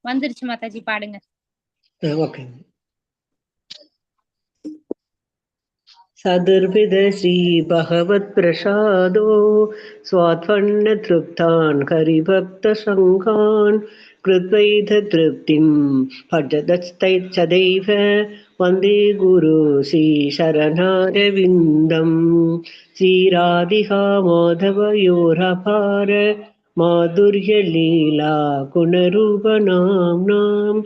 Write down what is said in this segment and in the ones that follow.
வந்துருச்சு மாதாஜி, பாடுங்க. ஓகே. சதுர்வித ஸ்ரீ பகவத் பிரசாதோ ஸ்வாத்வன்ன திருப்தான் ஹரிபக்த சங்கான் கிருத்வைத திருப்திம் பஜதஸ்தைச்சதைவ வந்தே குரு ஸ்ரீ சரணாரவிந்தம். ஸ்ரீராதிகா மாதவயோரபார மாதுர்ய லீலா குணரூபநாம்னாம்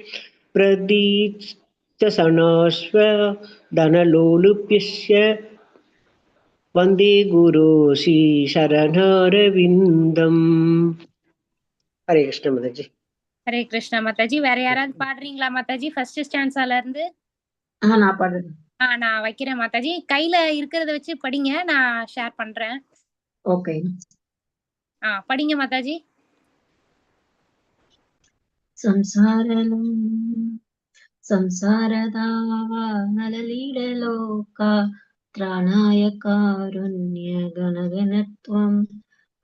பிரதீச்ச தனலோலுப்யஸ்ய வந்தே குரு ஸ்ரீ சரணாரவிந்தம். ஹரே கிருஷ்ண மாதாஜி. ஹரே கிருஷ்ணா மாதாஜி. வேற யாராவது பாடுறீங்களா மாதாஜி? ஃபர்ஸ்ட் ஸ்டான்ஸால இருந்து. நான் பாடுறேன். நான் வைக்கிறேன் மாதாஜி. கையில இருக்கிறத வச்சு படிங்க, நான் ஷேர் பண்றேன். ஓகே. படிங்க மாதாஜி. ಸಂಸಾರದಾವಾನಲಲೀಡಲೋಕ ತ್ರಾಣಾಯ ಕಾರುಣ್ಯ ಗಣಗಣತ್ವಂ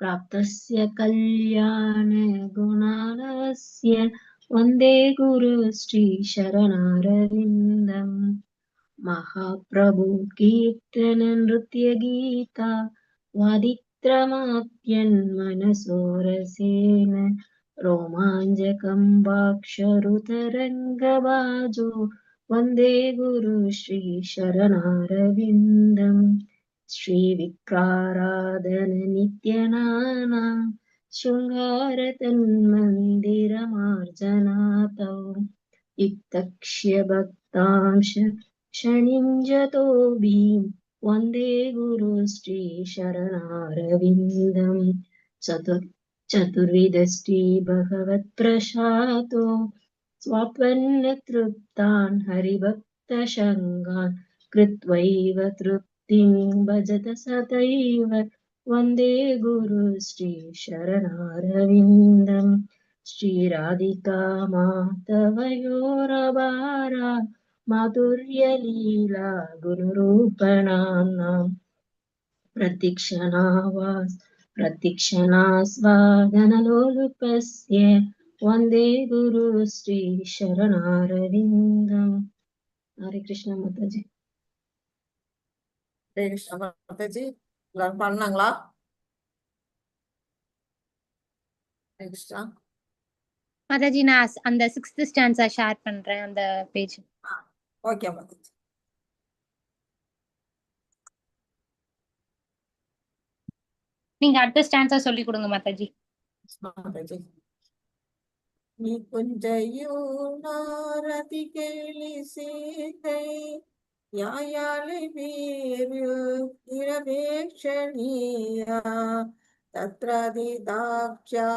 ಪ್ರಾಪ್ತಸ್ಯ ಕಲ್ಯಾಣ ಗುಣಾಲಸ್ಯ ವಂದೇ ಗುರು ಶ್ರೀ ಶರಣಾರವಿಂದಂ. ಮಹಾಪ್ರಭು ಕೀರ್ತನ ನೃತ್ಯ ಗೀತಾ ವಾದಿತ್ರಮಾಪ್ಯನ್ ಮನಸೋರಸೇನ ರೋಮಾಂಜಕಂ ವಾಕ್ಷರುತರಂಗಬಾಜೋ ವಂದೇ ಗುರು ಶ್ರೀ ಶರಣಾರವಿಂದಂ. ಶ್ರೀ ವಿಕ್ರಾರಾಧನ ನಿತ್ಯನಾನಾ ಶೃಂಗಾರ ತನ್ಮಂದಿರ ಮಾರ್ಜನಾತೌ ಇತ್ತಕ್ಷ್ಯ ಭಕ್ತಾಂಶ ಕ್ಷಣಿಂಜತೋ ಭೀಂ ವಂದೇ ಗುರು ಶ್ರೀ ಶರಣಾರವಿಂದಂ. ಚತುರ್ವಿಧ ಶ್ರೀ ಭಗವತ್ ಪ್ರಸಾದೋ ಸ್ವಾತ್ವನ್ನ ತೃಪ್ತಾನ್ ಹರಿಭಕ್ತ ಶಂಗಾನ್ ಕೃತ್ವೈವ ತೃಪ್ತಿಂ ಭಜತ ಸದೈವ ವಂದೇ ಗುರು ಶ್ರೀ ಶರಣಾರವಿಂದಂ. ಶ್ರೀ ರಾಧಿಕಾ ಮಾಧವಯೋರಬಾರ ಮಾಧುರ್ಯ ಲೀಲಾ ಗುಣರೂಪಣಾಂ ಪ್ರತಿಕ್ಷಣಾಸ್ವಾದನಲೋಲುಪಸ್ಯ ವಂದೇ ಗುರು ಶ್ರೀ ಶರಣಾರವಿಂದಂ. ஹரே கிருஷ்ணா மாதாஜி. ஹரே கிருஷ்ணா மாதாஜி. எல்லாரும் பண்ணாங்களா? ஹரே கிருஷ்ணா மாதாஜி, நான் அந்த 6th ஸ்டான்ஸா ஷேர் பண்றேன், அந்த பேஜ். ஓகே மாதாஜி. நீங்க அடுத்த ஸ்டான்ஸா சொல்லி கொடுங்க மாதாஜி. மாதாஜி. நீ கொஞ்சையோ நாரதி கேலி சீதை யாயாலி வீர்யு இரவேக்ஷணீயா தத்ராதிதாக்ஷ்யா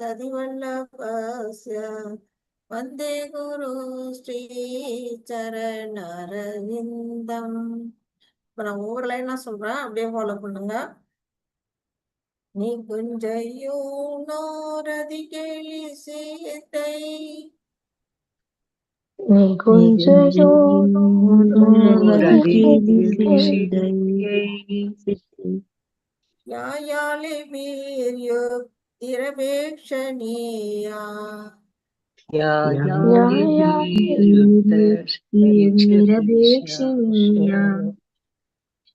ததிவல்லபஸ்ய வந்தே குரு ஸ்ரீ சரணாரவிந்தம். இப்ப நான் ஒவ்வொரு லைனா சொல்றேன், அப்படியே ஃபாலோ பண்ணுங்க. நீ கொஞ்சையோ நாரதி கேலி சீதை யாயாலி வீர்யு இரவேக்ஷணீயா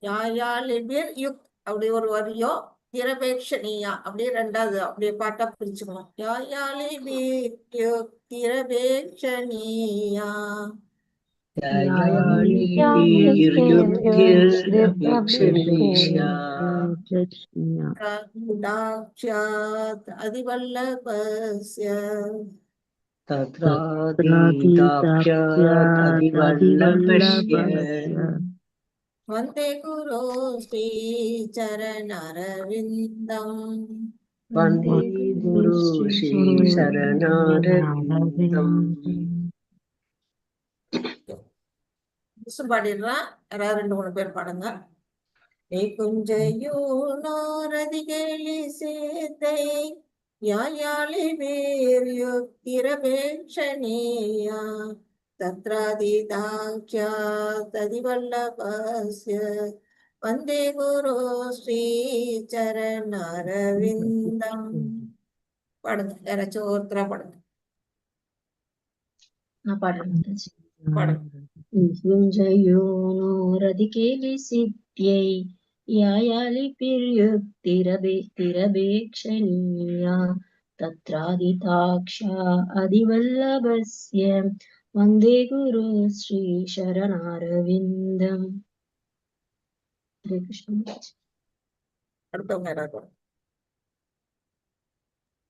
யாயாலி வீர் யுக் அப்படி ஒரு வரியும், திரபேக்ஷணியா அப்படியே ரெண்டாவது அப்படியே பாட்டா பிரிச்சுக்கணும். யாயாலி வீர் யுக் திரபேக்ஷணியா தாக்ஷ்யாத் அதிவல்லபஸ்ய வந்தே குரு ஸ்ரீ சரணாரவிந்தம். வந்தே குரு ஸ்ரீ சரணாரவிந்தம். பாடிடுறான், யாராவது 2-3 பேர் பாடுங்க. நீ குஞ்சையோ நாரதி கேலி சீதை யாயாலி வீர்யு இரவேக்ஷணீயா தத்ராதிதாக்ஷ்யா ததிவல்லபஸ்ய வந்தே குரு ஸ்ரீ சரணாரவிந்தம். பாடுங்க, யாராச்சும் ஒருத்தரா பாடுங்க. நான் பாடுறேன் மாதாஜி. பாடுங்க. நிகுஞ்சயோனோரதிகேலி சித்யை யாயாலி திரபேக்ஷணீயா தத்ராதிதாக்ஷா அதிவல்லபஸ்ய வந்தே குரு ஸ்ரீ சரணாரவிந்தம். ஹரே கிருஷ்ண மாதாஜி. அடுத்தவங்க யாராவது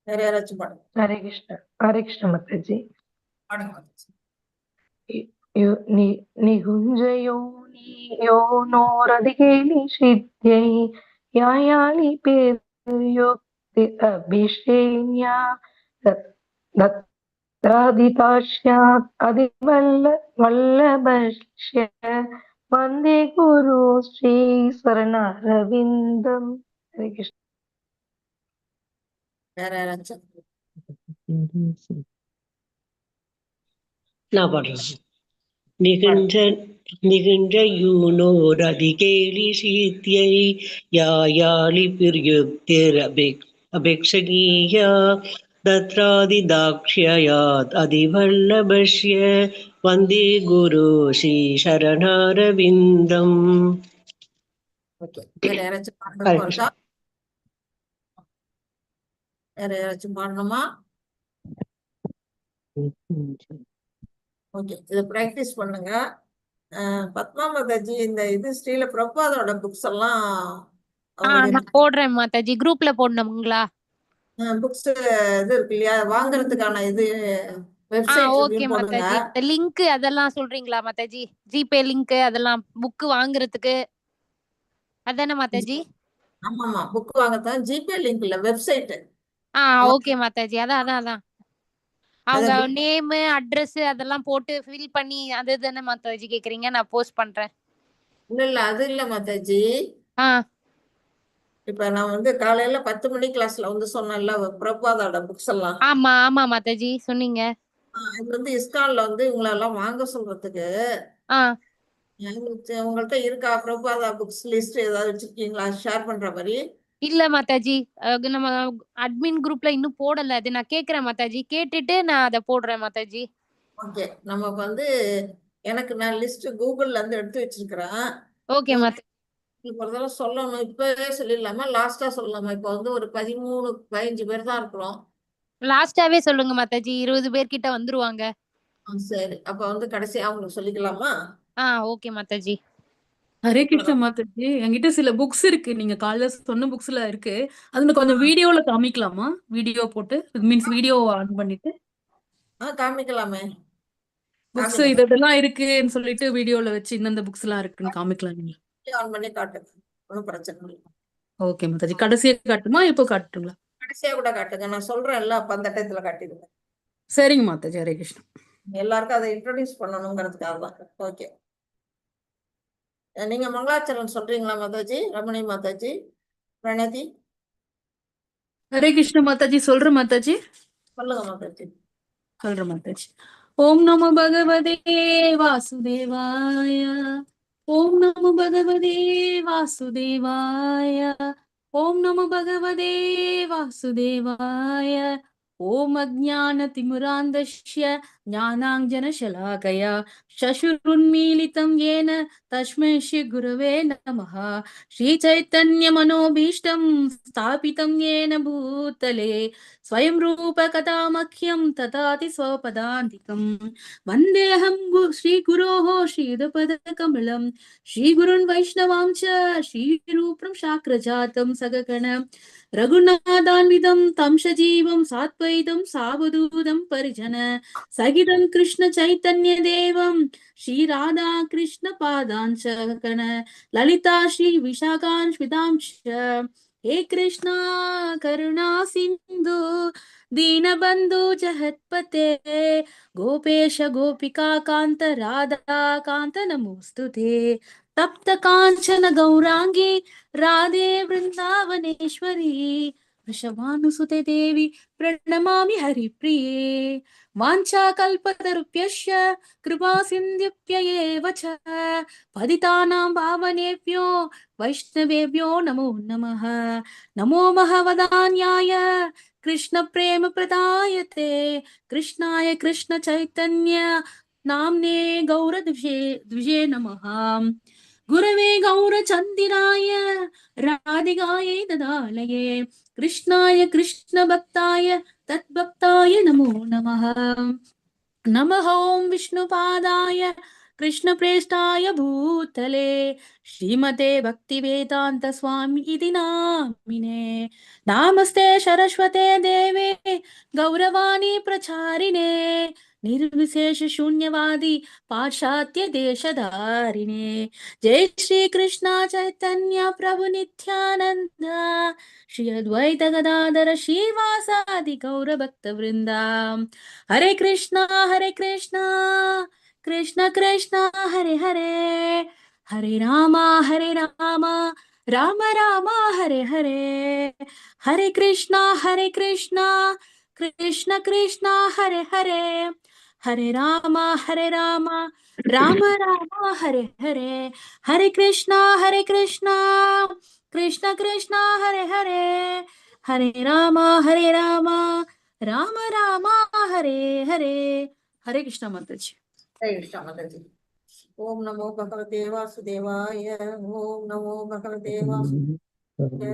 வேற யாராச்சும் பாடுங்க. ஹரே கிருஷ்ண மாதாஜி. பாடுங்க மாதாஜி. நிகுஞ்சயோனோரதிகேலி சித்யை யாயாலி பேர்யோக்தி அபிஷேன்யா தத்ராதிதாஷ்யாத் அதிவல்லபஸ்ய வந்தே குரு ஸ்ரீ சரணாரவிந்தம். ஹரே கிருஷ்ண. வேற யாராச்சும் நான் பாடுறேன். நிகுஞ்சயூனோரதிகேலி சீத்யை யாயாலி அபேக்ஷணீயா தத்ராதிதாக்ஷ்யாத் அதிவல்லபஸ்ய வந்தே குரு ஸ்ரீ சரணாரவிந்தம். ஓகே. வேற யாராச்சும் ஹரே பாடுறது கிருஷ்ண. இருக்கா? வேற யாராச்சும் பாடணுமா? ஓகே, இதை பிராக்டிஸ் பண்ணுங்க. பத்மா மாதாஜி, இந்த இது ஸ்ரீல பிரபாதோட புக்ஸ் எல்லாம் நான் போடுறேன் மாதாஜி. குரூப்ல போடணுங்களா? புக்ஸ் இது இருக்கு இல்லையா, வாங்குறதுக்கான இது வெப்சைட் ஓகே போடுங்க. மாதாஜி. இந்த லிங்க் அதெல்லாம் சொல்றீங்களா மாதாஜி? ஜிபே லிங்க் அதெல்லாம் புக் வாங்குறதுக்கு அதானே மாதாஜி? ஆமாமா, புக் வாங்கத்தான் ஜிபே லிங்க் இல்ல, வெப்சைட். ஓகே மாதாஜி. அதான் அவங்க நேம் அட்ரஸ் அதெல்லாம் போட்டு ஃபில் பண்ணி அது தானே மாதாஜி கேக்குறீங்க? நான் போஸ்ட் பண்றேன். இல்ல அது இல்ல மாதாஜி. இப்ப நான் வந்து காலையில 10 மணி கிளாஸ்ல வந்து சொன்னேன்ல பிரபாதோட புக்ஸ் எல்லாம். ஆமா மாதாஜி சொன்னீங்க. இது வந்து இஸ்கான்ல வந்து இவங்களை எல்லாம் வாங்க சொல்றதுக்கு உங்கள்கிட்ட இருக்கா பிரபாதா புக்ஸ் லிஸ்ட் ஏதாவது வச்சிருக்கீங்களா ஷேர் பண்ற மாதிரி? இல்ல மாதாஜி, நம்ம அட்மின் குரூப்ல இன்னும் போடல. அது நான் கேக்குறேன் மாதாஜி. கேட்டுட்டு நான் அதை போடுறேன் மாதாஜி. ஓகே, நமக்கு வந்து நான் லிஸ்ட் கூகுள்ல இருந்து எடுத்து வச்சிருக்கிறேன். ஓகே மாதாஜி. ஒரு தடவை சொல்லணும், இப்பவே சொல்லிடலாமா லாஸ்டா சொல்லலாமா? இப்ப வந்து ஒரு 13-15 பேர் தான் இருக்கிறோம். லாஸ்டாவே சொல்லுங்க மாதாஜி, 20 பேர் கிட்ட வந்துருவாங்க. சரி, அப்ப வந்து கடைசியா அவங்களுக்கு சொல்லிக்கலாமா? ஓகே மாதாஜி. ஹரே கிருஷ்ண மாதாஜி, என்கிட்ட சில புக்ஸ் இருக்கு. நீங்க காலைல சொன்ன புக்ஸ்ல இருக்கு. அது கொஞ்சம் வீடியோல காமிக்கலாமா? வீடியோ போட்டு மீன்ஸ் வீடியோ ஆன் பண்ணிட்டு காமிக்கலாமே. புக்ஸ் இதெல்லாம் இருக்குன்னு சொல்லிட்டு வீடியோல வச்சு இந்தந்த புக்ஸ் எல்லாம் இருக்குன்னு காமிக்கலாம். நீங்க ஆன் பண்ணி காட்டுங்க, ஒன்றும் பிரச்சனை இல்லை. ஓகே மாதாஜி. கடைசியா காட்டுமா இப்போ காட்டுங்களா? கடைசியா கூட காட்டுங்க, நான் சொல்றேன்ல அப்ப அந்த டயத்துல காட்டிடுங்க. சரிங்க மாதாஜி. ஹரே கிருஷ்ணா. எல்லாருக்கும் அதை இன்ட்ரோடியூஸ் பண்ணணுங்கிறதுக்காக தான். ஓகே, நீங்க மங்களாச்சரண் சொல்றீங்களா மாதாஜி? ரமணி மாதாஜி, பிரணதி. ஹரே கிருஷ்ண மாதாஜி. சொல்றேன் மாதாஜி. சொல்லுங்க மாதாஜி. சொல்றேன் மாதாஜி. ஓம் நமோ பகவதே வாசுதேவாய. ஓம் நமோ பகவதே வாசுதேவாய. ஓம் நமோ பகவதே வாசுதேவாய. ஓம் அஜ்ஞானதிமிராந்தஸ்ய ஞானாஞ்சனशलाकया சசுருன்மீலிதம் येन तस्मै श्री गुरवे नमः. श्रीचैतन्यमनोभीष्टं स्थापितं येन भूतले स्वयं रूप कथामख्यं तथाति स्वपदान्तिकं वन्देऽहं श्रीगुरोः श्रीयुतपदकमलं श्रीगुरुन् वैष्णवां च श्रीरूपं शाक्रजातं सगगण रघुनाथान्वितं तं सजीवं सात्वैतं सावधूतं परिजन सहितं कृष्ण चैतन्य देवं श्री राधा कृष्ण पादांश गण ललिता श्री विशाखां स्मितांश. हे कृष्णा करुणा सिंधु दीनबंधु जगत्पते गोपेश गोपिका कांत राधा कांत नमोस्तुते. तप्त कांचन गौरांगी राधे वृंदावनेश्वरी वृषभानुसुते देवी प्रणमामि हरिप्रिये. वाञ्छाकल्पतरुभ्यश्च कृपा सिन्धुभ्यैव च पतितानां पावनेभ्यो वैष्णवेभ्यो नमो नमः. नमो महवदान्याय कृष्ण प्रेम प्रदायते कृष्णाय कृष्ण चैतन्य नाम्ने द्विजे नमः गुरवे गौरचन्दिराय राधिकायै ददालये कृष्णाय कृष्ण भक्ताय तद्भक्ताय नमो नमः नमः ॐ विष्णुपादाय कृष्णप्रेष्ठाय भूतले श्रीमते भक्तिवेदान्त स्वामी इति नामिने नामस्ते सरस्वते देवे गौरवाणी प्रचारिणे निर्विशेष शून्यवादी पाश्चात्य देशधारिणे जय श्री कृष्ण चैतन्य प्रभु नित्यानंद श्री अद्वैत गदाधर श्रीवासादि गौर भक्त वृंदा हरे कृष्णा कृष्ण कृष्ण हरे हरे हरे राम राम राम हरे हरे हरे कृष्णा कृष्ण कृष्ण हरे हरे हरे राम राम राम हरे हरे हरे कृष्णा कृष्ण कृष्ण हरे हरे हरे राम राम राम हरे हरे हरे कृष्णा माताजी हरे कृष्ण माताजी। ओम नमो भगवते वासुदेवाय। ओम नमो भगवते वासुदेवाय।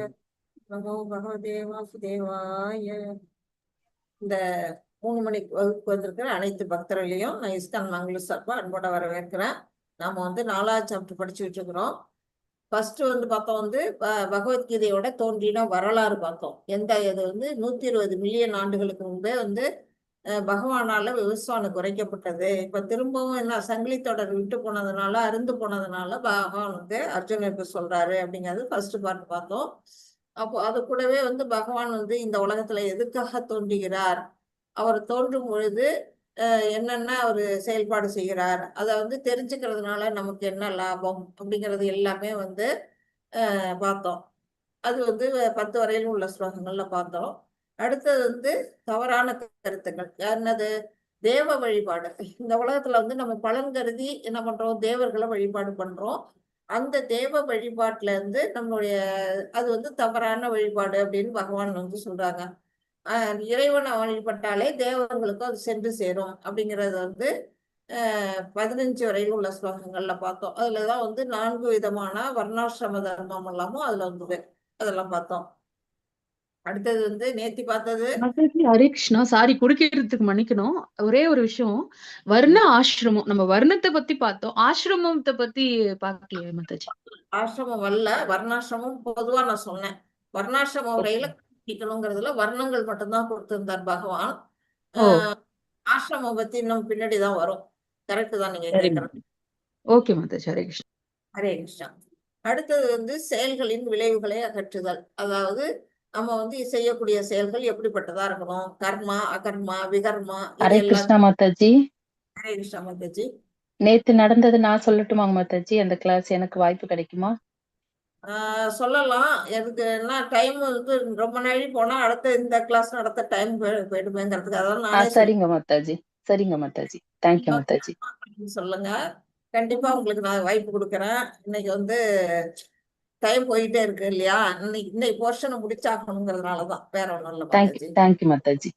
நமோ பகவதே வாசுதேவாய. இந்த 3 மணி வகுப்பு வந்திருக்கிற அனைத்து பக்தர்களையும் நான் இஸ்கான் மங்களூர் சார்பா அன்போட வரவேற்கிறேன். நாம 4வது சாப்டர் படிச்சுட்டு இருக்கிறோம். ஃபர்ஸ்ட் பார்த்தோம் பகவத்கீதையோட தோன்றின வரலாறு பார்த்தோம். இது 120 மில்லியன் ஆண்டுகளுக்கு முன்பே பகவானால விவஸ்வானம் குறைக்கப்பட்டது. இப்ப திரும்பவும் என்ன சங்கிலி தொடர் விட்டு போனதுனால அருந்து போனதுனால பகவான் அர்ஜுனனுக்கு சொல்றாரு அப்படிங்கிறது ஃபர்ஸ்ட் பார்ட் பார்த்தோம். அப்போ அது கூடவே பகவான் இந்த உலகத்துல எதுக்காக தோன்றுகிறார், அவர் தோன்றும் பொழுது என்னென்ன அவர் செயல்பாடு செய்கிறார், அதை தெரிஞ்சுக்கிறதுனால நமக்கு என்ன லாபம் அப்படிங்கிறது எல்லாமே பார்த்தோம். அது 10 வரையிலும் உள்ள ஸ்லோகங்கள்ல பார்த்தோம். அடுத்தது தவறான கருத்துக்கள். என்னது? தேவ வழிபாடு. இந்த உலகத்துல நம்ம பலன் கருதி என்ன பண்றோம், தேவர்களை வழிபாடு பண்றோம். அந்த தேவ வழிபாட்டுல நம்மளுடைய அது தவறான வழிபாடு அப்படின்னு பகவான் சொல்றாங்க. இறைவனை வழிபட்டாலே தேவர்களுக்கும் அது சென்று சேரும் அப்படிங்கறது 15 வரையில் உள்ள ஸ்லோகங்கள்ல பார்த்தோம். அதுலதான் 4 விதமான வர்ணாசிரம தர்மம் எல்லாமும் அதுல அதெல்லாம் பார்த்தோம். அடுத்தது நேத்தி பார்த்தது ஹரே கிருஷ்ணா. சாரி குறுக்கிடுறதுக்கு மன்னிக்கணும். ஒரே ஒரு விஷயம், வர்ண ஆசிரமம், நம்ம வர்ணத்தை பத்தி பார்த்தோம், ஆசிரமத்தை பத்தி பார்க்கலையே மாதாஜி. ஆசிரமம் அல்ல, வர்ணாசிரமம் பொதுவா நான் சொன்னேன். வர்ணாசிரம உரையில கற்பிக்கணுங்கிறதுல வர்ணங்கள் மட்டும்தான் கொடுத்திருந்தார் பகவான். ஆசிரமம் பத்தி இன்னும் பின்னாடிதான் வரும். கரெக்ட் தான் நீங்க கேட்கறது. ஓகே மாதாஜி. ஹரே கிருஷ்ணா. ஹரே கிருஷ்ணா. அடுத்தது செயல்களின் விளைவுகளை அகற்றுதல். அதாவது நம்ம செய்யக்கூடிய செயல்கள் எப்படிப்பட்டதா இருக்கணும், கர்மா அகர்மா விகர்மா. ஹரே கிருஷ்ணா மாதாஜி. ஹரே கிருஷ்ணா மாதாஜி. நேத்து நடந்தது நான் சொல்லட்டுமா மாதாஜி? அந்த கிளாஸ் எனக்கு வாய்ப்பு கிடைக்குமா? சொல்லலாம். எனக்கு என்ன டைம் ரொம்ப நாளி போனா அடுத்த இந்த கிளாஸ் நடத்த டைம் போயிடுமேங்கிறதுக்கு அதான் நானே சரிங்க மாதாஜி. சரிங்க மாதாஜி. தேங்க்யூ மாதாஜி. சொல்லுங்க. கண்டிப்பா உங்களுக்கு நான் வாய்ப்பு கொடுக்கறேன். இன்னைக்கு டைம் போயிட்டே இருக்கு இல்லையா, இன்னைக்கு போர்ஷனை முடிச்சாகணுங்கிறதுனாலதான், வேற ஒண்ணும் இல்ல மாதாஜி. தேங்க்யூ மாதாஜி.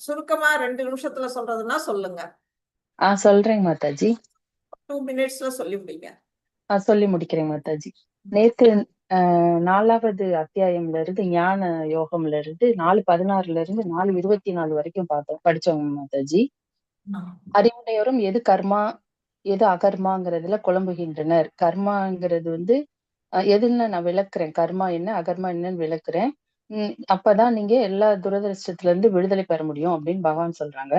சுருக்கமா 2 நிமிஷத்துல சொல்றதுன்னா சொல்லுங்க. சொல்றேங்க மாதாஜி. 2 மினிட்ஸ்ல சொல்லி முடிங்க. சொல்லி முடிக்கிறேன் மாதாஜி. நேத்து 4வது அத்தியாயம்ல இருந்து ஞான யோகம்ல இருந்து 4:16 இருந்து 4:24 வரைக்கும் படிச்சோம் மாதாஜி. அறிவுடையோரும் எது கர்மா எது அகர்மாங்கிறதுல குழம்புகின்றனர். கர்மாங்கிறது எதுன்னு நான் விளக்குறேன். கர்மா என்ன அகர்மா என்னன்னு விளக்குறேன். அப்பதான் நீங்க எல்லா துரதிருஷ்டத்துல இருந்து விடுதலை பெற முடியும் அப்படின்னு பகவான் சொல்றாங்க.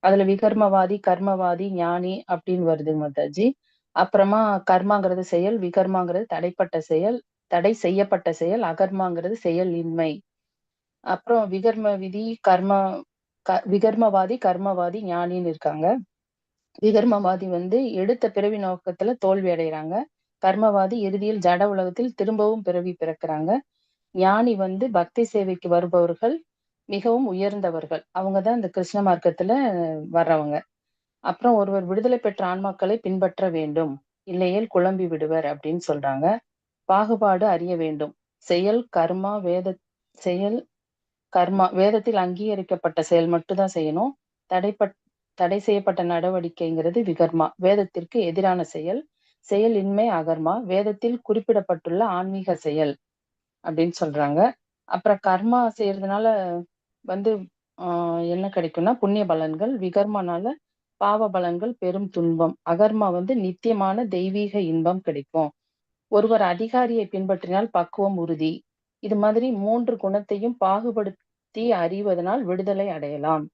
அதுல விகர்மவாதி கர்மவாதி ஞானி அப்படின்னு வருது மாதாஜி. அப்புறமா கர்மாங்கிறது செயல், விகர்மாங்கிறது தடைப்பட்ட செயல், தடை செய்யப்பட்ட செயல், அகர்மாங்கிறது செயல் இன்மை. அப்புறம் விகர்மவாதி கர்மவாதி ஞானின்னு இருக்காங்க. விகர்மவாதி எடுத்த பிறவி நோக்கத்துல தோல்வி அடைகிறாங்க. கர்மவாதி இறுதியில் ஜட உலகத்தில் திரும்பவும் பிறவி பிறக்கிறாங்க. ஞானி பக்தி சேவைக்கு வருபவர்கள், மிகவும் உயர்ந்தவர்கள். அவங்கதான் இந்த கிருஷ்ண மார்க்கத்துல வர்றவங்க. அப்புறம் ஒருவர் விடுதலை பெற்ற ஆன்மாக்களை பின்பற்ற வேண்டும், இல்லையேல் குழம்பி விடுவர் அப்படின்னு சொல்றாங்க. பாகுபாடு அறிய வேண்டும். செயல் கர்மா செயல் கர்மா வேதத்தில் அங்கீகரிக்கப்பட்ட செயல் மட்டும் தான் செய்யணும். தடை செய்யப்பட்ட நடவடிக்கைங்கிறது விகர்மா, வேதத்திற்கு எதிரான செயல். செயலின்மை அகர்மா, வேதத்தில் குறிப்பிடப்பட்டுள்ள ஆன்மீக செயல் அப்படின்னு சொல்றாங்க. அப்புறம் கர்மா செய்யறதுனால வந்து என்ன கிடைக்கும்னா புண்ணிய பலன்கள், விகர்மனால பாவ பலன்கள், பெரும் துன்பம். அகர்மா வந்து நித்தியமான தெய்வீக இன்பம் கிடைக்கும். ஒருவர் அதிகாரியை பின்பற்றினால் பக்குவம் உறுதி. இது மாதிரி 3 குணத்தையும் பாகுபடுத்தி அறிவதனால் விடுதலை அடையலாம்.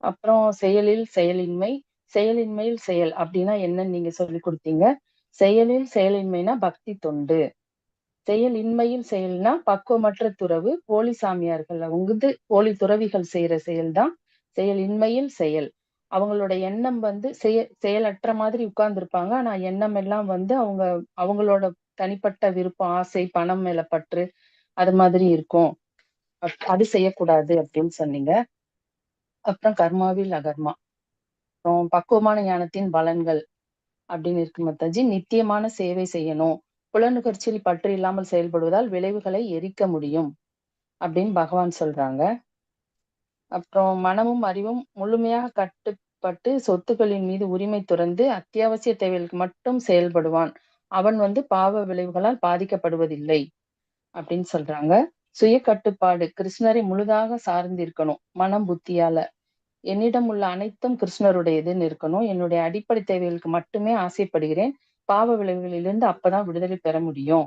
அப்புறம் செயலில் செயலின்மை, செயலின்மையில் செயல் அப்படின்னா என்னன்னு நீங்க சொல்லி கொடுத்தீங்க. செயலில் செயலின்மைனா பக்தி தொண்டு, செயலின்மையில் செயல்னா பக்குவமற்ற துறவு, போலி சாமியார்கள் போலி துறவிகள் செய்யற செயல்தான் செயலின்மையில் செயல். அவங்களோட எண்ணம் வந்து செயலற்ற மாதிரி உட்கார்ந்துருப்பாங்க. ஆனா எண்ணம் எல்லாம் வந்து அவங்களோட தனிப்பட்ட விருப்பம், ஆசை, பணம் மேல பற்று அது மாதிரி இருக்கும். அது செய்யக்கூடாது அப்படின்னு சொன்னீங்க. அப்புறம் கர்மாவில் அகர்மா, அப்புறம் பக்குவமான ஞானத்தின் பலன்கள் அப்படின்னு இருக்கு மாதாஜி. நித்தியமான சேவை செய்யணும், புலனுகர்ச்சியில் பற்று இல்லாமல் செயல்படுவதால் விளைவுகளை எரிக்க முடியும் அப்படின்னு பகவான் சொல்றாங்க. அப்புறம் மனமும் அறிவும் முழுமையாக கட்டுப்பட்டு சொத்துக்களின் மீது உரிமை துறந்து அத்தியாவசிய தேவைகளுக்கு மட்டும் செயல்படுவான், அவன் வந்து பாவ விளைவுகளால் பாதிக்கப்படுவதில்லை அப்படின்னு சொல்றாங்க. சுய கட்டுப்பாடு, கிருஷ்ணரை முழுதாக சார்ந்து இருக்கணும் மனம் புத்தியால. என்னிடம் உள்ள அனைத்தும் கிருஷ்ணருடையதுன்னு இருக்கணும். என்னுடைய அடிப்படை தேவைகளுக்கு மட்டுமே ஆசைப்படுகிறேன், பாவ விளைவுகளிலிருந்து அப்பதான் விடுதலை பெற முடியும்.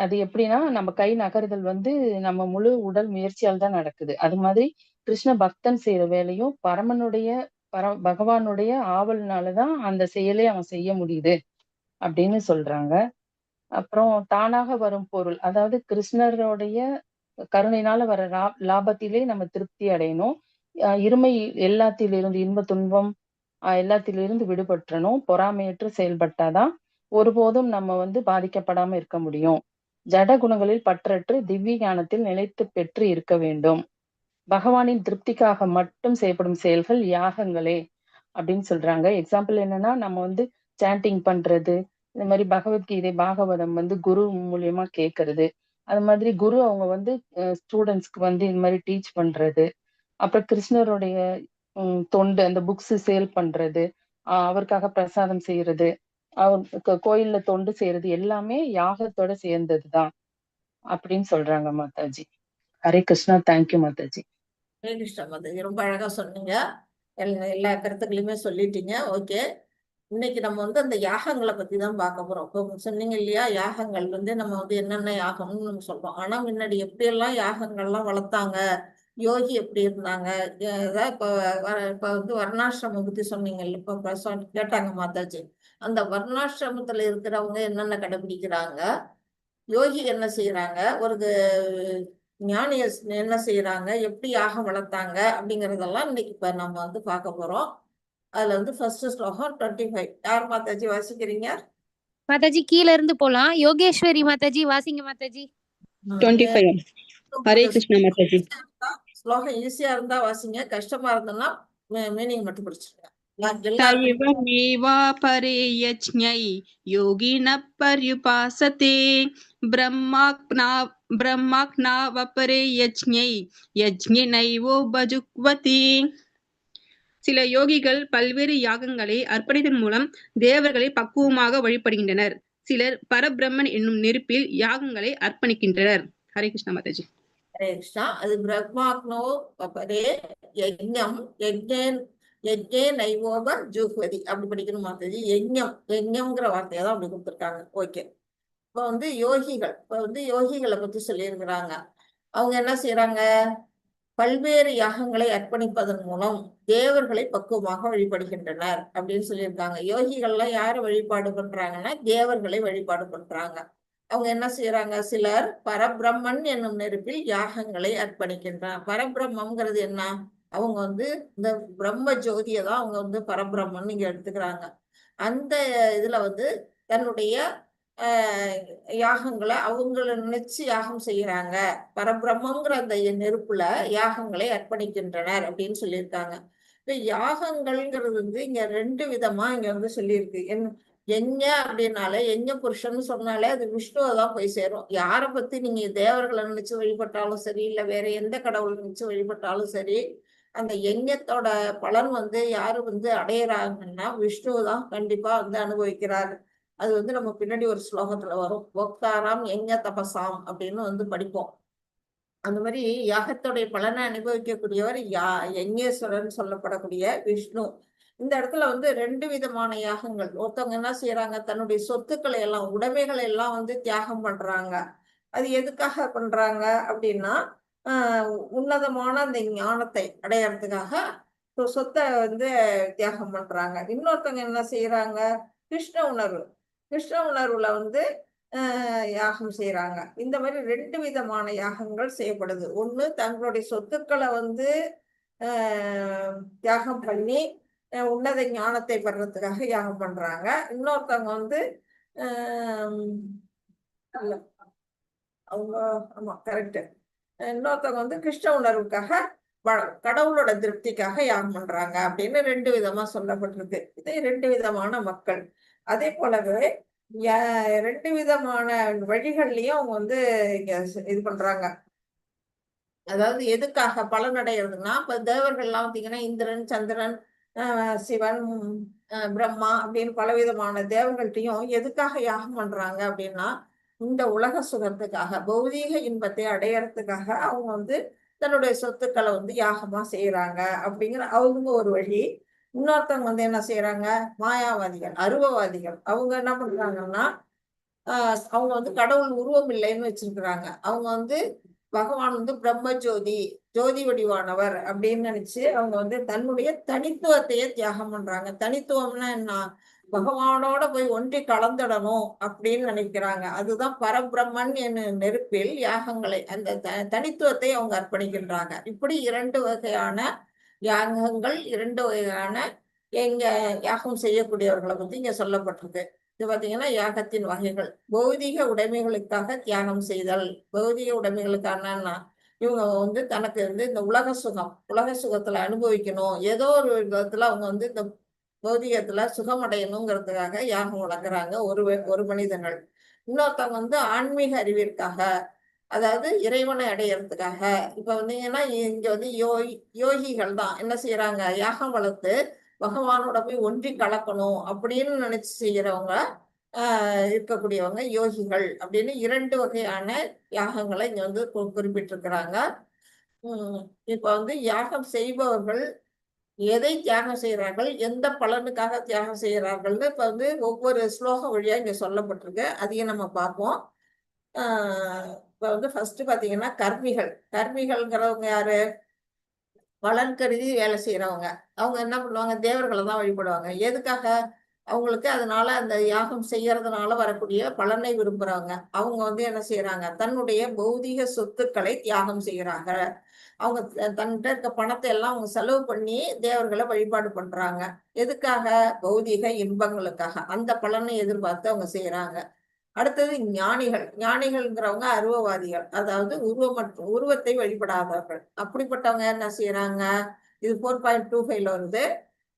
அது எப்படின்னா நம்ம கை நகருதல் வந்து நம்ம முழு உடல் முயற்சியால் தான் நடக்குது. அது மாதிரி கிருஷ்ண பக்தன் செய்யற வேலையும் பகவானுடைய ஆவல்னாலதான் அந்த செயலை அவன் செய்ய முடியுது அப்படின்னு சொல்றாங்க. அப்புறம் தானாக வரும் பொருள், அதாவது கிருஷ்ணருடைய கருணையினால வர லாபத்திலே நம்ம திருப்தி அடையணும். இருமை எல்லாத்திலிருந்து, இன்ப துன்பம் எல்லாத்திலிருந்து விடுபற்றணும். பொறாமையற்று செயல்பட்டாதான் ஒருபோதும் நம்ம வந்து பாதிக்கப்படாம இருக்க முடியும். ஜட குணங்களில் பற்றற்று திவ்ய ஞானத்தில் நிலைத்து பெற்று இருக்க வேண்டும். பகவானின் திருப்திக்காக மட்டும் செய்யப்படும் செயல்கள் யாகங்களே அப்படின்னு சொல்றாங்க. எக்ஸாம்பிள் என்னன்னா, நம்ம வந்து சாண்டிங் பண்றது, இந்த மாதிரி பகவத்கீதை பாகவதம் வந்து குரு மூலியமா கேட்கறது, அது மாதிரி குரு அவங்க வந்து ஸ்டூடெண்ட்ஸ்க்கு வந்து இந்த மாதிரி டீச் பண்றது, அப்புறம் கிருஷ்ணருடைய தொண்டு, அந்த புக்ஸ் சேல் பண்றது, அவருக்காக பிரசாதம் செய்யறது, அவர் கோயில்ல தொண்டு செய்யறது எல்லாமே யாகத்தோட சேர்ந்ததுதான் அப்படின்னு சொல்றாங்க மாதாஜி. ஹரே கிருஷ்ணா. தேங்க்யூ மாதாஜி. ஹரே கிருஷ்ணா மாதாஜி, ரொம்ப அழகா சொன்னீங்க. எல்லா கருத்துக்களையுமே சொல்லிட்டீங்க. ஓகே, இன்னைக்கு நம்ம வந்து அந்த யாகங்களை பத்தி தான் பார்க்க போறோம். இப்போ சொன்னீங்க இல்லையா, யாகங்கள் வந்து நம்ம வந்து என்னென்ன யாகம்னு நம்ம சொல்றோம். ஆனா முன்னாடி எப்படியெல்லாம் யாகங்கள்லாம் வளர்த்தாங்க, யோகி எப்படி இருந்தாங்க, இப்ப வந்து வர்ணாசிரமம் பத்தி சொன்னீங்கல்ல, இப்ப கேட்டாங்க மாதாஜி. அந்த வர்ணாசிரமத்துல இருக்கிறவங்க என்னென்ன கடைபிடிக்கிறாங்க, யோகி என்ன செய்யறாங்க, ஒரு ஞானி என்ன செய்யறாங்க, எப்படி யாகம் வளர்த்தாங்க அப்படிங்கறதெல்லாம் இன்னைக்கு இப்ப நம்ம வந்து பார்க்க போறோம். அதுல வந்து ஃபர்ஸ்ட் ஸ்லோகம் 25. யார் மாதாஜி வாசிக்கிறீங்க? மாதாஜி கீழ இருந்து போலாம். யோகேஸ்வரி மாதாஜி வாசிங்க மாதாஜி. 25. ஹரே கிருஷ்ணா மாதாஜி. ஸ்லோகம் ஈஸியா இருந்தா வாசிங்க, கஷ்டமா இருந்ததுன்னா மீனிங் மட்டும் படிச்சுருங்க. பரே யஜ்ஞை யோகினः பர்யுபாசதே பிரம்மாக்னாவபரே யஜ்ஞை யஜ்ஞைனைவோ பஜுக்வதி. சில யோகிகள் பல்வேறு யாகங்களை அர்ப்பணித்தன் மூலம் தேவர்களை பக்குவமாக வழிபடுகின்றனர். சிலர் பரபிரம்மன் என்னும் நெருப்பில் யாகங்களை அர்ப்பணிக்கின்றனர். ஹரே கிருஷ்ணா மாதாஜி. ஹரே கிருஷ்ணா. அது பிரம்மாக்னோ பரே யஜ்ஞம் யஜ்ஞே நைவோப ஜுஹ்வதி அப்படி படிக்கணும் மாதாஜி. யஜ்ஞம்ங்கிற வார்த்தையை தான் அப்படி கொடுத்துருக்காங்க. ஓகே, இப்போ வந்து யோகிகளை பத்தி சொல்லியிருக்கிறாங்க. அவங்க என்ன செய்யறாங்க, பல்வேறு யாகங்களை அர்ப்பணிப்பதன் மூலம் தேவர்களை பக்குவமாக வழிபடுகின்றனர் அப்படின்னு சொல்லியிருக்காங்க. யோகிகள்லாம் யாரை வழிபாடு பண்றாங்கன்னா தேவர்களை வழிபாடு பண்றாங்க. அவங்க என்ன செய்யறாங்க, சிலர் பரபிரம்மன் என்னும் நெருப்பில் யாகங்களை அர்ப்பணிக்கின்றனர். பரபிரம்மங்கிறது என்ன, அவங்க வந்து இந்த பிரம்ம ஜோதியை தான் அவங்க வந்து பரபிரம்மன் இங்க எடுத்துக்கிறாங்க. அந்த இதுல வந்து தன்னுடைய யாகங்களை அவங்கள நினைச்சு யாகம் செய்யறாங்க. பரபிரம்மங்கிற அந்த நெருப்புல யாகங்களை அர்ப்பணிக்கின்றனர் அப்படின்னு சொல்லியிருக்காங்க. இப்ப யாகங்கள்ங்கிறது வந்து இங்க 2 விதமா இங்க வந்து சொல்லியிருக்கு. யஞ அப்படின்னாலே யஞ புருஷன்னு சொன்னாலே அது விஷ்ணுவை தான் போய் சேரும். யாரை பத்தி நீங்க தேவர்களை நினைச்சு வழிபட்டாலும் சரி, இல்ல வேற எந்த கடவுளை நினைச்சு வழிபட்டாலும் சரி, அந்த யஞத்தோட பலன் யாரு அடையறாங்கன்னா விஷ்ணுவை தான் கண்டிப்பா அனுபவிக்கிறார். அது நம்ம பின்னாடி ஒரு ஸ்லோகத்துல வரும். ஒக்தாராம் யஞ தபசாம் அப்படின்னு படிப்போம். அந்த மாதிரி யாகத்தோடைய பலனை அனுபவிக்கக்கூடியவர் யஞேஸ்வரன் சொல்லப்படக்கூடிய விஷ்ணு. இந்த இடத்துல 2 விதமான யாகங்கள். ஒருத்தவங்க என்ன செய்யறாங்க, தன்னுடைய சொத்துக்களை எல்லாம், உடைமைகளை எல்லாம் தியாகம் பண்றாங்க. அது எதுக்காக பண்றாங்க அப்படின்னா, உன்னதமான அந்த ஞானத்தை அடையறதுக்காக சொத்தை தியாகம் பண்றாங்க. இன்னொருத்தவங்க என்ன செய்யறாங்க, கிருஷ்ண உணர்வு, கிருஷ்ண உணர்வுல யாகம் செய்யறாங்க. இந்த மாதிரி 2 விதமான யாகங்கள் செய்யப்படுது. ஒண்ணு தங்களுடைய சொத்துக்களை தியாகம் பண்ணி உன்னத ஞானத்தை பெறறதுக்காக யாகம் பண்றாங்க. இன்னொருத்தவங்க அவங்க ஆமா கரெக்ட். இன்னொருத்தவங்க கிருஷ்ண உணர்வுக்காக கடவுளோட திருப்திக்காக யாகம் பண்றாங்க அப்படின்னு 2 விதமா சொல்லப்பட்டிருக்கு. இதே 2 விதமான மக்கள். அதே போலவே 2 விதமான வழிகள்லயும் அவங்க இங்க இது பண்றாங்க. அதாவது எதுக்காக பலன் அடைகிறதுனா, இப்ப தேவர்கள் எல்லாம் பார்த்தீங்கன்னா இந்திரன், சந்திரன், சிவன், பிரம்மா அப்படின்னு பலவிதமான தேவர்கள்ட்டையும் எதுக்காக யாகம் பண்றாங்க அப்படின்னா, இந்த உலக சுகத்துக்காக, பௌதீக இன்பத்தை அடையறதுக்காக அவங்க தன்னுடைய சொத்துக்களை யாகமா செய்யறாங்க அப்படிங்கிற அவங்க ஒரு வழி. இன்னொருத்தவங்க என்ன செய்யறாங்க, மாயாவாதிகள், அருவவாதிகள். அவங்க என்ன பண்றாங்கன்னா, அவங்க கடவுள் உருவம் இல்லைன்னு வச்சிருக்கிறாங்க. அவங்க பகவான் பிரம்ம ஜோதி, ஜோதி வடிவானவர் அப்படின்னு நினைச்சு அவங்க தன்னுடைய தனித்துவத்தையே தியாகம் பண்றாங்க. தனித்துவம்னா என்ன, பகவானோட போய் ஒன்றி கலந்துடணும் அப்படின்னு நினைக்கிறாங்க. அதுதான் பரபிரம்மன் என்னும் நெருப்பில் யாகங்களை, அந்த தனித்துவத்தை அவங்க அர்ப்பணிக்கின்றாங்க. இப்படி 2 வகையான யாகங்கள், 2 வகையான எங்க யாகம் செய்யக்கூடியவர்களை பத்தி இங்க சொல்லப்பட்டிருக்கு. இது பாத்தீங்கன்னா யாகத்தின் வகைகள். பௌதிக உடைமைகளுக்காக தியாகம் செய்தல். பௌதிக உடைமைகளுக்கான இவங்க தனக்கு இந்த உலக சுகத்துல அனுபவிக்கணும், ஏதோ ஒரு விதத்துல அவங்க இந்த பௌதிகத்துல சுகம் அடையணுங்கிறதுக்காக யாகம் வளர்க்குறாங்க ஒரு மனிதர்கள். இன்னொருத்தவங்க ஆன்மீக அறிவிற்காக, அதாவது இறைவனை அடையறதுக்காக. இப்ப வந்தீங்கன்னா இங்க யோகிகள் தான் என்ன செய்யறாங்க, யாகம் வளர்த்து பகவானோட போய் ஒன்றி கலக்கணும் அப்படின்னு நினைச்சு செய்யறவங்க இருக்கக்கூடியவங்க யோகிகள் அப்படின்னு 2 வகையான யாகங்களை இங்க குறிப்பிட்டிருக்கிறாங்க. இப்ப யாகம் செய்பவர்கள் எதை தியாகம் செய்யறார்கள், எந்த பலனுக்காக தியாகம் செய்யறார்கள்னு இப்ப ஒவ்வொரு ஸ்லோகம் வழியா இங்க சொல்லப்பட்டிருக்கு. அதையும் நம்ம பார்ப்போம். இப்ப ஃபர்ஸ்ட் பாத்தீங்கன்னா கர்மிகள்ங்கிறவங்க யாரு, பலன் கருதி வேலை செய்யறவங்க. அவங்க என்ன பண்ணுவாங்க, தேவர்களை தான் வழிபடுவாங்க. எதுக்காக, அவங்களுக்கு அதனால அந்த யாகம் செய்யறதுனால வரக்கூடிய பலனை விரும்புறவங்க. அவங்க என்ன செய்யறாங்க, தன்னுடைய பௌதிக சொத்துக்களை தியாகம் செய்யறாங்க. அவங்க தன்கிட்ட இருக்க பணத்தை எல்லாம் அவங்க செலவு பண்ணி தேவர்களை வழிபாடு பண்றாங்க. எதுக்காக, பௌதிக இன்பங்களுக்காக. அந்த பலனை எதிர்பார்த்து அவங்க செய்யறாங்க. அடுத்தது ஞானிகள்ங்கிறவங்க அருவவாதிகள், அதாவது உருவத்தை வழிபடாதவர்கள். அப்படிப்பட்டவங்க என்ன செய்யறாங்க, இது 4.25 வருது.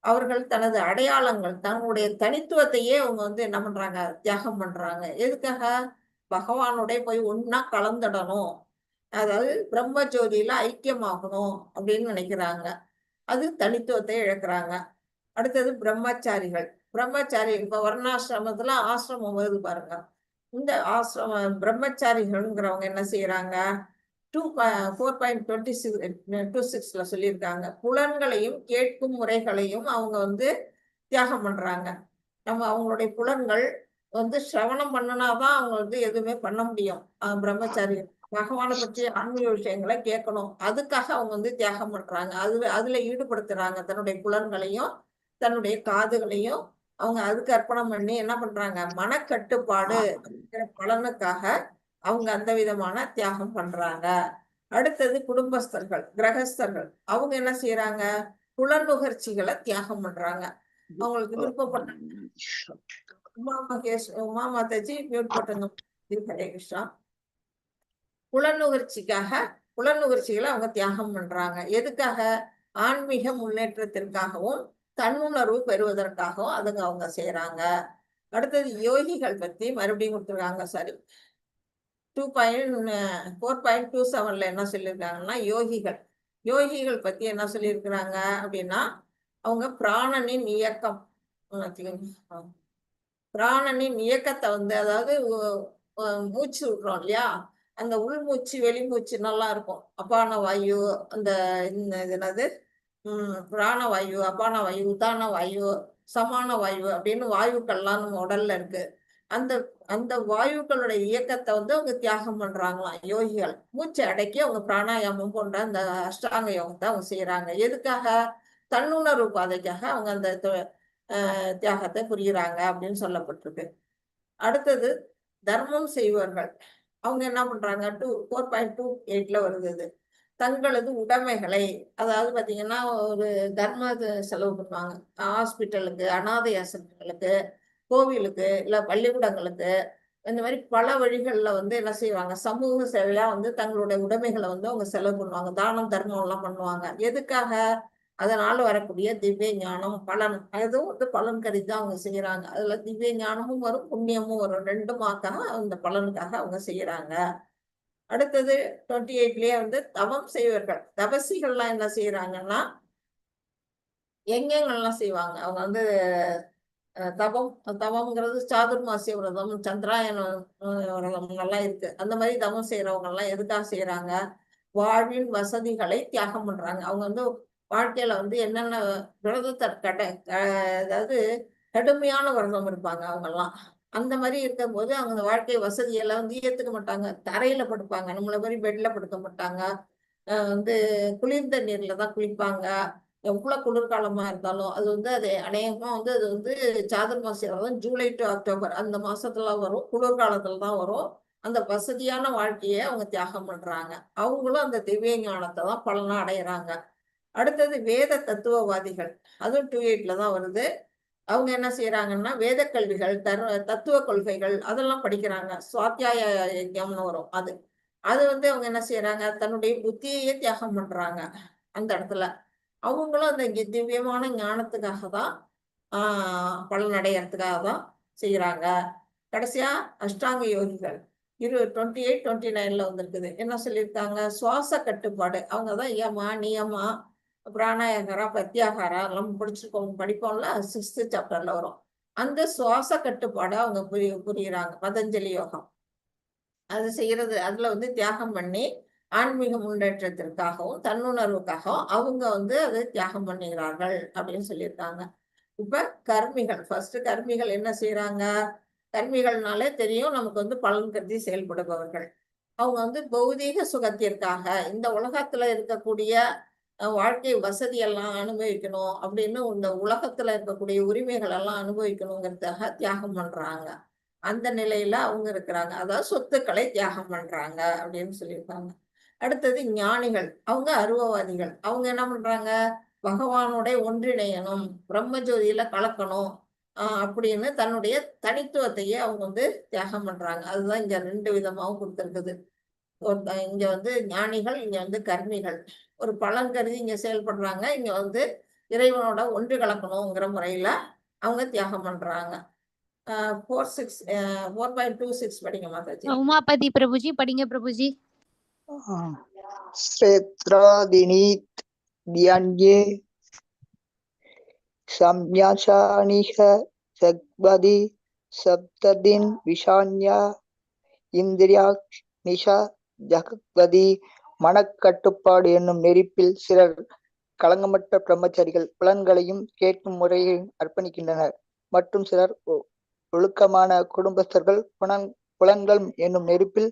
அவர்கள் தனது அடையாளங்கள், தன்னுடைய தனித்துவத்தையே அவங்க என்ன பண்றாங்க, தியாகம் பண்றாங்க. எதுக்காக, பகவானுடைய போய் ஒன்னா கலந்துடணும், அதாவது பிரம்ம ஜோதியில ஐக்கியமாகணும் அப்படின்னு நினைக்கிறாங்க. அது தனித்துவத்தை இழக்கிறாங்க. அடுத்தது பிரம்மச்சாரிகள். இப்ப வர்ணாசிரமத்துல ஆசிரமம் வருது பாருங்க. இந்த பிரம்மச்சாரிகள்ங்கிறவங்க என்ன செய்யறாங்க, 4.26ல சொல்லியிருக்காங்க. புலன்களையும் கேட்கும் முறைகளையும் அவங்க தியாகம் பண்றாங்க. நம்ம அவங்களுடைய புலன்கள் சிரவணம் பண்ணனாதான் அவங்க எதுவுமே பண்ண முடியும். பிரம்மச்சாரிகள் பகவானை பற்றி ஆன்மீக விஷயங்களை கேட்கணும், அதுக்காக அவங்க தியாகம் பண்றாங்க. அதுல ஈடுபடுத்துறாங்க. தன்னுடைய புலன்களையும் தன்னுடைய காதுகளையும் அவங்க அதுக்கு அர்ப்பணம் பண்ணி என்ன பண்றாங்க, மனக்கட்டுப்பாடு அப்படிங்கிற பலனுக்காக அவங்க அந்த விதமான தியாகம் பண்றாங்க. அடுத்தது குடும்பஸ்தர்கள், கிரகஸ்தர்கள். அவங்க என்ன செய்யறாங்க, புலனுகர்ச்சிகளை தியாகம் பண்றாங்க. அவங்களுக்கு விருப்பப்பட்ட உமா மாதாஜி மியூட் போட்டுங்க. ஹரே கிருஷ்ணா. புலனுகர்ச்சிகளை அவங்க தியாகம் பண்றாங்க. எதுக்காக, ஆன்மீக முன்னேற்றத்திற்காகவும் தன்னுணர்வு பெறுவதற்காகவும் அதுங்க அவங்க செய்யறாங்க. அடுத்தது யோகிகள் பத்தி மறுபடியும் கொடுத்துருக்காங்க. சாரி, 4.27ல என்ன சொல்லியிருக்காங்கன்னா யோகிகள் பத்தி என்ன சொல்லியிருக்கிறாங்க அப்படின்னா, அவங்க பிராணனின் இயக்கம், பிராணனின் இயக்கத்தை வந்து, அதாவது மூச்சு விடுறோம் இல்லையா, அந்த உள்மூச்சு வெளிமூச்சு நல்லா இருக்கும். அபான வாயு, அந்த என்னது பிராண வாயு, அபான வாயு, உதான வாயு, சமான வாயு அப்படின்னு வாயுக்கள்லாம் நம்ம உடல்ல இருக்கு. அந்த அந்த வாயுக்களுடைய இயக்கத்தை வந்து அவங்க தியாகம் பண்றாங்களாம் யோகிகள். மூச்சை அடக்கி அவங்க பிராணாயாமம் போன்ற அந்த அஷ்டாங்க யோகத்தை அவங்க செய்யறாங்க. எதுக்காக? தன்னுணர்வு பாதைக்காக அவங்க அந்த தியாகத்தை புரியுறாங்க அப்படின்னு சொல்லப்பட்டிருக்கு. அடுத்தது தர்மம் செய்வர்கள். அவங்க என்ன பண்றாங்க? 4.28ல வருது. தங்களது உடைமைகளை, அதாவது பாத்தீங்கன்னா ஒரு தர்ம செலவு பண்ணுவாங்க. ஹாஸ்பிட்டலுக்கு, அனாதை ஆசிரமங்களுக்கு, கோவிலுக்கு, இல்ல பள்ளிக்கூடங்களுக்கு, இந்த மாதிரி பல வழிகள்ல வந்து என்ன செய்வாங்க? சமூக சேவையா வந்து தங்களுடைய உடைமைகளை வந்து அவங்க செலவு பண்ணுவாங்க. தானம் தர்மம் எல்லாம் பண்ணுவாங்க. எதுக்காக? அதனால வரக்கூடிய திவ்ய ஞானம், பலன், அதுவும் வந்து பலன் கருதி தான் அவங்க செய்யறாங்க. அதுல திவ்ய ஞானமும் வரும், புண்ணியமும் வரும். ரெண்டுமாக்காக அந்த பலனுக்காக அவங்க செய்யறாங்க. அடுத்தது 28லயே வந்து தவம் செய்வர்கள். தபசிகள்லாம் என்ன செய்யறாங்கன்னா, யஜ்ஞங்கள்லாம் செய்வாங்க. அவங்க வந்து தவம்ங்கிறது சாதுர்மாசிய விரதம், சந்திராயன விரதம் எல்லாம் இருக்கு. அந்த மாதிரி தவம் செய்யறவங்க எல்லாம் எதுக்காக செய்யறாங்க? வாழ்வின் வசதிகளை தியாகம் பண்றாங்க. அவங்க வந்து வாழ்க்கையில வந்து என்னென்ன விரதத்தை அதாவது கடுமையான விரதம் இருப்பாங்க அவங்க எல்லாம். அந்த மாதிரி இருக்கும்போது அவங்க அந்த வாழ்க்கை வசதியெல்லாம் வந்து ஏத்துக்க மாட்டாங்க. தரையில படுப்பாங்க, நம்மள மாதிரி பெட்ல படுக்க மாட்டாங்க. வந்து குளிர்ந்த நீர்ல தான் குளிப்பாங்க. எவ்வளவு குளிர்காலமா இருந்தாலும் அது வந்து அது அநேகமா வந்து அது வந்து சாதுர்மாசிய விரதம் ஜூலை டு அக்டோபர் அந்த மாசத்துல வரும். குளிர்காலத்துல தான் வரும். அந்த வசதியான வாழ்க்கையை அவங்க தியாகம் பண்றாங்க. அவங்களும் அந்த திவ்ய ஞானத்தை தான் பலனா அடையிறாங்க. அடுத்தது வேத தத்துவவாதிகள். அதுவும் 28ல தான் வருது. அவங்க என்ன செய்யறாங்கன்னா, வேத கல்விகள், தத்துவ கொள்கைகள் அதெல்லாம் படிக்கிறாங்க. சுவாத்தியாய யஜ்ஞம்னு வரும். அது வந்து அவங்க என்ன செய்யறாங்க? தன்னுடைய புத்தியையே தியாகம் பண்றாங்க அந்த இடத்துல. அவங்களும் அந்த திவ்யமான ஞானத்துக்காக தான் பலனடைகிறதுக்காக தான் செய்யறாங்க. கடைசியா அஷ்டாங்க யோகிகள் 28, 29ல வந்திருக்குது. என்ன சொல்லியிருக்காங்க? சுவாச கட்டுப்பாடு. அவங்கதான் யமா, நியமா, பிராணாயாகாரா, பிரத்யாகாரா எல்லாம் படிப்போம்ல, 6th சாப்டர்ல வரும். அந்த சுவாச கட்டுப்பாடு அவங்க புரியுறாங்க. பதஞ்சலி யோகம் அது செய்யறது. அதுல வந்து தியாகம் பண்ணி ஆன்மீக முன்னேற்றத்திற்காகவும் தன்னுணர்வுக்காகவும் அவங்க வந்து அதை தியாகம் பண்ணுகிறார்கள் அப்படின்னு சொல்லியிருக்காங்க. இப்ப கர்மிகள். ஃபர்ஸ்ட் கர்மிகள் என்ன செய்யறாங்க? கர்மிகள்னாலே தெரியும் நமக்கு வந்து பலன் கருதி செயல்படுபவர்கள். அவங்க வந்து பௌதீக சுகத்திற்காக இந்த உலகத்துல இருக்கக்கூடிய வாழ்க்கை வசதி எல்லாம் அனுபவிக்கணும் அப்படின்னு, இந்த உலகத்துல இருக்கக்கூடிய உரிமைகள் எல்லாம் அனுபவிக்கணுங்கிறதுக்காக தியாகம் பண்றாங்க. அந்த நிலையில அவங்க இருக்கிறாங்க. அதாவது சொத்துக்களை தியாகம் பண்றாங்க அப்படின்னு சொல்லியிருக்காங்க. அடுத்தது ஞானிகள். அவங்க அருவவாதிகள். அவங்க என்ன பண்றாங்க? பகவானோட ஒன்றிணையணும், பிரம்மஜோதியில கலக்கணும் அப்படின்னு தன்னுடைய தனித்துவத்தையே அவங்க வந்து தியாகம் பண்றாங்க. அதுதான் இங்க 2 விதமாவும் கொடுத்திருக்குது. இங்க வந்து ஞானிகள், இங்க வந்து கர்மிகள். ஒரு பலன் கருதி இங்க செயல்படுறாங்க. இங்க வந்து இறைவனோட ஒன்று கலக்கணுங்கிற முறையில அவங்க தியாகம் பண்றாங்க. 4.26 படிங்க மாதாஜி. உமாபதி பிரபுஜி படிங்க பிரபுஜி. ஸ்ரேத்ராதினீத் தியான்யே சம்யாசானிஹ சக்பதி சப்ததின் விஷான்யா இந்திரியாக் நிஷா ஜகத்வதி. மனக்கட்டுப்பாடு என்னும் நெருப்பில் சிலர் களங்கமற்ற பிரம்மச்சாரிகள் புலன்களையும் கேட்கும் முறையையும் அர்ப்பணிக்கின்றனர். மற்றும் சிலர் ஒழுக்கமான குடும்பஸ்தர்கள் புலன்கள் என்னும் நெருப்பில்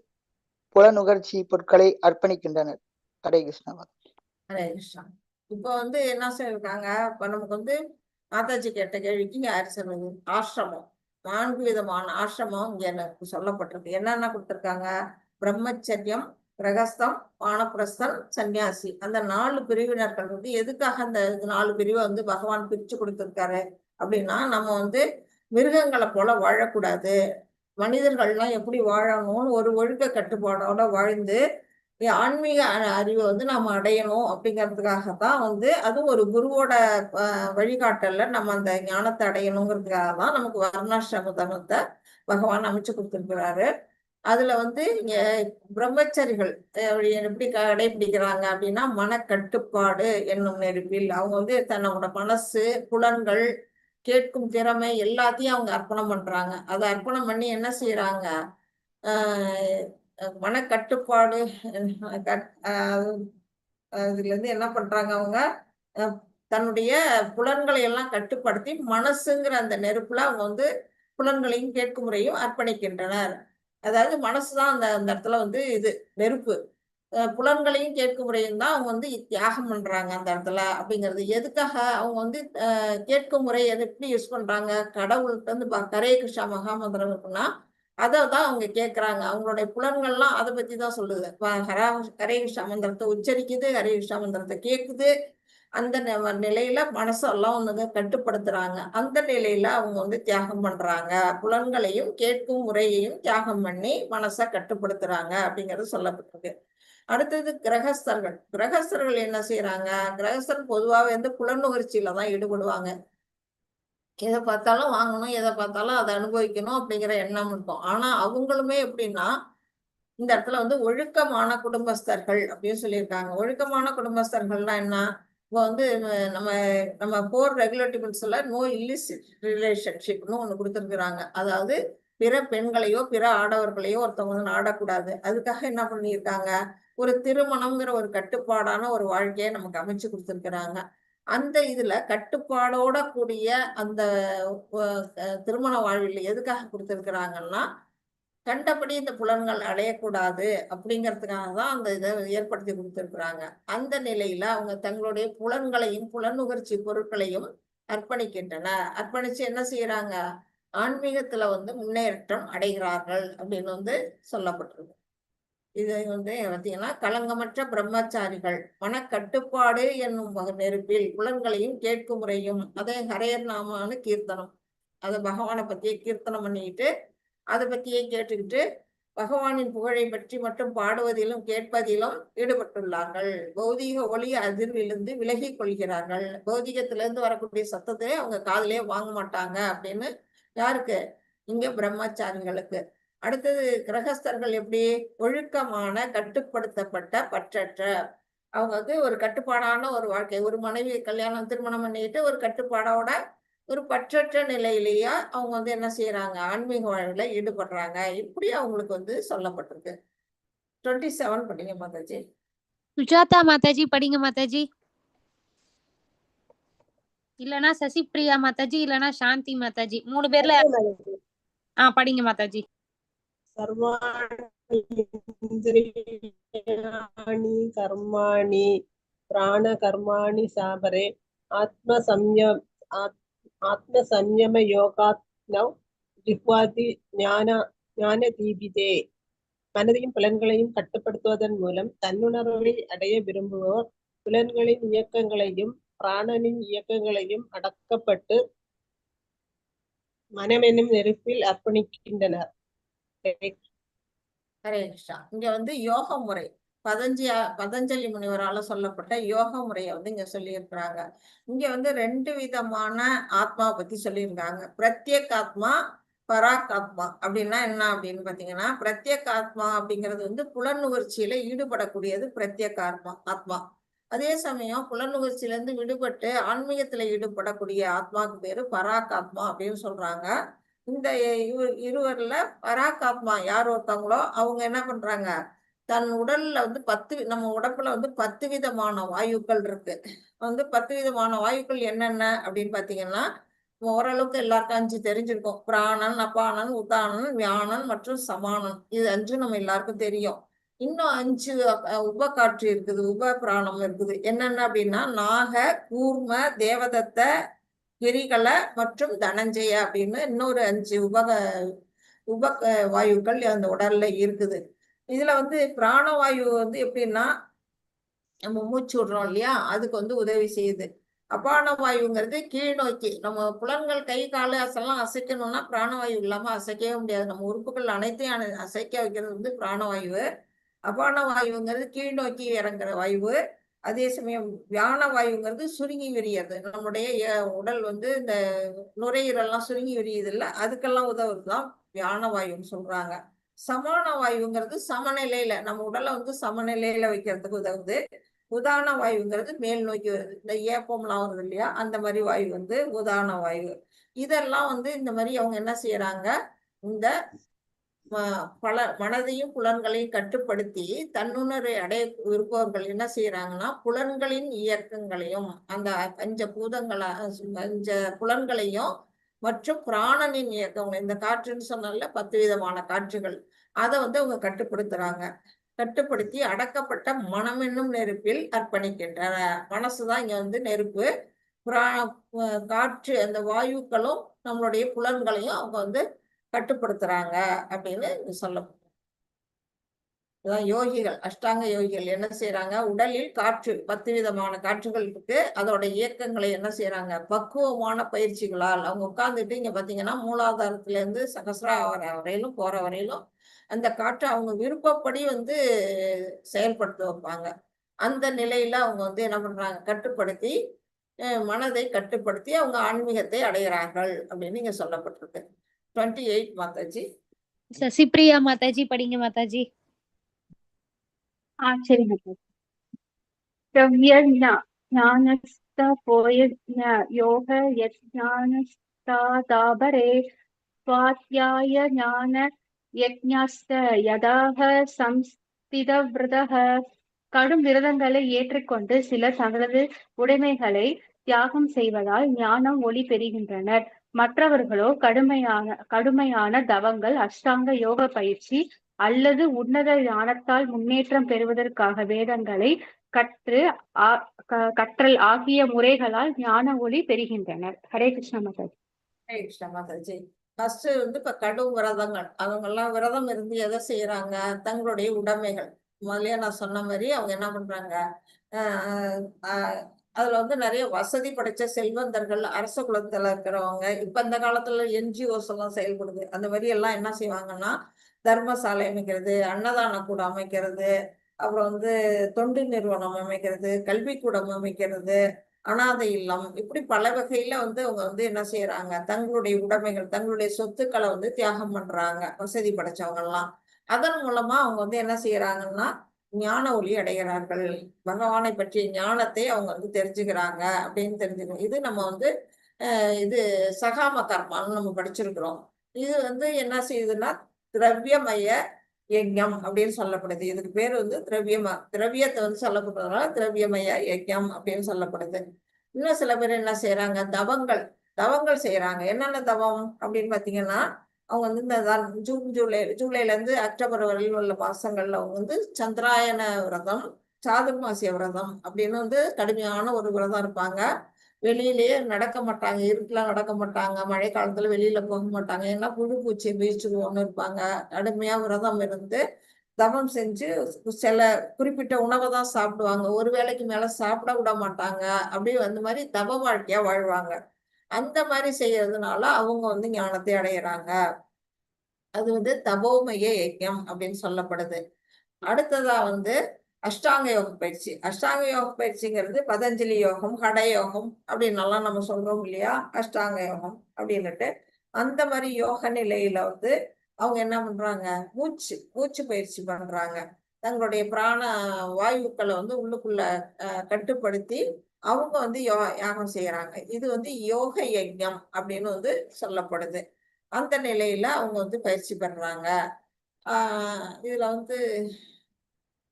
புலனுகர்ச்சி பொருட்களை அர்ப்பணிக்கின்றனர். ஹரே கிருஷ்ணா. ஹரே கிருஷ்ணா. இப்போ வந்து என்ன சொல்லியிருக்காங்க? இப்ப நமக்கு வந்து மாதாஜி கேட்ட கேள்விக்கு இங்க யாரு சொல்றது? ஆசிரமம், 4 விதமான ஆசிரமம் இங்க எனக்கு சொல்லப்பட்டிருக்கு. என்னென்ன கொடுத்திருக்காங்க? பிரம்மச்சரியம், கிரகஸ்தம், வானப்பிரஸ்தம், சன்னியாசி. அந்த 4 பிரிவினர்கள் வந்து எதுக்காக அந்த 4 பிரிவை வந்து பகவான் பிரிச்சு கொடுத்திருக்காரு அப்படின்னா, நம்ம வந்து மிருகங்களை போல வாழக்கூடாது, மனிதர்கள்லாம் எப்படி வாழணும்னு ஒரு ஒழுக்க கட்டுப்பாடோட வாழ்ந்து ஆன்மீக அறிவை வந்து நம்ம அடையணும் அப்படிங்கிறதுக்காகத்தான் வந்து அதுவும் ஒரு குருவோட வழிகாட்டல்ல நம்ம அந்த ஞானத்தை அடையணுங்கிறதுக்காக தான் நமக்கு வர்ணாசிரம தர்மத்தை பகவான் அமைச்சு கொடுத்துருக்கிறாரு. அதுல வந்து இங்க பிரம்மச்சரிகள் எப்படி கடைபிடிக்கிறாங்க அப்படின்னா மனக்கட்டுப்பாடு என்னும் நெருப்பில் அவங்க வந்து தன்னோட மனசு, புலன்கள், கேட்கும் திறமை எல்லாத்தையும் அவங்க அர்ப்பணம் பண்றாங்க. அதை அர்ப்பணம் பண்ணி என்ன செய்யறாங்க, மனக்கட்டுப்பாடு அதுல இருந்து என்ன பண்றாங்க அவங்க தன்னுடைய புலன்களை எல்லாம் கட்டுப்படுத்தி மனசுங்கிற அந்த நெருப்புல அவங்க வந்து புலன்களையும் கேட்கும் முறையும் அர்ப்பணிக்கின்றனர். அதாவது மனசுதான் அந்த அந்த இடத்துல வந்து இது நெருப்பு, புலன்களையும் கேட்கும் முறையும் தான் அவங்க வந்து தியாகம் பண்றாங்க அந்த இடத்துல. அப்படிங்கிறது எதுக்காக அவங்க வந்து கேட்கும் முறை எது எப்படி யூஸ் பண்றாங்க, கடவுள்கிட்ட வந்து ஹரே கிருஷ்ணா மகாமந்திரம் இருக்குன்னா அதை தான் அவங்க கேட்கறாங்க. அவங்களுடைய புலன்கள்லாம் அதை பத்தி தான் சொல்லுது. ஹரே கிருஷ்ணா மந்திரத்தை உச்சரிக்குது, ஹரே கிருஷ்ணா மந்திரத்தை கேட்குது. அந்த நிலையில மனசெல்லாம் வந்து கட்டுப்படுத்துறாங்க. அந்த நிலையில அவங்க வந்து தியாகம் பண்றாங்க. புலன்களையும் கேட்கும் முறையையும் தியாகம் பண்ணி மனசை கட்டுப்படுத்துறாங்க அப்படிங்கிறது சொல்லப்பட்டிருக்கு. அடுத்தது கிரகஸ்தர்கள். கிரகஸ்தர்கள் என்ன செய்யறாங்க, கிரகஸ்தர் பொதுவாகவே வந்து புலனுணர்ச்சியில தான் ஈடுபடுவாங்க. எதை பார்த்தாலும் வாங்கணும், எதை பார்த்தாலும் அதை அனுபவிக்கணும் அப்படிங்கிற எண்ணம் இருக்கும். ஆனா அவங்களுமே எப்படின்னா இந்த இடத்துல வந்து ஒழுக்கமான குடும்பஸ்தர்கள் அப்படின்னு சொல்லியிருக்காங்க. ஒழுக்கமான குடும்பஸ்தர்கள்னா என்ன, இப்போ வந்து நம்ம நம்ம 4 ரெகுலேட்டிவ்ஸ்ல நோ இல்லிசிட் ரிலேஷன்ஷிப்னு ஒண்ணு கொடுத்துருக்குறாங்க. அதாவது பிற பெண்களையோ பிற ஆடவர்களையோ ஒருத்தவங்க வந்து நாடக்கூடாது. அதுக்காக என்ன பண்ணியிருக்காங்க, ஒரு திருமணம்ங்கிற ஒரு கட்டுப்பாடான ஒரு வாழ்க்கையை நமக்கு அமைச்சு கொடுத்துருக்குறாங்க. அந்த இதுல கட்டுப்பாடோட கூடிய அந்த திருமண வாழ்வில் எதுக்காக கொடுத்துருக்குறாங்கன்னா, கண்டபடி இந்த புலன்கள் அடையக்கூடாது அப்படிங்கிறதுக்காக தான் அந்த இதை ஏற்படுத்தி கொடுத்துருக்குறாங்க. அந்த நிலையில அவங்க தங்களுடைய புலன்களையும் புலனுகர்ச்சி பொருட்களையும் அர்ப்பணிக்கின்றனர். அர்ப்பணிச்சு என்ன செய்யறாங்க, ஆன்மீகத்துல வந்து முன்னேற்றம் அடைகிறார்கள் அப்படின்னு வந்து சொல்லப்பட்டிருக்கு. இதை வந்து பார்த்தீங்கன்னா களங்கமற்ற பிரம்மச்சாரிகள் மனக்கட்டுப்பாடு என்னும் நெருப்பில் புலன்களையும் கேட்கும் முறையும் அதே ஹரேர் நாமான்னு கீர்த்தனம், அதை பகவானை பத்தியே கீர்த்தனம் பண்ணிக்கிட்டு அதை பத்தியே கேட்டுக்கிட்டு பகவானின் புகழை பற்றி மட்டும் பாடுவதிலும் கேட்பதிலும் ஈடுபட்டுள்ளார்கள். பௌதிக ஒளி அதிர்விலிருந்து விலகி கொள்கிறார்கள். பௌதிகத்திலிருந்து வரக்கூடிய சத்தத்தை அவங்க காதலே வாங்க மாட்டாங்க அப்படின்னு யாருக்கு, இங்க பிரம்மச்சாரிகளுக்கு. அடுத்தது கிரகஸ்தர்கள் எப்படி, ஒழுக்கமான கட்டுப்படுத்தப்பட்ட பற்றற்ற, அவங்க வந்து ஒரு கட்டுப்பாடான ஒரு வாழ்க்கை, ஒரு மனைவி கல்யாணம் திருமணம் பண்ணிட்டு ஒரு கட்டுப்பாடோட ஒரு பற்றற்ற நிலையிலேயே அவங்க வந்து என்ன செய்யறாங்க, ஆன்மீக வாழ்வுல ஈடுபடுறாங்க. இப்படி அவங்களுக்கு வந்து சொல்லப்பட்டிருக்கு. 27 படிங்க மாதாஜி. சுஜாதா மாதாஜி படிங்க மாதாஜி. இல்லனா சசிப்ரியா மாதாஜி, இல்லனா சாந்தி மாதாஜி, 3 பேர்ல படிங்க மாதாஜி. சர்வாணி கர்மாணி பிராண கர்மாணி சாபரே ஆத்ம சம்யம யோகாத்ம ஜிஹ்வாதி ஞான தீபிதே. மனதையும் புலன்களையும் கட்டுப்படுத்துவதன் மூலம் தன்னுணர்வை அடைய விரும்புவோர் புலன்களின் இயக்கங்களையும் பிராணனின் இயக்கங்களையும் அடக்கப்பட்டு மனமெனும் நெருப்பில் அர்ப்பணிக்கின்றனர். ஹரே கிருஷ்ணா. இங்க வந்து யோக முறை பதஞ்சலி முனிவரால சொல்லப்பட்ட யோக முறையை வந்து இங்க சொல்லியிருக்கிறாங்க. இங்க வந்து 2 விதமான ஆத்மா பத்தி சொல்லியிருக்காங்க. பிரத்யேக ஆத்மா, பராக் ஆத்மா. அப்படின்னா என்ன அப்படின்னு பாத்தீங்கன்னா, பிரத்யேக ஆத்மா அப்படிங்கிறது வந்து புலனுணர்ச்சியில ஈடுபடக்கூடியது பிரத்யேக ஆத்மா. அதே சமயம் புலனுணர்ச்சியில இருந்து விடுபட்டு ஆன்மீகத்துல ஈடுபடக்கூடிய ஆத்மாவுக்கு பேரு பராக் ஆத்மா அப்படின்னு சொல்றாங்க. இந்த இருவர்ல பராக் ஆத்மா யார் ஒருத்தவங்களோ அவங்க என்ன பண்றாங்க, தன் உடல்ல வந்து நம்ம உடம்புல வந்து 10 விதமான வாயுக்கள் இருக்கு. வந்து 10 விதமான வாயுக்கள் என்னென்ன அப்படின்னு பாத்தீங்கன்னா, ஓரளவுக்கு எல்லாருக்கும் 5 தெரிஞ்சிருக்கும். பிராணன், அபானன், உதானன், வியானன் மற்றும் சமானன். இது 5 நம்ம எல்லாருக்கும் தெரியும். இன்னும் 5 உபகாற்று இருக்குது, உப பிராணம் இருக்குது. என்னென்ன அப்படின்னா நாக, கூர்ம, தேவதத்த, கிரிகல மற்றும் தனஞ்சய அப்படின்னு இன்னொரு 5 உப வாயுக்கள் அந்த உடல்ல இருக்குது. இதுல வந்து பிராணவாயு வந்து எப்படின்னா நம்ம மூச்சு விடுறோம் இல்லையா, அதுக்கு வந்து உதவி செய்யுது. அபான வாயுங்கிறது கீழ் நோக்கி நம்ம புலன்கள் கை காலு அசெல்லாம் அசைக்கணும்னா பிராணவாயு இல்லாம அசைக்கவே முடியாது. நம்ம உறுப்புகள் அனைத்தையும் அசைக்க வைக்கிறது வந்து பிராணவாயு. அபான வாயுங்கிறது கீழ் நோக்கி இறங்குற வாயு. அதே சமயம் வியான வாயுங்கிறது சுருங்கி விரியது. நம்முடைய உடல் வந்து இந்த நுரையீரல்லாம் சுருங்கி விரியுது இல்ல, அதுக்கெல்லாம் உதவுறதுதான் வியான வாயுன்னு சொல்றாங்க. சமான வாயுங்கிறது சமநிலையில நம்ம உடலை வந்து சமநிலையில வைக்கிறதுக்கு உதவுது. உதான வாயுங்கிறது மேல் நோக்கி வருது. இந்த ஏப்பம்லாம் வருது இல்லையா, அந்த மாதிரி வாயு வந்து உதான வாயு. இதெல்லாம் வந்து இந்த மாதிரி அவங்க என்ன செய்யறாங்க, இந்த பல மனதையும் புலன்களையும் கட்டுப்படுத்தி தன்னுணரை அடைய விருப்பவர்கள் என்ன செய்யறாங்கன்னா, புலன்களின் இயக்கங்களையும் அந்த பஞ்ச புலன்களையும் மற்றும் பிராணனின் இயக்கங்கள், இந்த காற்றுன்னு சொன்னால 10 விதமான காற்றுகள், அதை வந்து அவங்க கட்டுப்படுத்துறாங்க. கட்டுப்படுத்தி அடக்கப்பட்ட மனம் என்னும் நெருப்பில் அர்ப்பணிக்கின்றன. மனசுதான் இங்க வந்து நெருப்பு. காற்று அந்த வாயுக்களும் நம்மளுடைய புலன்களையும் அவங்க வந்து கட்டுப்படுத்துறாங்க அப்படின்னு சொல்லப்படும். யோகிகள், அஷ்டாங்க யோகிகள் என்ன செய்யறாங்க, உடலில் காற்று 10 விதமான காற்றுகள் இருக்கு, அதோட இயக்கங்களை என்ன செய்யறாங்க, பக்குவமான பயிற்சிகளால் அவங்க உட்கார்ந்துட்டு இங்க பாத்தீங்கன்னா மூலாதாரத்துல இருந்து சகசிராரம் வரையிலும் போற வரையிலும் அந்த காற்றை அவங்க விருப்பப்படி வந்து செயல்படுத்த வைப்பாங்க. அந்த நிலையில அவங்க வந்து என்ன பண்றாங்க, கட்டுப்படுத்தி மனதை கட்டுப்படுத்தி அவங்க ஆன்மீகத்தை அடைகிறார்கள் அப்படின்னு இங்க சொல்லப்பட்டிருக்கு. 28 மாதாஜி. சசிப்ரியா மாதாஜி படிங்க மாதாஜி. சரி மாதாஜி. ஞானஸ்த போயஜ்ஞ யோக யஜ்ஞானஸ்தாதாபரே ஸ்வாத்யாய ஞான யஜ்ஞஸ்த யதாக சம்ஸ்திதவ்ரதः. கடும் விரதங்களை ஏற்றுக்கொண்டு சிலர் தங்களது உடைமைகளை தியாகம் செய்வதால் ஞானம் ஒளி பெறுகின்றனர். மற்றவர்களோ கடுமையான தவங்கள், அஷ்டாங்க யோக பயிற்சி அல்லது உன்னத ஞானத்தால் முன்னேற்றம் பெறுவதற்காக வேதங்களை கற்றல் ஆகிய முறைகளால் ஞான ஒளி பெறுகின்றனர். ஹரே கிருஷ்ண மாதாஜி. ஹரே கிருஷ்ண மாதாஜி. ஃபர்ஸ்ட் வந்து இப்ப கடும் விரதங்கள், அவங்க எல்லாம் விரதம் இருந்து எதை செய்யறாங்க, தங்களுடைய உடைமைகள் முதலிய நான் சொன்ன மாதிரி அவங்க என்ன பண்றாங்க, அதுல வந்து நிறைய வசதி படைச்ச செல்வந்தர்கள், அரச குலத்துல இருக்கிறவங்க, இப்ப இந்த காலத்துல NGOs எல்லாம் செயல்படுது, அந்த மாதிரி எல்லாம் என்ன செய்வாங்கன்னா தர்மசாலை அமைக்கிறது, அன்னதான கூடம் அமைக்கிறது, அப்புறம் வந்து தொண்டு நிறுவனம் அமைக்கிறது, கல்விக்கூடம் அமைக்கிறது, அனாதை இல்லம், இப்படி பல வகையில வந்து அவங்க வந்து என்ன செய்யறாங்க, தங்களுடைய உடைமைகள் தங்களுடைய சொத்துக்களை வந்து தியாகம் பண்றாங்க வசதி படைச்சவங்க எல்லாம். அதன் மூலமா அவங்க வந்து என்ன செய்யறாங்கன்னா ஞான ஒளி அடைகிறார்கள். பகவானை பற்றிய ஞானத்தை அவங்க வந்து தெரிஞ்சுக்கிறாங்க அப்படின்னு தெரிஞ்சுக்கணும். இது நம்ம வந்து இது சகாம கர்மான்னு நம்ம படிச்சிருக்கிறோம். இது வந்து என்ன செய்யுதுன்னா திரவியமய யஜ்ஞம் அப்படின்னு சொல்லப்படுது. இதுக்கு பேர் வந்து திரவியத்தை வந்து சொல்லப்படுறதுனால திரவியமய யஜ்ஞம் அப்படின்னு சொல்லப்படுது. இன்னும் சில பேர் என்ன செய்யறாங்க, தவங்கள் செய்யறாங்க. என்னென்ன தவம் அப்படின்னு பாத்தீங்கன்னா, அவங்க வந்து இந்த ஜூலைல இருந்து அக்டோபர் வரையில் உள்ள மாசங்கள்ல அவங்க வந்து சந்திராயன விரதம், சாதுர்மாசிய விரதம் அப்படின்னு வந்து கடுமையான ஒரு விரதம் இருப்பாங்க. வெளியிலேயே நடக்க மாட்டாங்க, இருட்டுல நடக்க மாட்டாங்க, மழை காலத்துல வெளியில போக மாட்டாங்க, ஏன்னா புழு பூச்சி வீழ்ச்சிடுவோம்னு இருப்பாங்க. கடுமையா விரதம் இருந்து தவம் செஞ்சு சில குறிப்பிட்ட உணவை தான் சாப்பிடுவாங்க, ஒரு வேளைக்கு மேல சாப்பிட விட மாட்டாங்க. அப்படியே அந்த மாதிரி தவ வாழ்க்கையா வாழ்வாங்க. அந்த மாதிரி செய்யறதுனால அவங்க வந்து ஞானத்தை அடையிறாங்க. அது வந்து தபோமய யஜ்ஞம் அப்படின்னு சொல்லப்படுது. அடுத்ததா வந்து அஷ்டாங்க யோக பயிற்சி. அஷ்டாங்க யோக பயிற்சிங்கிறது பதஞ்சலி யோகம், ஹட யோகம் அப்படின்னலாம் நம்ம சொல்றோம் இல்லையா, அஷ்டாங்க யோகம் அப்படின்னுட்டு. அந்த மாதிரி யோக நிலையில வந்து அவங்க என்ன பண்றாங்க, மூச்சு பயிற்சி பண்றாங்க. தங்களுடைய பிராண வாயுக்களை வந்து உள்ளுக்குள்ள கட்டுப்படுத்தி அவங்க வந்து யாகம் செய்யறாங்க. இது வந்து யோக யஜ்ஞம் அப்படின்னு வந்து சொல்லப்படுது. அந்த நிலையில அவங்க வந்து பயிற்சி பண்றாங்க. இதுல வந்து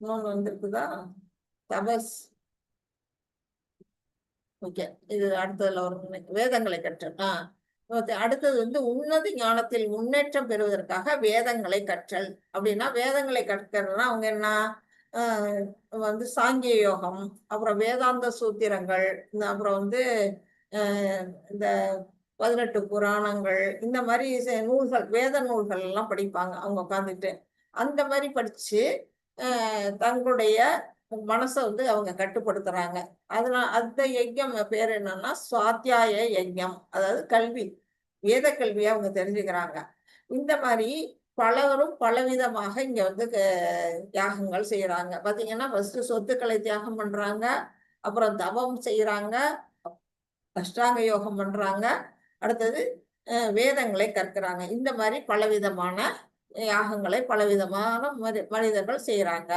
இன்னொன்னு வந்துருக்குதா, தபஸ். ஓகே, இது அடுத்ததுல ஒரு வேதங்களை கற்றல். அடுத்தது வந்து உன்னத ஞானத்தில் முன்னேற்றம் பெறுவதற்காக வேதங்களை கற்றல். அப்படின்னா வேதங்களை கற்கிறதுனா அவங்க என்ன வந்து சாங்கிய யோகம், அப்புறம் வேதாந்த சூத்திரங்கள், அப்புறம் வந்து இந்த 18 புராணங்கள், இந்த மாதிரி நூல்கள், வேத நூல்கள் எல்லாம் படிப்பாங்க அவங்க உட்காந்துட்டு. அந்த மாதிரி படிச்சு தங்களுடைய மனசை வந்து அவங்க கட்டுப்படுத்துறாங்க. அதனால அந்த யஜ்ஞம் பேர் என்னன்னா சுவாத்தியாய யஜ்ஞம், அதாவது கல்வி, வேத கல்வியை அவங்க தெரிஞ்சுக்கிறாங்க. இந்த மாதிரி பலரும் பலவிதமாக இங்க வந்து தியாகங்கள் செய்யறாங்க. பாத்தீங்கன்னா ஃபர்ஸ்ட் சொத்துக்களை தியாகம் பண்றாங்க, அப்புறம் தவம் செய்யறாங்க, அஷ்டாங்க யோகம் பண்றாங்க, அடுத்தது வேதங்களை கற்கிறாங்க. இந்த மாதிரி பலவிதமான யாகங்களை பலவிதமான மனிதர்கள் செய்யறாங்க.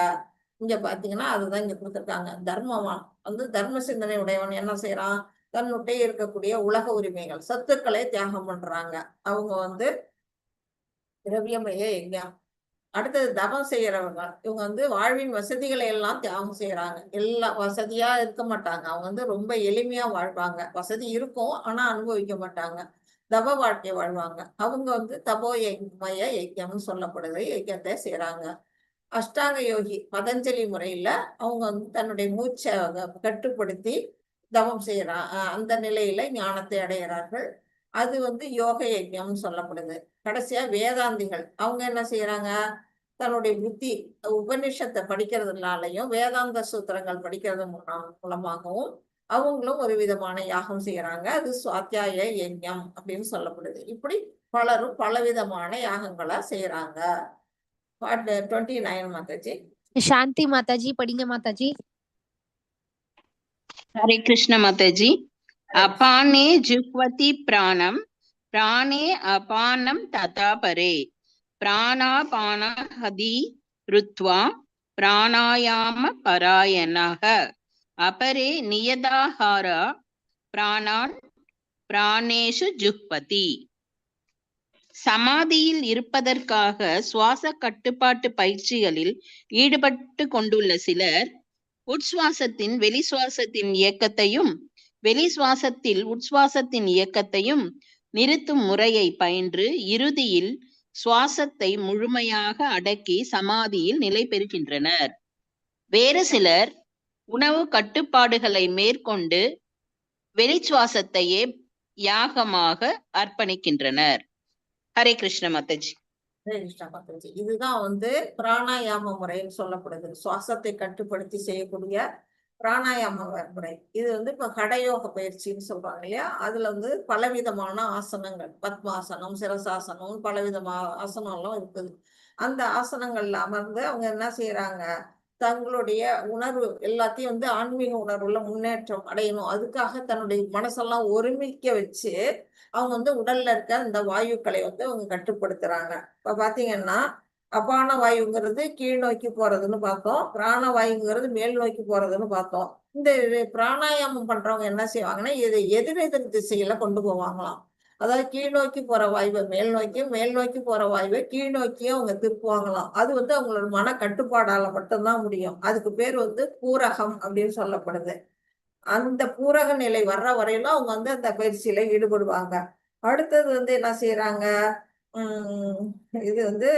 இங்க பாத்தீங்கன்னா அதுதான் இங்க கொடுத்திருக்காங்க. தர்மவான் வந்து தர்ம சிந்தனை உடையவன் என்ன செய்யறான், தன்னுடைய இருக்கக்கூடிய உலக உரிமைகள் சொத்துக்களை தியாகம் பண்றாங்க. அவங்க வந்து திரவியமய யஜ்ஞம். அடுத்தது தவம் செய்யறவங்க, இவங்க வந்து வாழ்வின் வசதிகளை எல்லாம் தியாகம் செய்யறாங்க. எல்லாம் வசதியா இருக்க மாட்டாங்க, அவங்க வந்து ரொம்ப எளிமையா வாழ்வாங்க. வசதி இருக்கும் ஆனா அனுபவிக்க மாட்டாங்க, தவ வாழ்க்கை வாழ்வாங்க. அவங்க வந்து தபோ மய யஜ்ஞம்னு சொல்லப்படுது, யஜ்ஞத்தை செய்யறாங்க. அஷ்டாங்க யோகி பதஞ்சலி முறையில அவங்க வந்து தன்னுடைய மூச்சை கட்டுப்படுத்தி தவம் செய்யறான். அந்த நிலையில ஞானத்தை அடைகிறார்கள். அது வந்து யோக யஜ்ஞம்னு சொல்லப்படுது. கடைசியா வேதாந்திகள் அவங்க என்ன செய்யறாங்க, தன்னுடைய புத்தி உபநிஷத்தை படிக்கிறதுனாலையும் வேதாந்த சூத்திரங்கள் படிக்கிறது மூலமாகவும் அவங்களும் ஒரு விதமான யாகம் செய்யறாங்க. அது சுவாத்தியாய யஜ்ஞம் அப்படின்னு சொல்லப்படுது. இப்படி பலரும் பலவிதமான யாகங்களா செய்யறாங்க. 29 மாதாஜி. சாந்தி மாதாஜி படிங்க மாதாஜி. हरे कृष्ण माताजी। अपाने जुह्वति प्राणम, प्राणे अपानम तथा परे, प्राणापानहति रुत्वा प्राणायाम परायणः, अपरे नियताहार प्राणान् प्राणेषु जुह्वति। சமாதியில் இருப்பதற்காக சுவாச கட்டுப்பாட்டு பயிற்சிகளில் ஈடுபட்டு கொண்டுள்ள சிலர் உட்சுவாசத்தின் வெளிசுவாசத்தின் இயக்கத்தையும் வெளிசுவாசத்தில் உட்சுவாசத்தின் இயக்கத்தையும் நிறுத்தும் முறையை பயின்று இறுதியில் சுவாசத்தை முழுமையாக அடக்கி சமாதியில் நிலை பெறுகின்றனர். வேறு சிலர் உணவு கட்டுப்பாடுகளை மேற்கொண்டு வெளிச்சுவாசத்தையே யாகமாக அர்ப்பணிக்கின்றனர். ஹரே கிருஷ்ண மாதாஜி. ஹரே கிருஷ்ணா மாதாஜி. இதுதான் வந்து பிராணாயாம முறைன்னு சொல்லப்படுது. சுவாசத்தை கட்டுப்படுத்தி செய்யக்கூடிய பிராணாயாம முறை. இது வந்து இப்ப கடயோக பயிற்சின்னு சொல்றாங்க இல்லையா, அதுல வந்து பலவிதமான ஆசனங்கள், பத்மாசனம், சிரசாசனம், பலவிதமான ஆசனம்லாம் இருக்குது. அந்த ஆசனங்கள்ல அமர்ந்து அவங்க என்ன செய்யறாங்க, தங்களுடைய உணர்வு எல்லாத்தையும் வந்து ஆன்மீக உணர்வுல முன்னேற்றம் அடையணும். அதுக்காக தன்னுடைய மனசெல்லாம் ஒருமிக்க வச்சு அவங்க வந்து உடல்ல இருக்க இந்த வாயுக்களை வந்து அவங்க கட்டுப்படுத்துறாங்க. இப்ப பாத்தீங்கன்னா அபான வாயுங்கிறது கீழ் நோக்கி போறதுன்னு பார்த்தோம், பிராண வாயுங்கிறது மேல் நோக்கி போறதுன்னு பார்த்தோம். இந்த பிராணாயாமம் பண்றவங்க என்ன செய்வாங்கன்னா இதை எதிரெதிர் திசையில கொண்டு போவாங்களாம். அதாவது கீழ் நோக்கி போற வாயுவை மேல் நோக்கியும் மேல் நோக்கி போற வாயுவை கீழ் நோக்கியும் அவங்க திருப்புவாங்களாம். அது வந்து அவங்களோட மன கட்டுப்பாடால மட்டும்தான் முடியும். அதுக்கு பேர் வந்து பூரகம் அப்படின்னு சொல்லப்படுது. அந்த பூரக நிலை வர்ற வரையிலும் அவங்க வந்து அந்த பயிற்சியில ஈடுபடுவாங்க. அடுத்தது வந்து என்ன செய்யறாங்க, இது வந்து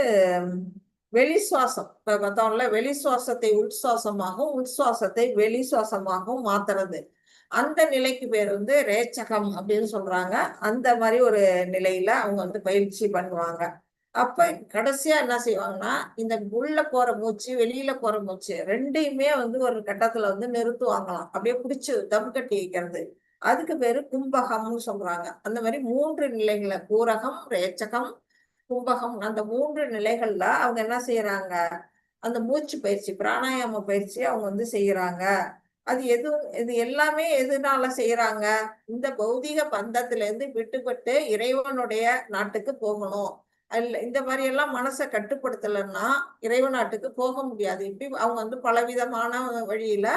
வெளிசுவாசம். இப்ப பார்த்தோம்ல, வெளிசுவாசத்தை உட்சுவாசமாகவும் உட்சுவாசத்தை வெளிசுவாசமாகவும் மாத்துறது. அந்த நிலைக்கு பேர் வந்து ரேச்சகம் அப்படின்னு சொல்றாங்க. அந்த மாதிரி ஒரு நிலையில அவங்க வந்து பயிற்சி பண்ணுவாங்க. அப்ப கடைசியா என்ன செய்வாங்கன்னா இந்த உள்ள போற மூச்சு வெளியில போற மூச்சு ரெண்டையுமே வந்து ஒரு கட்டத்துல வந்து நிறுத்துவாங்களாம். அப்படியே பிடிச்சு தம் கட்டி வைக்கிறது. அதுக்கு பேரு கும்பகம்னு சொல்றாங்க. அந்த மாதிரி 3 நிலைகளை, பூரகம், ரேச்சகம், கும்பகம், அந்த 3 நிலைகள்ல அவங்க என்ன செய்யறாங்க, அந்த மூச்சு பயிற்சி பிராணாயாம பயிற்சி அவங்க வந்து செய்யறாங்க. அது இது எல்லாமே எதனால செய்யறாங்க, இந்த பௌதிக பந்தத்துல இருந்து விட்டுப்பட்டு இறைவனுடைய நாட்டுக்கு போகணும். இந்த மாதிரி எல்லாம் மனசை கட்டுப்படுத்தலைன்னா இறைவன் நாட்டுக்கு போக முடியாது. இப்படி அவங்க வந்து பலவிதமான வழியில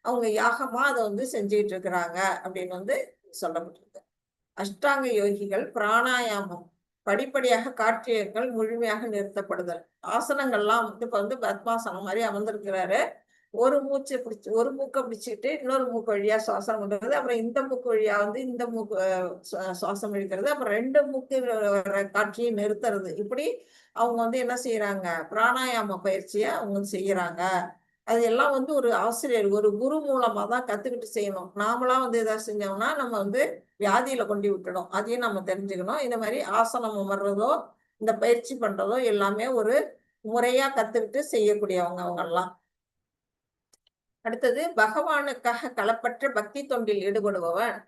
அவங்க யாகமா அதை வந்து செஞ்சுட்டு இருக்கிறாங்க அப்படின்னு வந்து சொல்லப்பட்டிருக்கு. அஷ்டாங்க யோகிகள் பிராணாயாமம் படிப்படியாக காற்றியங்கள் முழுமையாக நிறுத்தப்படுதல். ஆசனங்கள்லாம் வந்து இப்ப வந்து பத்மாசனம் மாதிரி அமர்ந்திருக்கிறாரு. ஒரு மூச்சை பிடிச்சி ஒரு மூக்கை பிடிச்சிட்டு இன்னொரு மூக்கு வழியா சுவாசம் பண்றது, அப்புறம் இந்த மூக்கு வழியா வந்து இந்த மூக்கு சுவாசம் இழுக்கிறது, அப்புறம் 2 மூக்கு காட்சியை நிறுத்துறது. இப்படி அவங்க வந்து என்ன செய்யறாங்க, பிராணாயாம பயிற்சியை அவங்க செய்யறாங்க. அது எல்லாம் வந்து ஒரு ஆசிரியர், ஒரு குரு மூலமா தான் கத்துக்கிட்டு செய்யணும். நாமளா வந்து எதாவது செஞ்சோம்னா நம்ம வந்து வியாதியில கொண்டு விட்டுடும். அதையும் நம்ம தெரிஞ்சுக்கணும். இந்த மாதிரி ஆசனம் அமர்றதோ இந்த பயிற்சி பண்றதோ எல்லாமே ஒரு முறையா கத்துக்கிட்டு செய்யக்கூடியவங்க அவங்க எல்லாம். அடுத்தது பகவானுக்காக களப்பற்ற பக்தி தொண்டில் ஈடுபடுபவன்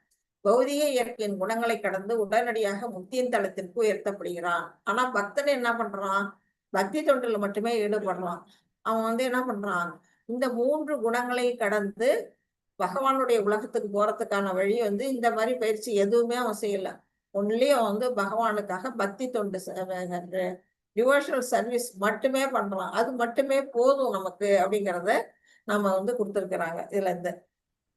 பௌதிக இயற்கையின் குணங்களை கடந்து உடனடியாக முக்தியின் தளத்திற்கு உயர்த்தப்படுகிறான். ஆனா பக்தன் என்ன பண்றான், பக்தி தொண்டில் மட்டுமே ஈடுபடுறான். அவன் வந்து என்ன பண்றான், இந்த 3 குணங்களை கடந்து பகவானுடைய உலகத்துக்கு போறதுக்கான வழி வந்து இந்த மாதிரி பயிற்சி எதுவுமே அவன் செய்யல. ஒன்லி அவன் வந்து பகவானுக்காக பக்தி தொண்டு டிவோஷனல் சர்வீஸ் மட்டுமே பண்றான். அது மட்டுமே போதும் நமக்கு அப்படிங்கறத நம்ம வந்து கொடுத்துருக்குறாங்க. இதுல இருந்து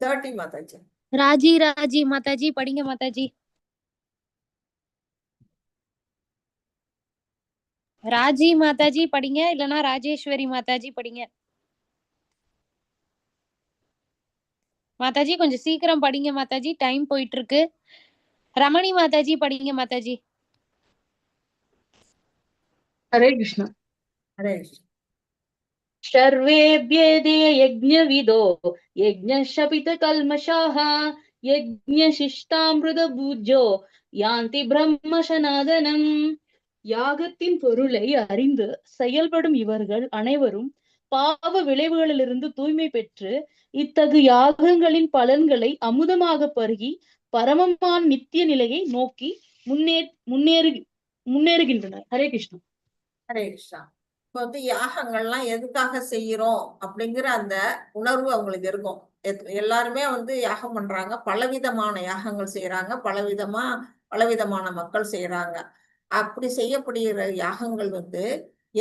30 மாதாஜி. ராஜி மாதாஜி படிங்க மாதாஜி. ராஜி மாதாஜி படிங்க, இல்லனா ராஜேஸ்வரி மாதாஜி படிங்க. மாதாஜி கொஞ்சம் சீக்கிரம் படிங்க மாதாஜி, டைம் போயிட்டு இருக்கு. ரமணி மாதாஜி படிங்க மாதாஜி. ஹரே கிருஷ்ணா. ஹரே கிருஷ்ணா. सर्वेभ्येदे यज्ञविदो यज्ञशपितकल्मषाः यज्ञशिष्टामृतभुजो யாந்தி பிரம்மசனாதனம். யாகத்தின் பொருளை அறிந்து செயல்படும் இவர்கள் அனைவரும் பாவ விளைவுகளிலிருந்து தூய்மை பெற்று இத்தகு யாகங்களின் பலன்களை அமுதமாக பருகி பரமமான நித்திய நிலையை நோக்கி முன்னேறுகின்றனர். ஹரே கிருஷ்ணா. ஹரே கிருஷ்ணா. இப்போ வந்து யாகங்கள்லாம் எதுக்காக செய்யறோம் அப்படிங்கிற அந்த உணர்வு அவங்களுக்கு இருக்கும். எல்லாருமே வந்து யாகம் பண்றாங்க, பலவிதமான யாகங்கள் செய்யறாங்க, பலவிதமான மக்கள் செய்யறாங்க. அப்படி செய்யப்படுகிற யாகங்கள் வந்து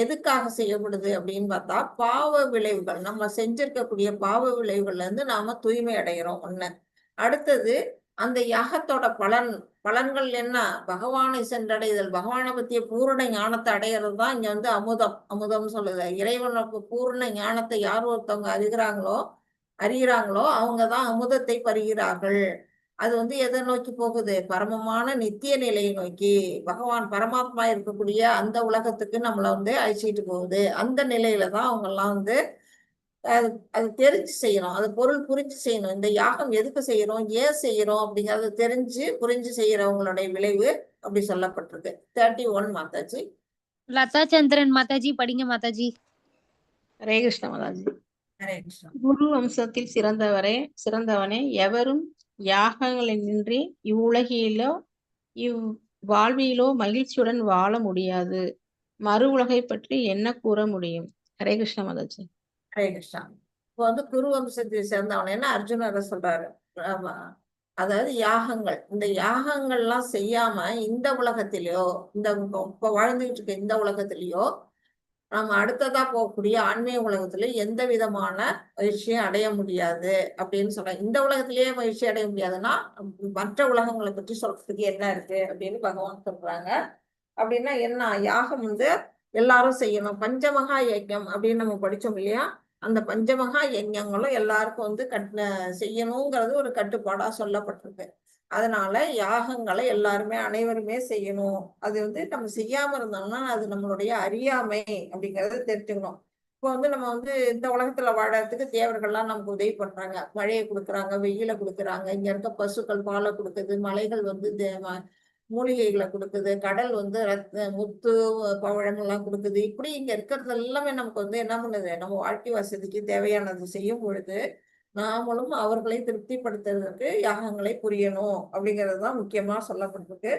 எதுக்காக செய்யப்படுது அப்படின்னு பார்த்தா, பாவ விளைவுகள், நம்ம செஞ்சிருக்கக்கூடிய பாவ விளைவுகள்ல இருந்து நாம தூய்மை அடைகிறோம் ஒண்ணு. அடுத்தது அந்த யாகத்தோட பலன்கள் என்ன, பகவானை சென்றடைதல், பகவானை பத்திய பூரண ஞானத்தை அடையிறது தான் இங்க வந்து அமுதம் சொல்லுது. இறைவனுக்கு பூரண ஞானத்தை யார் ஒருத்தவங்க அறிகிறாங்களோ அவங்கதான் அமுதத்தை பருகிறார்கள். அது வந்து எதை நோக்கி போகுது, பரமமான நித்திய நிலையை நோக்கி, பகவான் பரமாத்மா இருக்கக்கூடிய அந்த உலகத்துக்கு நம்மளை வந்து அழைச்சிட்டு போகுது. அந்த நிலையில தான் அவங்க எல்லாம் வந்து அது தெரிஞ்சு செய்யணும், அது பொருள் புரிஞ்சு செய்யணும். இந்த யாகம் எதுக்கு செய்யறோம், ஏன் செய்யறோம் அப்படிங்கறது புரிஞ்சு செய்யறவங்களுடைய விளைவு அப்படி சொல்லப்பட்டிருக்கு. 31 மாதாஜி. லதா சந்திரன் மாதாஜி படிங்க மாதாஜி. ஹரே கிருஷ்ண மாதாஜி. ஹரே கிருஷ்ணா. குரு வம்சத்தில் சிறந்தவனே எவரும் யாகங்களின்றி இவ்வுலகிலோ இவ்வாழ்விலோ மகிழ்ச்சியுடன் வாழ முடியாது. மறு உலகை பற்றி என்ன கூற முடியும்? ஹரே கிருஷ்ண மாதாஜி. ஹரே கிருஷ்ணா. இப்போ வந்து குரு வம்சத்தை சேர்ந்தவனேன்னு அர்ஜுனரை சொல்றாரு. அதாவது யாகங்கள், இந்த யாகங்கள்லாம் செய்யாம இந்த உலகத்திலேயோ, இந்த இப்ப வாழ்ந்துகிட்டு இருக்க இந்த உலகத்திலேயோ, நாம அடுத்ததா போகக்கூடிய ஆன்மீக உலகத்துல எந்த விதமான மகிழ்ச்சியும் அடைய முடியாது அப்படின்னு சொல்றாங்க. இந்த உலகத்திலேயே மகிழ்ச்சி அடைய முடியாதுன்னா மற்ற உலகங்களை பற்றி சொல்றதுக்கு என்ன இருக்கு அப்படின்னு பகவான் சொல்றாங்க. அப்படின்னா என்ன, யாகம் வந்து எல்லாரும் செய்யணும். பஞ்சமகா யஜ்ஞம் அப்படின்னு நம்ம படிச்சோம் இல்லையா, அந்த பஞ்சமகா யஜ்ஞங்களும் எல்லாருக்கும் வந்து செய்யணுங்கிறது ஒரு கட்டுப்பாடா சொல்லப்பட்டிருக்கு. அதனால யாகங்களை எல்லாருமே அனைவருமே செய்யணும். அது வந்து நம்ம செய்யாம இருந்தோம்னா அது நம்மளுடைய அறியாமை அப்படிங்கறத தெரிஞ்சுக்கணும். இப்போ வந்து நம்ம வந்து இந்த உலகத்துல வாழறதுக்கு தேவர்கள்லாம் நமக்கு உதவி பண்றாங்க, மழையை கொடுக்குறாங்க, வெயில கொடுக்குறாங்க, இங்க இருக்க பசுக்கள் பாலை கொடுக்குது, மலைகள் வந்து மூலிகைகளை கொடுக்குது, கடல் வந்து முத்து பவழம் எல்லாம் கொடுக்குது. இப்படி இங்க இருக்கிறது எல்லாமே நமக்கு வந்து என்ன பண்ணுது, நம்ம வாழ்க்கை வசதிக்கு தேவையானது செய்யும் பொழுது நாமளும் அவர்களை திருப்திப்படுத்துறதுக்கு யாகங்களை புரியணும் அப்படிங்கிறது தான் முக்கியமா சொல்லப்பட்டிருக்கு.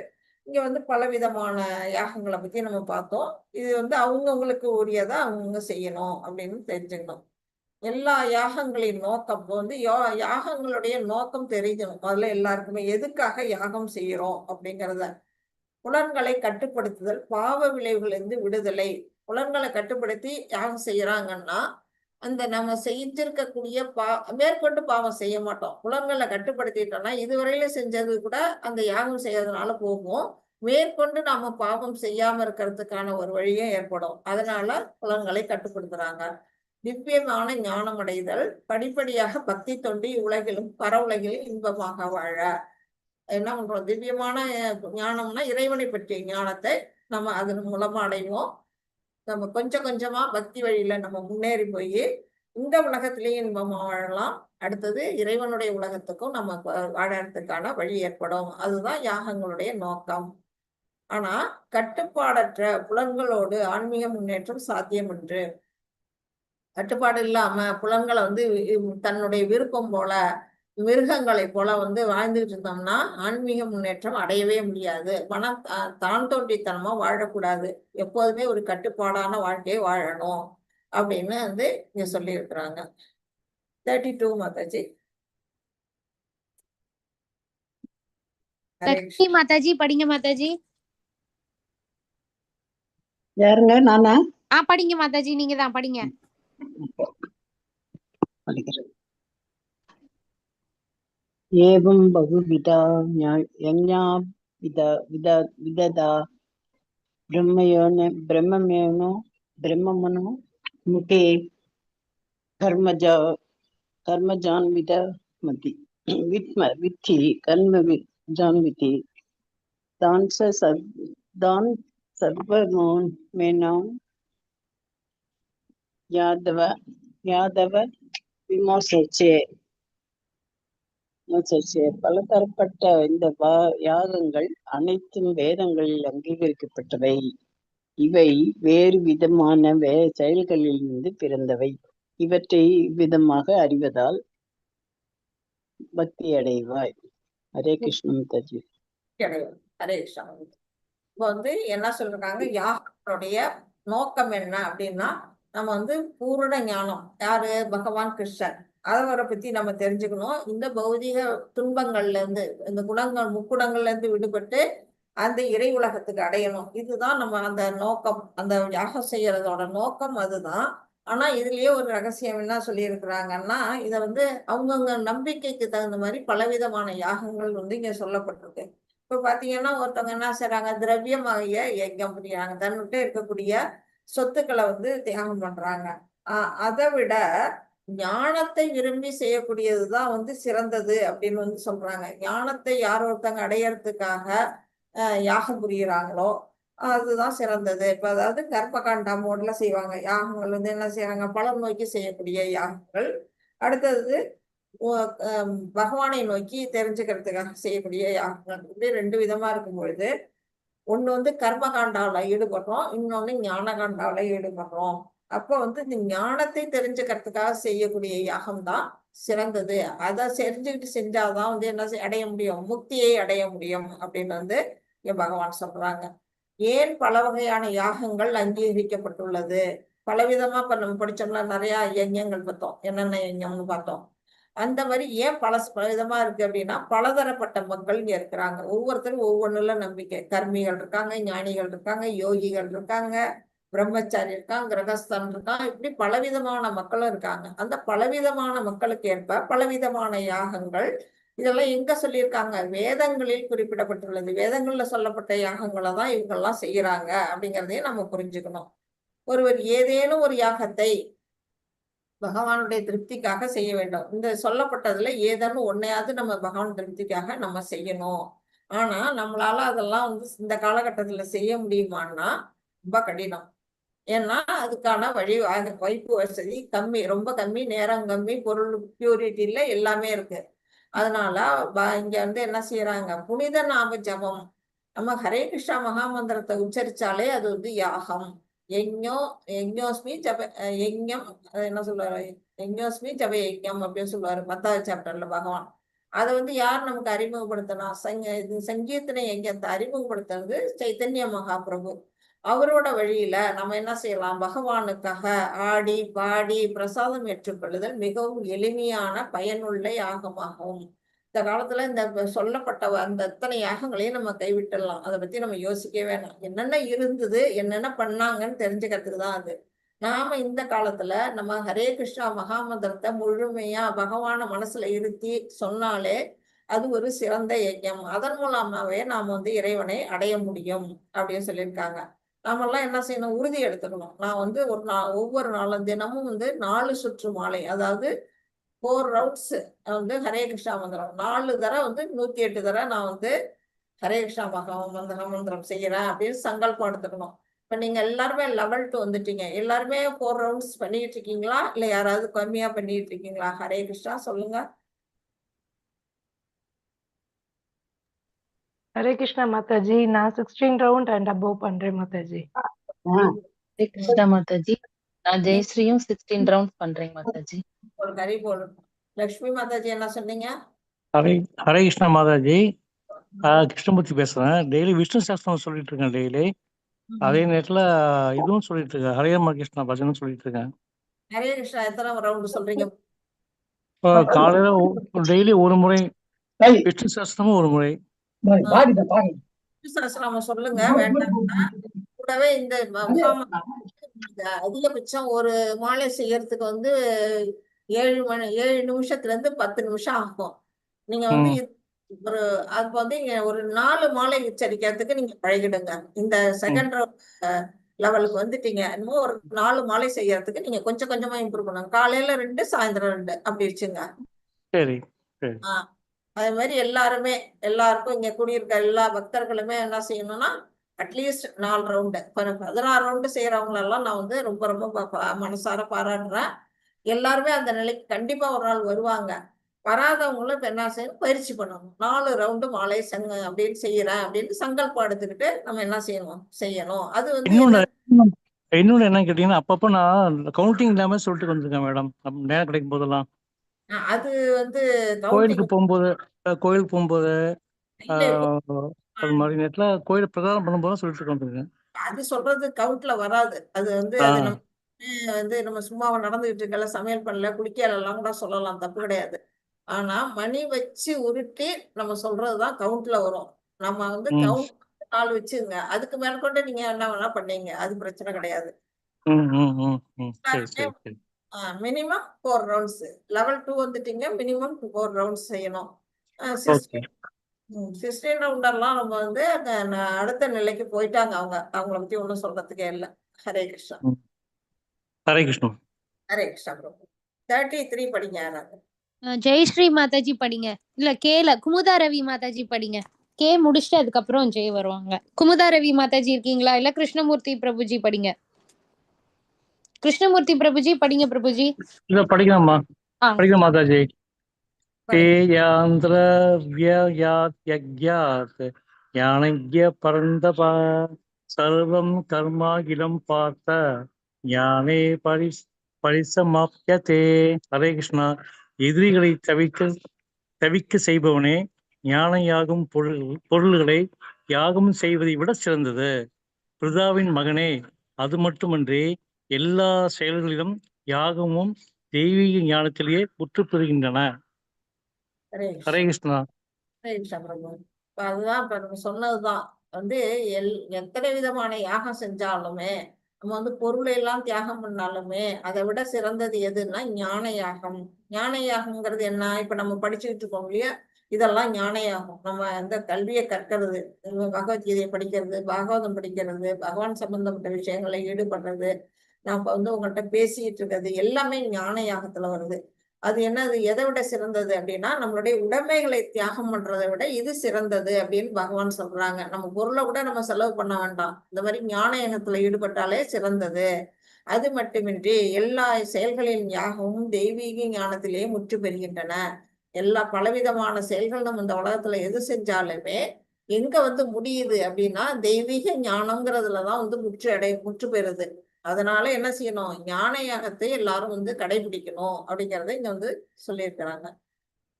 இங்க வந்து பலவிதமான யாகங்களை பத்தி நம்ம பார்த்தோம். இது வந்து அவங்கவுங்களுக்கு உரியதா அவங்கவுங்க செய்யணும் அப்படின்னு தெரிஞ்சுக்கணும். எல்லா யாகங்களின் நோக்கம் வந்து யாகங்களுடைய நோக்கம் தெரிஞ்சிடும். முதல்ல எல்லாருக்குமே எதுக்காக யாகம் செய்யறோம் அப்படிங்கிறத. புலன்களை கட்டுப்படுத்துதல், பாவ விளைவுகளிலிருந்து விடுதலை. புலன்களை கட்டுப்படுத்தி யாகம் செய்யறாங்கன்னா அந்த நம்ம செஞ்சிருக்கக்கூடிய மேற்கொண்டு பாவம் செய்ய மாட்டோம். புலன்களை கட்டுப்படுத்திட்டோம்னா இதுவரையில செஞ்சது கூட அந்த யாகம் செய்யறதுனால போகும். மேற்கொண்டு நாம பாவம் செய்யாம இருக்கிறதுக்கான ஒரு வழியும் ஏற்படும். அதனால புலன்களை கட்டுப்படுத்துறாங்க. திவ்யமான ஞானம் அடைதல், படிப்படியாக பக்தி தொண்டி உலகிலும் பரவுலகிலும் இன்பமாக வாழ. என்ன பண்றோம், திவ்யமான ஞானம்னா இறைவனை பற்றிய ஞானத்தை நம்ம அதன் மூலமா அடைவோம். நம்ம கொஞ்சம் கொஞ்சமா பக்தி வழியில நம்ம முன்னேறி போய் இந்த உலகத்திலேயே இன்பமா வாழலாம். அடுத்தது இறைவனுடைய உலகத்துக்கும் நம்ம வாழறதுக்கான வழி ஏற்படும். அதுதான் யாகங்களுடைய நோக்கம். ஆனா கட்டுப்பாடற்ற புலன்களோடு ஆன்மீக முன்னேற்றம் சாத்தியம் என்று, கட்டுப்பாடு இல்லாம புலன்களை வந்து தன்னுடைய விருப்பம் போல மிருகங்களை போல வந்து வாழ்ந்துட்டு இருந்தோம்னா ஆன்மீக முன்னேற்றம் அடையவே முடியாது. தான் தோன்றித்தனமா வாழக்கூடாது, எப்போதுமே ஒரு கட்டுப்பாடான வாழ்க்கையை வாழணும் அப்படின்னு வந்து இங்க சொல்லி இருக்கிறாங்க. 32 மாதாஜி. ஹரே லக்ஷ்மி மாதாஜி படிங்க மாதாஜி. யாருங்க? நானா? படிங்க மாதாஜி, நீங்க தான் படிங்க. படிக்கிறேன். ஏவம் பகுவிதா யஞ்ஞா விததா பிரம்மமேனோ முகே கர்மஜான் விதமதி வித்தி கர்மஜான்விதி தான் சர்வமேனம் யாதவ விமோசே. பலதரப்பட்ட இந்த யாகங்கள் அனைத்தும் வேதங்களில் அங்கீகரிக்கப்பட்டவை. இவை வேறு விதமான செயல்களிலிருந்து பிறந்தவை. இவற்றை இவ்விதமாக அறிவதால் பக்தி அடைவாய். ஹரே கிருஷ்ண மாதாஜி. ஹரே கிருஷ்ணா. இப்போ வந்து என்ன சொல்றாங்க, யாகங்களுடைய நோக்கம் என்ன அப்படின்னா, நம்ம வந்து பூரண ஞானம், யாரு? பகவான் கிருஷ்ணன். அவரை பத்தி நம்ம தெரிஞ்சுக்கணும். இந்த பௌதிக துன்பங்கள்ல இருந்து, இந்த முக்குணங்கள்ல இருந்து விடுபட்டு அந்த இறை உலகத்துக்கு அடையணும். இதுதான் நம்ம அந்த நோக்கம், அந்த யாகம் செய்யறதோட நோக்கம் அதுதான். ஆனா இதுலயே ஒரு ரகசியம் என்ன சொல்லி இருக்கிறாங்கன்னா, இத வந்து அவங்கவுங்க நம்பிக்கைக்கு தகுந்த மாதிரி பலவிதமான யாகங்கள் வந்து இங்க சொல்லப்பட்டிருக்கு. இப்ப பாத்தீங்கன்னா, ஒருத்தவங்க என்ன செய்யறாங்க, திரவியமாகிய யஜ்ஞம் புரியுறாங்க, தன்னுட்ட இருக்கக்கூடிய சொத்துக்களை வந்து தியாகம் பண்றாங்க. அதை விட ஞானத்தை விரும்பி செய்யக்கூடியதுதான் வந்து சிறந்தது அப்படின்னு வந்து சொல்றாங்க. ஞானத்தை யார் ஒருத்தவங்க அடையறதுக்காக யாகம் புரியுறாங்களோ அதுதான் சிறந்தது. இப்ப அதாவது கர்மகாண்டா மோட்ல செய்வாங்க யாகங்கள் வந்து என்ன செய்யறாங்க, பலன் நோக்கி செய்யக்கூடிய யாகங்கள். அடுத்தது பகவானை நோக்கி தெரிஞ்சுக்கிறதுக்காக செய்யக்கூடிய யாகங்கள். இப்படி 2 விதமா இருக்கும் பொழுது, ஒண்ணு வந்து கர்மகாண்டாவில ஈடுபடுறோம், இன்னொன்னு ஞான காண்டாவில ஈடுபடுறோம். அப்போ வந்து இந்த ஞானத்தை தெரிஞ்சுக்கிறதுக்காக செய்யக்கூடிய யாகம் தான் சிறந்தது. அதை தெரிஞ்சுக்கிட்டு செஞ்சாதான் வந்து என்ன அடைய முடியும், முக்தியை அடைய முடியும் அப்படின்னு வந்து இங்க பகவான் சொல்றாங்க. ஏன் பல வகையான யாகங்கள் அங்கீகரிக்கப்பட்டுள்ளது? பலவிதமா இப்ப நம்ம படிச்சோம்னா நிறைய யஜ்ஞங்கள் பார்த்தோம், என்னென்ன யஜ்ஞம்னு பார்த்தோம். அந்த மாதிரி ஏன் பல விதமா இருக்கு அப்படின்னா, பலதரப்பட்ட மக்கள் இங்க இருக்கிறாங்க. ஒவ்வொருத்தரும் ஒவ்வொன்றுல நம்பிக்கை. கர்மிகள் இருக்காங்க, ஞானிகள் இருக்காங்க, யோகிகள் இருக்காங்க, பிரம்மச்சாரி இருக்கான், கிரகஸ்தன் இருக்கான், இப்படி பலவிதமான மக்களும் இருக்காங்க. அந்த பலவிதமான மக்களுக்கு ஏற்ப பலவிதமான யாகங்கள். இதெல்லாம் எங்க சொல்லியிருக்காங்க? வேதங்களில் குறிப்பிடப்பட்டுள்ளது. வேதங்கள்ல சொல்லப்பட்ட யாகங்களை தான் இவங்கெல்லாம் செய்யறாங்க அப்படிங்கிறதையும் நம்ம புரிஞ்சுக்கணும். ஒருவர் ஏதேனும் ஒரு யாகத்தை பகவானுடைய திருப்திக்காக செய்ய வேண்டும். இந்த சொல்லப்பட்டதுல ஏதேனும் ஒன்னையாவது நம்ம பகவான் திருப்திக்காக நம்ம செய்யணும். ஆனா நம்மளால அதெல்லாம் வந்து இந்த காலகட்டத்துல செய்ய முடியுமான்னா ரொம்ப கடினம். ஏன்னா அதுக்கான வாய்ப்பு வசதி கம்மி, ரொம்ப கம்மி, நேரம் கம்மி, பொருள் பியூரிட்டியில எல்லாமே இருக்கு. அதனால இங்க வந்து என்ன செய்யறாங்க, புனித நாம ஜபம். நம்ம ஹரே கிருஷ்ணா மகாமந்திரத்தை உச்சரிச்சாலே அது வந்து யாகம். யஜ்ஞோஸ்மி ஜப யஜ்ஞம், என்ன சொல்லுவாரு, யஜ்ஞோஸ்மி ஜப யஜ்ஞம் அப்படின்னு சொல்லுவாரு 10வது சாப்டர்ல பகவான். அதை வந்து யார் நமக்கு அறிமுகப்படுத்தினா, சங்கீர்த்தனை யஜ்ஞத்தை அறிமுகப்படுத்துறது சைத்தன்ய மகாபிரபு. அவரோட வழியில நம்ம என்ன செய்யலாம், பகவானுக்காக ஆடி பாடி பிரசாதம் ஏற்றுக்கொள்ளுதல் மிகவும் எளிமையான பயனுள்ள யாகமாகும். இந்த காலத்துல இந்த சொல்லப்பட்ட அந்த அத்தனை யாகங்களையும் நம்ம கைவிட்டுடலாம். அதை பத்தி நம்ம யோசிக்கவே வேணாம். என்னென்ன இருந்தது, என்னென்ன பண்ணாங்கன்னு தெரிஞ்சுக்கிறதுக்கு தான் அது. நாம இந்த காலத்துல நம்ம ஹரே கிருஷ்ணா மகாமந்திரத்தை முழுமையா பகவான மனசுல இருத்தி சொன்னாலே அது ஒரு சிறந்த யஜ்ஞம். அதன் மூலமாவே நாம வந்து இறைவனை அடைய முடியும் அப்படின்னு சொல்லியிருக்காங்க. நாமெல்லாம் என்ன செய்யணும், உறுதி எடுத்துக்கணும். நான் வந்து ஒவ்வொரு நாளும் தினமும் வந்து 4 சுற்று மாலை, அதாவது 4 ரவுண்ட்ஸ் வந்து ஹரே கிருஷ்ணா மந்திரம் 4 தடவை வந்து 108 தடவை நான் வந்து ஹரே கிருஷ்ணா மந்திரம் செய்யறேன் அப்படின்னு சங்கல்பம் எடுத்துக்கணும். இப்ப நீங்க எல்லாருமே லெவல் 2 வந்துட்டீங்க. எல்லாருமே 4 ரவுண்ட்ஸ் பண்ணிட்டு இருக்கீங்களா, இல்ல யாராவது கம்மியா பண்ணிட்டு இருக்கீங்களா? ஹரே கிருஷ்ணா சொல்லுங்க. ஹரே கிருஷ்ணா மாதாஜி, நான் 16 ரவுண்ட் அண்ட் அபோவ் பண்றேன் மாதாஜி. ஹரே கிருஷ்ணா மாதாஜி, நான் ஜெயஸ்ரீயும் 16 ரவுண்ட்ஸ் பண்றேன் மாதாஜி. ஒரு ஹரி போல் லக்ஷ்மி மாதாஜி என்ன சொன்னீங்க? ஹரே ஹரே கிருஷ்ணா மாதாஜி. கிருஷ்ணமூர்த்தி பேசுறேன். டெய்லி விஷ்ணு சாஸ்திரம் சொல்லிட்டு இருக்கேன் டெய்லி. அதே நேரத்துல இதுவும் சொல்லிட்டு இருக்கேன், ஹரே ராம கிருஷ்ணா பஜனும் சொல்லிட்டு இருக்கேன். ஹரே கிருஷ்ணா எத்தனை ரவுண்டு சொல்றீங்க? காலையில டெய்லி ஒரு முறை, விஷ்ணு சாஸ்திரமும் ஒரு முறை. சஹஸ்ரநாமம் சொல்லுங்க, வேண்டாம்னா கூடவே இந்த அதிகபட்சம் ஒரு மாலை செய்யறதுக்கு வந்து 7 நிமிஷத்துல இருந்து 10 நிமிஷம் ஆகும். நீங்க வந்து ஒரு அதுக்கு வந்து ஒரு 4 மாலை உச்சரிக்கிறதுக்கு நீங்க பழகிடுங்க. இந்த செகண்ட் லெவலுக்கு வந்துட்டீங்க. இன்னும் ஒரு 4 மாலை செய்யறதுக்கு நீங்க கொஞ்சம் கொஞ்சமா இம்ப்ரூவ் பண்ணுங்க. காலையில 2, சாயந்தரம் 2 அப்படி வச்சுங்க. சரி சரி. அதே மாதிரி எல்லாருக்கும் இங்க கூடியிருக்க எல்லா பக்தர்களுமே என்ன செய்யணும்னா அட்லீஸ்ட் 4 ரவுண்டு, 16 ரவுண்டு செய்யறவங்களெல்லாம் நான் வந்து ரொம்ப ரொம்ப மனசார பாராட்டுறேன். எல்லாருமே அந்த நிலைக்கு கண்டிப்பா ஒரு நாள் வருவாங்க. வராதவங்களும் இப்ப என்ன செய்யணும், பயிற்சி பண்ணணும். 4 ரவுண்டு மாலை அப்படின்னு செய்யறேன் அப்படின்னு சங்கல்பம் எடுத்துக்கிட்டு நம்ம என்ன செய்யணும். அது வந்து இன்னொன்னு என்ன கேட்டீங்கன்னா, அப்பப்போ நான் கவுண்டிங் இல்லாம சொல்லிட்டு வந்திருக்கேன் மேடம், நேரம் கிடைக்கும் போதெல்லாம். அது வந்து கோயிலுக்கு போகும்போது அது மாதிரி நேரத்துல கோயில பிரகாரம் பண்ணும்போது சொல்லிட்டு வந்துருக்கேன். அது சொல்றது கவுண்ட்ல வராது. அது வந்து நம்ம சும்மா நடந்துகிட்டு இருக்கல, சமையல் பண்ணல, குளிக்கல எல்லாம் கூட சொல்லலாம், தப்பு கிடையாது. ஆனா மணி வச்சு உருட்டி நம்ம சொல்றதுதான் கவுண்ட்ல வரும். நம்ம வந்து கவுண்ட் நாள் வச்சுங்க, அதுக்கு மேற்கொண்டு நீங்க என்ன வேணா பண்ணீங்க, அது பிரச்சனை கிடையாது. Minimum 4 rounds. லெவல் 2 வந்துட்டீங்க, மினிமம் 4 ரவுண்ட்ஸ் செய்யணும். 16 ரவுண்டர்லாம் நம்ம வந்து அடுத்த நிலைக்கு போயிட்டாங்க. அவங்கள பத்தி ஒண்ணும் சொல்றதுக்கே இல்லை. ஹரே கிருஷ்ணா. ஹரே கிருஷ்ணா. ஹரே கிருஷ்ணா பிரபு. 33 படிங்க யாராவது. ஜெயஸ்ரீ மாதாஜி படிங்க. இல்ல கேல குமுதா ரவி மாதாஜி படிங்க. கே முடிச்சுட்டு அதுக்கப்புறம் ஜெய் வருவாங்க. குமுதா ரவி மாதாஜி இருக்கீங்களா? இல்ல கிருஷ்ணமூர்த்தி பிரபுஜி படிங்க. கிருஷ்ணமூர்த்தி பிரபுஜி படிங்க. பிரபுஜி இல்ல படிக்கலாமா? படிக்கலாம் மாதாஜி. தேயாந்திர வியாத் யக்யாத் ஞானஜ்ய பரந்தபா சர்வம் கர்மாகிலம் பார்த்த ஞானே பரிசமாப்யதே. ஹரே கிருஷ்ணா. எதிரிகளை தவிக்க செய்பவனே, ஞான யாகும் பொருள்களை யாகம் செய்வதை விட சிறந்தது. பிருதாவின் மகனே, அது மட்டுமன்றி எல்லா செயல்களிலும் யாகமும் தெய்வீக ஞானத்திலேயே முற்று பெறுகின்றன. ஹரே கிருஷ்ணா. ஹரே கிருஷ்ணா பிரபு. அதுதான் இப்ப நம்ம சொன்னதுதான் வந்து எத்தனை விதமான யாகம் செஞ்சாலுமே, நம்ம வந்து பொருளை எல்லாம் தியாகம் பண்ணாலுமே அதை விட சிறந்தது எதுன்னா ஞான யாகம். ஞான யாகம்ங்கிறது என்ன? இப்ப நம்ம படிச்சுக்கிட்டு இருக்கோம் இல்லையா, இதெல்லாம் ஞான யாகம். நம்ம அந்த கல்வியை கற்கிறது, பகவத்கீதையை படிக்கிறது, பாகவதம் படிக்கிறது, பகவான் சம்பந்தப்பட்ட விஷயங்களை ஈடுபடுறது, நான் வந்து உங்கள்கிட்ட பேசிட்டு இருக்கிறது எல்லாமே ஞான யாகத்துல வருது. அது என்னது, எதை விட சிறந்தது அப்படின்னா நம்மளுடைய உடைமைகளை தியாகம் பண்றதை விட இது சிறந்தது அப்படின்னு பகவான் சொல்றாங்க. நம்ம பொருளை கூட நம்ம செலவு பண்ண வேண்டாம், இந்த மாதிரி ஞான யாகத்துல ஈடுபட்டாலே சிறந்தது. அது மட்டுமின்றி எல்லா செயல்களின் யாகமும் தெய்வீக ஞானத்திலேயே முற்று பெறுகின்றன. எல்லா பலவிதமான செயல்கள் நம்ம இந்த உலகத்துல எது செஞ்சாலுமே எங்க வந்து முடியுது அப்படின்னா தெய்வீக ஞானம்ங்கிறதுலதான் வந்து முற்று பெறுது. அதனால என்ன செய்யணும், ஞான யாகத்தை எல்லாரும் வந்து கடைபிடிக்கணும் அப்படிங்கறத இங்க வந்து சொல்லியிருக்கிறாங்க.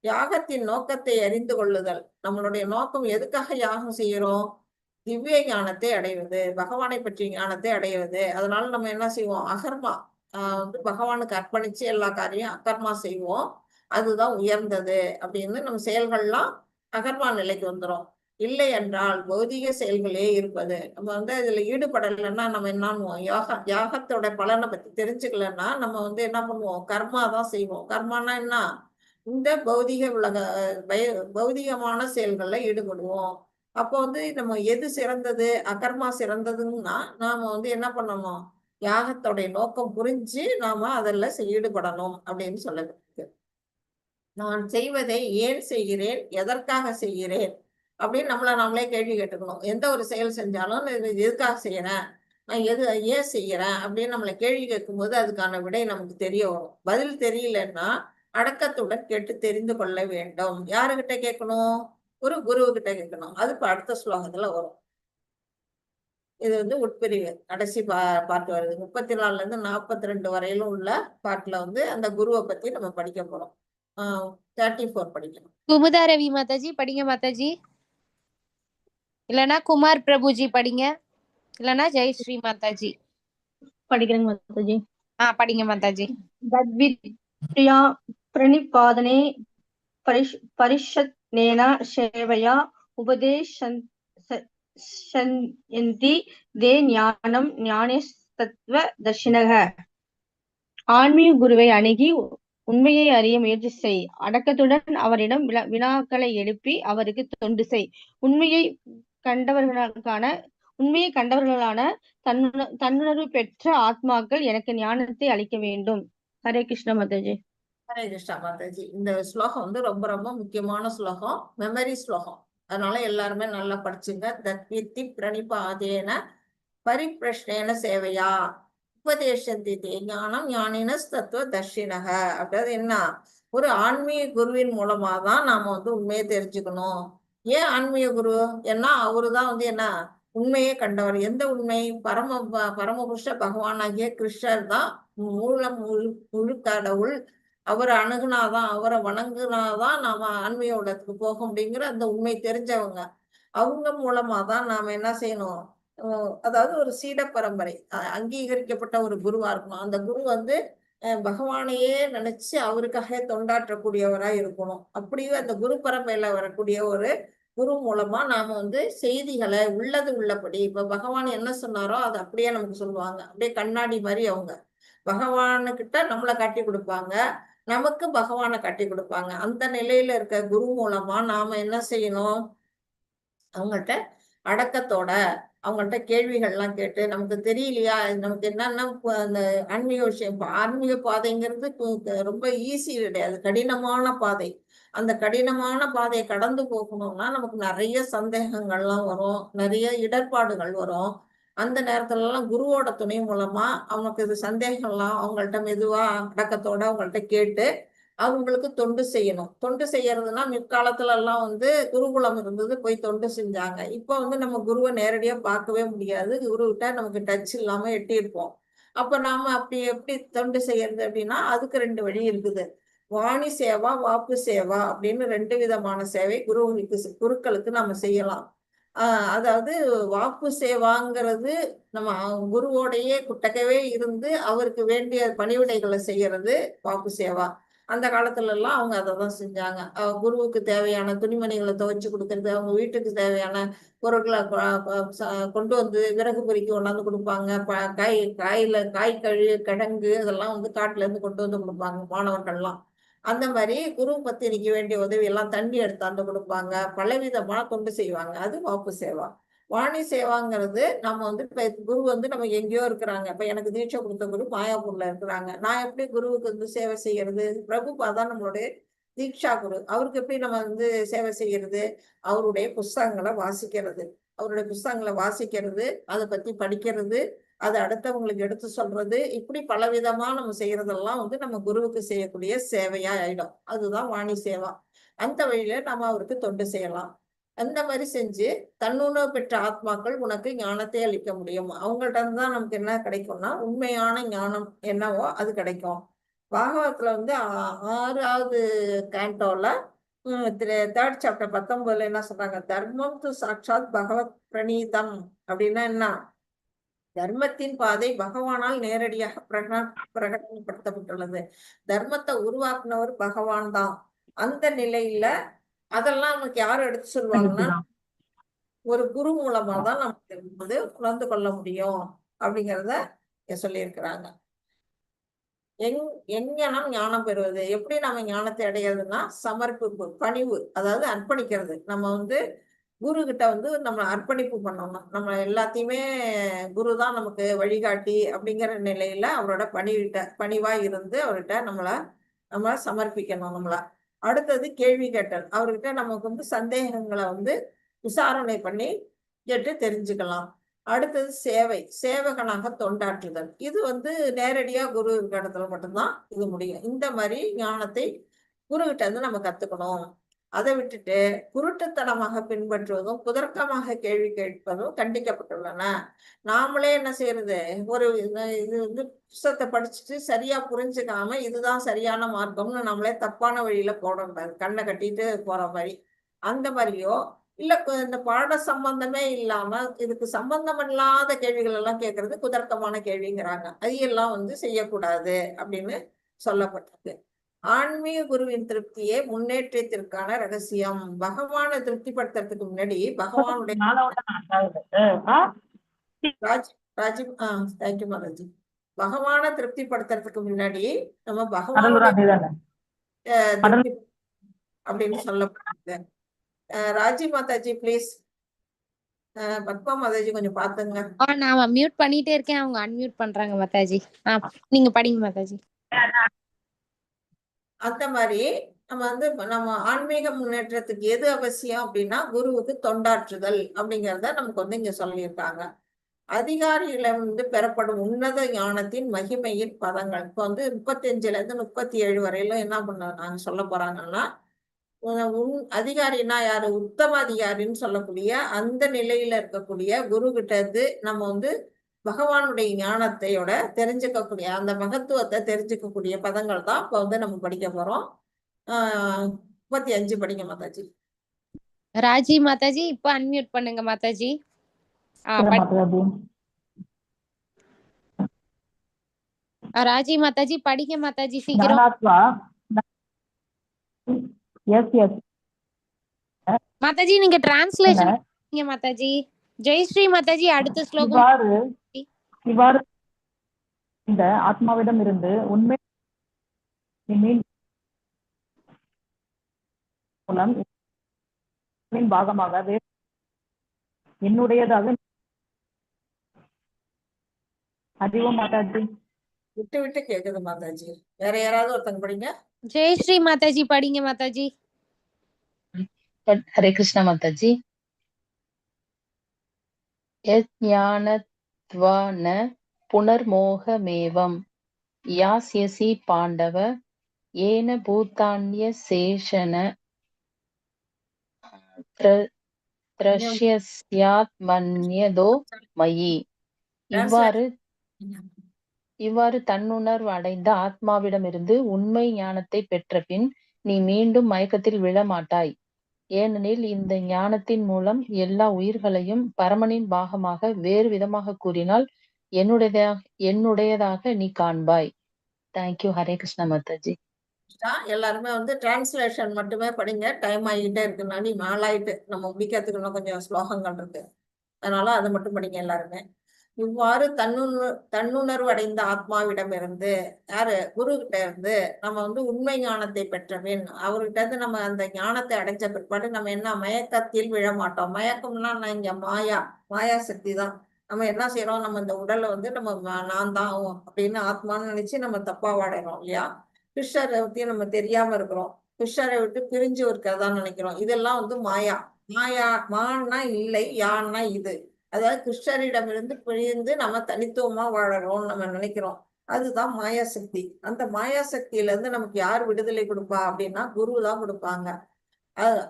யாகத்தின் நோக்கத்தை அறிந்து கொள்ளுதல். நம்மளுடைய நோக்கம் எதுக்காக யாகம் செய்யறோம்? திவ்ய ஞானத்தை அடைவது, பகவானை பற்றிய ஞானத்தை அடைவது. அதனால நம்ம என்ன செய்வோம், அகர்மா வந்து பகவானுக்கு அர்ப்பணிச்சு எல்லா காரியம் அகர்மா செய்வோம். அதுதான் உயர்ந்தது அப்படின்னு நம்ம செயல்கள்லாம் அகர்மா நிலைக்கு வந்துடும். இல்லை என்றால் பௌதிக செயல்களே இருப்பது. நம்ம வந்து இதுல ஈடுபடலைன்னா நம்ம என்ன பண்ணுவோம், யாகத்தோட பலனை பத்தி தெரிஞ்சுக்கலன்னா நம்ம வந்து என்ன பண்ணுவோம், கர்மா தான் செய்வோம். கர்மானா என்ன, இந்த பௌதிகமான செயல்கள்ல ஈடுபடுவோம். அப்போ வந்து நம்ம எது சிறந்தது, அகர்மா சிறந்ததுன்னா நாம வந்து என்ன பண்ணணும், யாகத்தோடைய நோக்கம் புரிஞ்சு நாம அதில் ஈடுபடணும் அப்படின்னு சொல்லுது. நான் செய்வதை ஏன் செய்கிறேன், எதற்காக செய்கிறேன் அப்படின்னு நாமளே கேள்வி கேட்டுக்கணும். எந்த ஒரு செயல் செஞ்சாலும் எதுக்காக செய்யறேன், நான் ஏன் செய்யறேன் அப்படின்னு நம்மளை கேள்வி கேட்கும்போது அதுக்கான விடை நமக்கு தெரிய வரும். பதில் தெரியலன்னா அடக்கத்துடன் கேட்டு தெரிந்து கொள்ள வேண்டும். யாருகிட்ட கேட்கணும், ஒரு குருவு கிட்ட கேட்கணும். அது இப்ப அடுத்த ஸ்லோகத்துல வரும். இது வந்து உட்பிரிவு கடைசி பாட்டு வருது. 34ல இருந்து 42 வரையிலும் உள்ள பாட்டுல வந்து அந்த குருவை பத்தி நம்ம படிக்க போறோம். 34 படிக்கலாம். குமுதா ரவி மாதாஜி படிங்க மாதாஜி. இல்லனா குமார் பிரபுஜி படிங்க. இல்லனா ஜெயஸ்ரீ மாதாஜி. படிக்கிறேங்க மாதாஜி. படிங்க மாதாஜி. தத்வித்யா பிரணிபாதனே பரிஷத்னேன சேவையா உபதேசந்தி தே ஞானம் ஞானேஸ்தத்வ தர்ஷினக. ஆன்மீக குருவை அணுகி உண்மையை அறிய முயற்சி செய். அடக்கத்துடன் அவரிடம் வினாக்களை எழுப்பி அவருக்கு தொண்டு செய். உண்மையை கண்டவர்களான தன்னுணர்வு பெற்ற ஆத்மாக்கள் எனக்கு ஞானத்தை அளிக்க வேண்டும். ஹரே கிருஷ்ண மாதாஜி. ஹரே கிருஷ்ணா மாதாஜி. இந்த ஸ்லோகம் வந்து ரொம்ப ரொம்ப முக்கியமான ஸ்லோகம், மெமரி ஸ்லோகம். அதனால எல்லாருமே நல்லா படிச்சுங்க. தத்வித்தி பிரணிபாதேன பரிப்ரஷ்னேன சேவையா உபதேசந்தி ஞானம் ஞானின தத்துவ தர்ஷினக. அப்படின்றது என்ன? ஒரு ஆன்மீக குருவின் மூலமா தான் நாம வந்து உண்மையை தெரிஞ்சுக்கணும். ஏன் ஆன்மீக குரு? ஏன்னா அவருதான் வந்து என்ன உண்மையே கண்டவர். எந்த உண்மை? பரமபுருஷ பகவானாகிய கிருஷ்ணர் தான் முழு கடவுள். அவரை அணுகுனாதான், அவரை வணங்குனாதான் நாம ஆன்மீக உலகத்துக்கு போக முடியுங்கிற அந்த உண்மை தெரிஞ்சவங்க. அவங்க மூலமா தான் நாம என்ன செய்யணும்? அதாவது ஒரு சீட பரம்பரை அங்கீகரிக்கப்பட்ட ஒரு குருவா இருக்கணும். அந்த குரு வந்து பகவானையே நினைச்சு அவருக்காக தொண்டாற்றக்கூடியவரா இருக்கணும். அப்படியே அந்த குரு பரம்பரையில வரக்கூடிய ஒரு குரு மூலமா நாம வந்து செய்திகளை உள்ளது உள்ளபடி, இப்ப பகவான் என்ன சொன்னாரோ அதை அப்படியே நமக்கு சொல்லுவாங்க. அப்படியே கண்ணாடி மாதிரி அவங்க பகவானுக்கிட்ட நம்மளை காட்டி கொடுப்பாங்க, நமக்கு பகவானை காட்டி கொடுப்பாங்க. அந்த நிலையில இருக்க குரு மூலமா நாம என்ன செய்யணும்? அவங்கள்ட்ட அடக்கத்தோட அவங்கள்ட்ட கேள்விகள்லாம் கேட்டு, நமக்கு தெரியலையா, நமக்கு என்னன்னா அந்த ஆன்மீக விஷயம், ஆன்மீக பாதைங்கிறது ரொம்ப ஈஸி கிடையாது, கடினமான பாதை. அந்த கடினமான பாதையை கடந்து போகணும்னா நமக்கு நிறைய சந்தேகங்கள்லாம் வரும், நிறைய இடர்பாடுகள் வரும். அந்த நேரத்துல எல்லாம் குருவோட துணை மூலமா அவங்களுக்கு இது சந்தேகம்லாம் அவங்கள்ட்ட மெதுவா அடக்கத்தோட அவங்கள்ட்ட கேட்டு அவங்களுக்கு தொண்டு செய்யணும். தொண்டு செய்யறதுன்னா முற்காலத்துல எல்லாம் வந்து குருகுலம் இருந்தது, போய் தொண்டு செஞ்சாங்க. இப்ப வந்து நம்ம குருவை நேரடியா பார்க்கவே முடியாது, குருகிட்ட நமக்கு டச் இல்லாம எட்டியிருப்போம். அப்ப நாம அப்படி எப்படி தொண்டு செய்யறது அப்படின்னா அதுக்கு 2 வழி இருக்குது. வாணி சேவா, வாக்கு சேவா அப்படின்னு 2 விதமான சேவை குருக்களுக்கு நாம செய்யலாம். அதாவது வாக்கு சேவாங்கிறது நம்ம குருவோடையே குட்டக்கவே இருந்து அவருக்கு வேண்டிய பணிவிடைகளை செய்யறது வாக்கு சேவா. அந்த காலத்துல எல்லாம் அவங்க அதை தான் செஞ்சாங்க. குருவுக்கு தேவையான துணிமணிகளை துவைச்சு கொடுக்கறது, அவங்க வீட்டுக்கு தேவையான பொருட்களை கொண்டு வந்து விறகு பொறிக்கு கொண்டாந்து கொடுப்பாங்க. காய் கிழங்கு இதெல்லாம் வந்து காட்டுல இருந்து கொண்டு வந்து கொடுப்பாங்க மாணவர்கள்லாம். அந்த மாதிரி குரு பத்தினிக்கு வேண்டிய உதவி எல்லாம் தண்ணி எடுத்தாந்து கொடுப்பாங்க, பலவிதமா தொண்டு செய்வாங்க. அது வாக்கு சேவா. வாணி சேவாங்கிறது நம்ம வந்து இப்ப குரு வந்து நம்ம எங்கேயோ இருக்கிறாங்க. இப்ப எனக்கு தீட்சை கொடுத்த குரு மாயாப்பூர்ல இருக்கிறாங்க, நான் எப்படி குருவுக்கு வந்து சேவை செய்யறது? பிரபுபாதான் நம்மளுடைய தீட்சா குரு, அவருக்கு எப்படி நம்ம வந்து சேவை செய்யறது? அவருடைய புஸ்தகங்களை வாசிக்கிறது, அதை பத்தி படிக்கிறது, அதை அடுத்தவங்களுக்கு எடுத்து சொல்றது, இப்படி பலவிதமா நம்ம செய்யறதெல்லாம் வந்து நம்ம குருவுக்கு செய்யக்கூடிய சேவையா ஆயிடும். அதுதான் வாணி சேவா. அந்த வழியில நம்ம அவருக்கு தொண்டு செய்யலாம். அந்த மாதிரி செஞ்சு தன்னுணர்வு பெற்ற ஆத்மாக்கள் உனக்கு ஞானத்தை அளிக்க முடியும். அவங்கள்ட்ட தான் நமக்கு என்ன கிடைக்கும்னா உண்மையான ஞானம் என்னவோ அது கிடைக்கும். பாகவத்துல வந்து 6வது கேண்டோல 3rd சாப்டர் 19 என்ன சொல்றாங்க? தர்மம் து சாட்சாத் பகவத் பிரணீதம். அப்படின்னா என்ன? தர்மத்தின் பாதை பகவானால் நேரடியாக பிரகடனப்படுத்தப்பட்டுள்ளது. தர்மத்தை உருவாக்குனவர் பகவான் தான். அந்த நிலையில அதெல்லாம் நமக்கு யாரும் எடுத்து சொல்லுவாங்கன்னா ஒரு குரு மூலமா தான் நமக்கு வந்து உணர்ந்து கொள்ள முடியும் அப்படிங்கிறத சொல்லியிருக்கிறாங்க. எங்கனம் ஞானம் பெறுவது? எப்படி நம்ம ஞானத்தை அடைகிறதுனா சமர்ப்பிப்பு, பணிவு, அதாவது அர்ப்பணிக்கிறது. நம்ம வந்து குரு கிட்ட வந்து நம்ம அர்ப்பணிப்பு பண்ணணும். நம்ம எல்லாத்தையுமே குரு தான் நமக்கு வழிகாட்டி அப்படிங்கிற நிலையில அவரோட பணிவா இருந்து அவர்கிட்ட நம்மள சமர்ப்பிக்கணும். அடுத்தது கேள்வி கேட்டல். அவர்கிட்ட நமக்கு வந்து சந்தேகங்களை வந்து விசாரணை பண்ணி கேட்டு தெரிஞ்சுக்கலாம். அடுத்தது சேவகனாக தொண்டாற்றுதல். இது வந்து நேரடியா குரு இருக்கிற இடத்துல மட்டும்தான் இது முடியும். இந்த மாதிரி ஞானத்தை குரு கிட்ட இருந்து நம்ம கத்துக்கணும். அதை விட்டுட்டு குருட்டுத்தனமாக பின்பற்றுவதும் குதர்க்கமாக கேள்வி கேட்பதும் கண்டிக்கப்பட்டுள்ளன. நாமளே என்ன செய்யறது, இது புஸ்தகத்தை படிச்சுட்டு சரியா புரிஞ்சுக்காம இதுதான் சரியான மார்க்கம்னு நம்மளே தப்பான வழியில போடக்கூடாது, கண்ணை கட்டிட்டு போற மாதிரி. அந்த மாதிரியோ இல்ல இந்த பாட சம்பந்தமே இல்லாம இதுக்கு சம்பந்தம் இல்லாத கேள்விகள் எல்லாம் கேட்கறது குதர்க்கமான கேள்விங்கிறாங்க. அதையெல்லாம் செய்யக்கூடாது அப்படின்னு சொல்லப்பட்டிருக்கு. ஆன்மீக குருவின் திருப்தியே முன்னேற்றத்திற்கான ரகசியம். பகவானை திருப்திப்படுத்துறதுக்கு முன்னாடி பகவானுடைய ராஜீவ் தேங்க்யூ மாதாஜி. பகவானை திருப்திப்படுத்துறதுக்கு முன்னாடி நம்ம பகவானுடைய திருப்தி அப்படின்னு சொல்லப்படுது. ராஜி மாதாஜி ப்ளீஸ். பத்மா மாதாஜி கொஞ்சம் பாத்துங்க. நான் மியூட் பண்ணிட்டே இருக்கேன், அவங்க அன்மியூட் பண்றாங்க மாதாஜி. நீங்க படிங்க மாதாஜி. அந்த மாதிரி நம்ம ஆன்மீக முன்னேற்றத்துக்கு எது அவசியம் அப்படின்னா குருவுக்கு தொண்டாற்றுதல் அப்படிங்கிறத நமக்கு இங்க சொல்லியிருக்காங்க. அதிகாரியில பெறப்படும் உன்னத ஞானத்தின் மகிமையின் பதங்கள் இப்போ 35ல இருந்து 37 வரையிலும் என்ன நாங்க சொல்ல போறாங்கன்னா, அதிகாரின்னா யாரு, உத்தம அதிகாரின்னு சொல்லக்கூடிய அந்த நிலையில இருக்கக்கூடிய குரு கிட்ட இருந்து நம்ம பகவானுடைய ஞானத்தையோட தெரிஞ்சுக்கக்கூடிய அந்த மகத்துவத்தை தெரிஞ்சுக்கக்கூடிய பதங்கள் தான் இப்போ நம்ம படிக்க போறோம். 35 படிங்க மாதாஜி. ராஜி மாதாஜி இப்ப அன்மியூட் பண்ணுங்க மாதாஜி. ராஜி மாதாஜி படிங்க மாதாஜி சீக்கிரம். மாதாஜி நீங்க டிரான்ஸ்லேஷன் பண்ணுங்க மாதாஜி. ஜெயஸ்ரீ மாதாஜி அடுத்த ஸ்லோகம். இவ்வாறு இந்த ஆத்மாவிடம் இருந்து உண்மை மூலம் பாகமாக என்னுடையதாக அறிவோம் மாதாஜி. விட்டு விட்டு கேக்குது மாதாஜி. வேற யாராவது ஒருத்தங்க படிங்க. ஜெயஸ்ரீ மாதாஜி படிங்க மாதாஜி. ஹரே கிருஷ்ணா மாதாஜி. ஞானத்வான புனர்மோகமேவம் யாஸ்யசி பாண்டவ ஏன பூதான்ய சேஷன த்ரஷ்யஸ்யாத்மன்யதோ மயி. இவ்வாறு தன்னுணர்வு அடைந்த ஆத்மாவிடமிருந்து உண்மை ஞானத்தை பெற்ற பின் நீ மீண்டும் மயக்கத்தில் விழமாட்டாய். ஏனெனில் இந்த ஞானத்தின் மூலம் எல்லா உயிர்களையும் பரமனின் பாகமாக வேறு விதமாக கூறினால் என்னுடையதாக நீ காண்பாய். தேங்க்யூ. ஹரே கிருஷ்ணா மாதாஜி. எல்லாருமே டிரான்ஸ்லேஷன் மட்டுமே படிங்க. டைம் ஆகிட்டே இருக்குன்னா நீ நாளாயிட்டு நம்ம முடிக்கிறதுக்கு இன்னும் கொஞ்சம் ஸ்லோகங்கள் இருக்கு, அதனால அதை மட்டும் படிங்க எல்லாருமே. இவ்வாறு தன்னுணர்வு அடைந்த ஆத்மாவிடம் இருந்து யாரு, குரு கிட்ட இருந்து நம்ம உண்மை ஞானத்தை பெற்றபின் அவர்கிட்ட இருந்து நம்ம அந்த ஞானத்தை அடைஞ்ச பிற்பாடு நம்ம என்ன மயக்கத்தில் விழமாட்டோம். மயக்கம்னா இங்க மாயா சக்தி தான். நம்ம என்ன செய்யறோம், நம்ம இந்த உடலை நம்ம நான் தான் அப்படின்னு ஆத்மான்னு நினைச்சு நம்ம தப்பா வாடுறோம் இல்லையா. கிருஷ்ணரை பத்தி நம்ம தெரியாம இருக்கிறோம், கிருஷ்ணரை விட்டு பிரிஞ்சு இருக்கிறதான்னு நினைக்கிறோம். இதெல்லாம் மாயா. மான்னா இல்லை, யான்னா இது. அதாவது கிருஷ்ணரிடமிருந்து பிரிந்து நம்ம தனித்துவமா வாழறோம்னு நம்ம நினைக்கிறோம். அதுதான் மாயாசக்தி. அந்த மாயாசக்தியில இருந்து நமக்கு யார் விடுதலை கொடுப்பா அப்படின்னா குரு தான் கொடுப்பாங்க.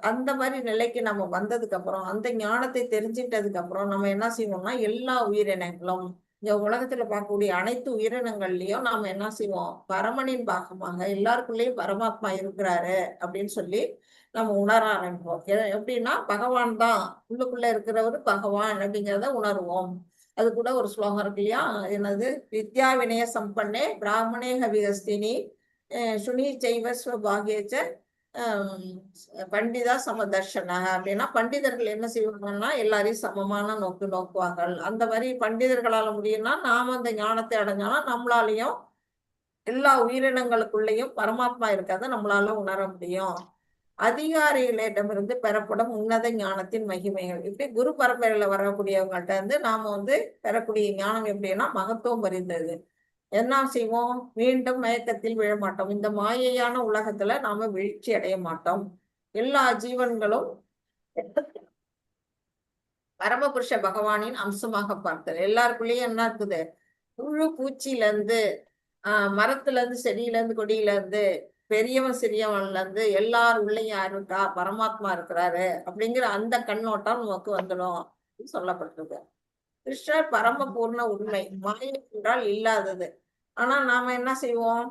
அந்த மாதிரி நிலைக்கு நம்ம வந்ததுக்கு அப்புறம், அந்த ஞானத்தை தெரிஞ்சிட்டதுக்கு அப்புறம் நம்ம என்ன செய்வோம்னா எல்லா உயிரினங்களும் இந்த உலகத்துல பார்க்கக்கூடிய அனைத்து உயிரினங்கள்லயும் நாம என்ன செய்வோம், பரமனின் பாகமாக எல்லாருக்குள்ளேயும் பரமாத்மா இருக்கிறாரு அப்படின்னு சொல்லி நம்ம உணர ஆரம்பிப்போம். எப்படின்னா பகவான் தான் உள்ளுக்குள்ள இருக்கிறவரு பகவான் அப்படிங்கிறத உணர்வோம். அது கூட ஒரு ஸ்லோகம் இருக்கு இல்லையா, என்னது, வித்யா வினய சம்பன்னே பிராமணே ஹவிஹஸ்தினி சுனி செய்வ ஸ்வபாகியச்ச பண்டிதா சமதர்ஷன. அப்படின்னா பண்டிதர்கள் என்ன செய்வாங்கன்னா எல்லாரையும் சமமான நோக்குவார்கள். அந்த மாதிரி பண்டிதர்களால முடியும்னா நாம அந்த ஞானத்தை அடைஞ்சோம்னா நம்மளாலையும் எல்லா உயிரினங்களுக்குள்ளேயும் பரமாத்மா இருக்கிறத நம்மளால உணர முடியும். அதிகாரிகளிடமிருந்து பெறப்படும் உன்னத ஞானத்தின் மகிமைகள். இப்படி குரு பரம்பரையில வரக்கூடியவங்கள்ட்ட இருந்து நாம பெறக்கூடிய ஞானம் எப்படின்னா மகத்துவம் அறிந்தது. என்ன செய்வோம், மீண்டும் மயக்கத்தில் விழ மாட்டோம். இந்த மாயையான உலகத்துல நாம வீழ்ச்சி அடைய மாட்டோம். எல்லா ஜீவன்களும் பரமபுருஷ பகவானின் அம்சமாக பார்த்தல். எல்லாருக்குள்ளேயும் என்ன இருக்குது, புழு பூச்சியில இருந்து மரத்துல இருந்து செடியில இருந்து கொடியில இருந்து பெரியவன் சிறியவன்ல இருந்து எல்லார் உள்ளேயும் யார் இருக்கா, பரமாத்மா இருக்கிறாரு அப்படிங்கிற அந்த கண்ணோட்டம் நமக்கு வந்துடும் சொல்லப்பட்டிருக்கு. கிருஷ்ணர் பரம பூர்ண உண்மை, மாயை என்றால் இல்லாதது. ஆனா நாம என்ன செய்வோம்,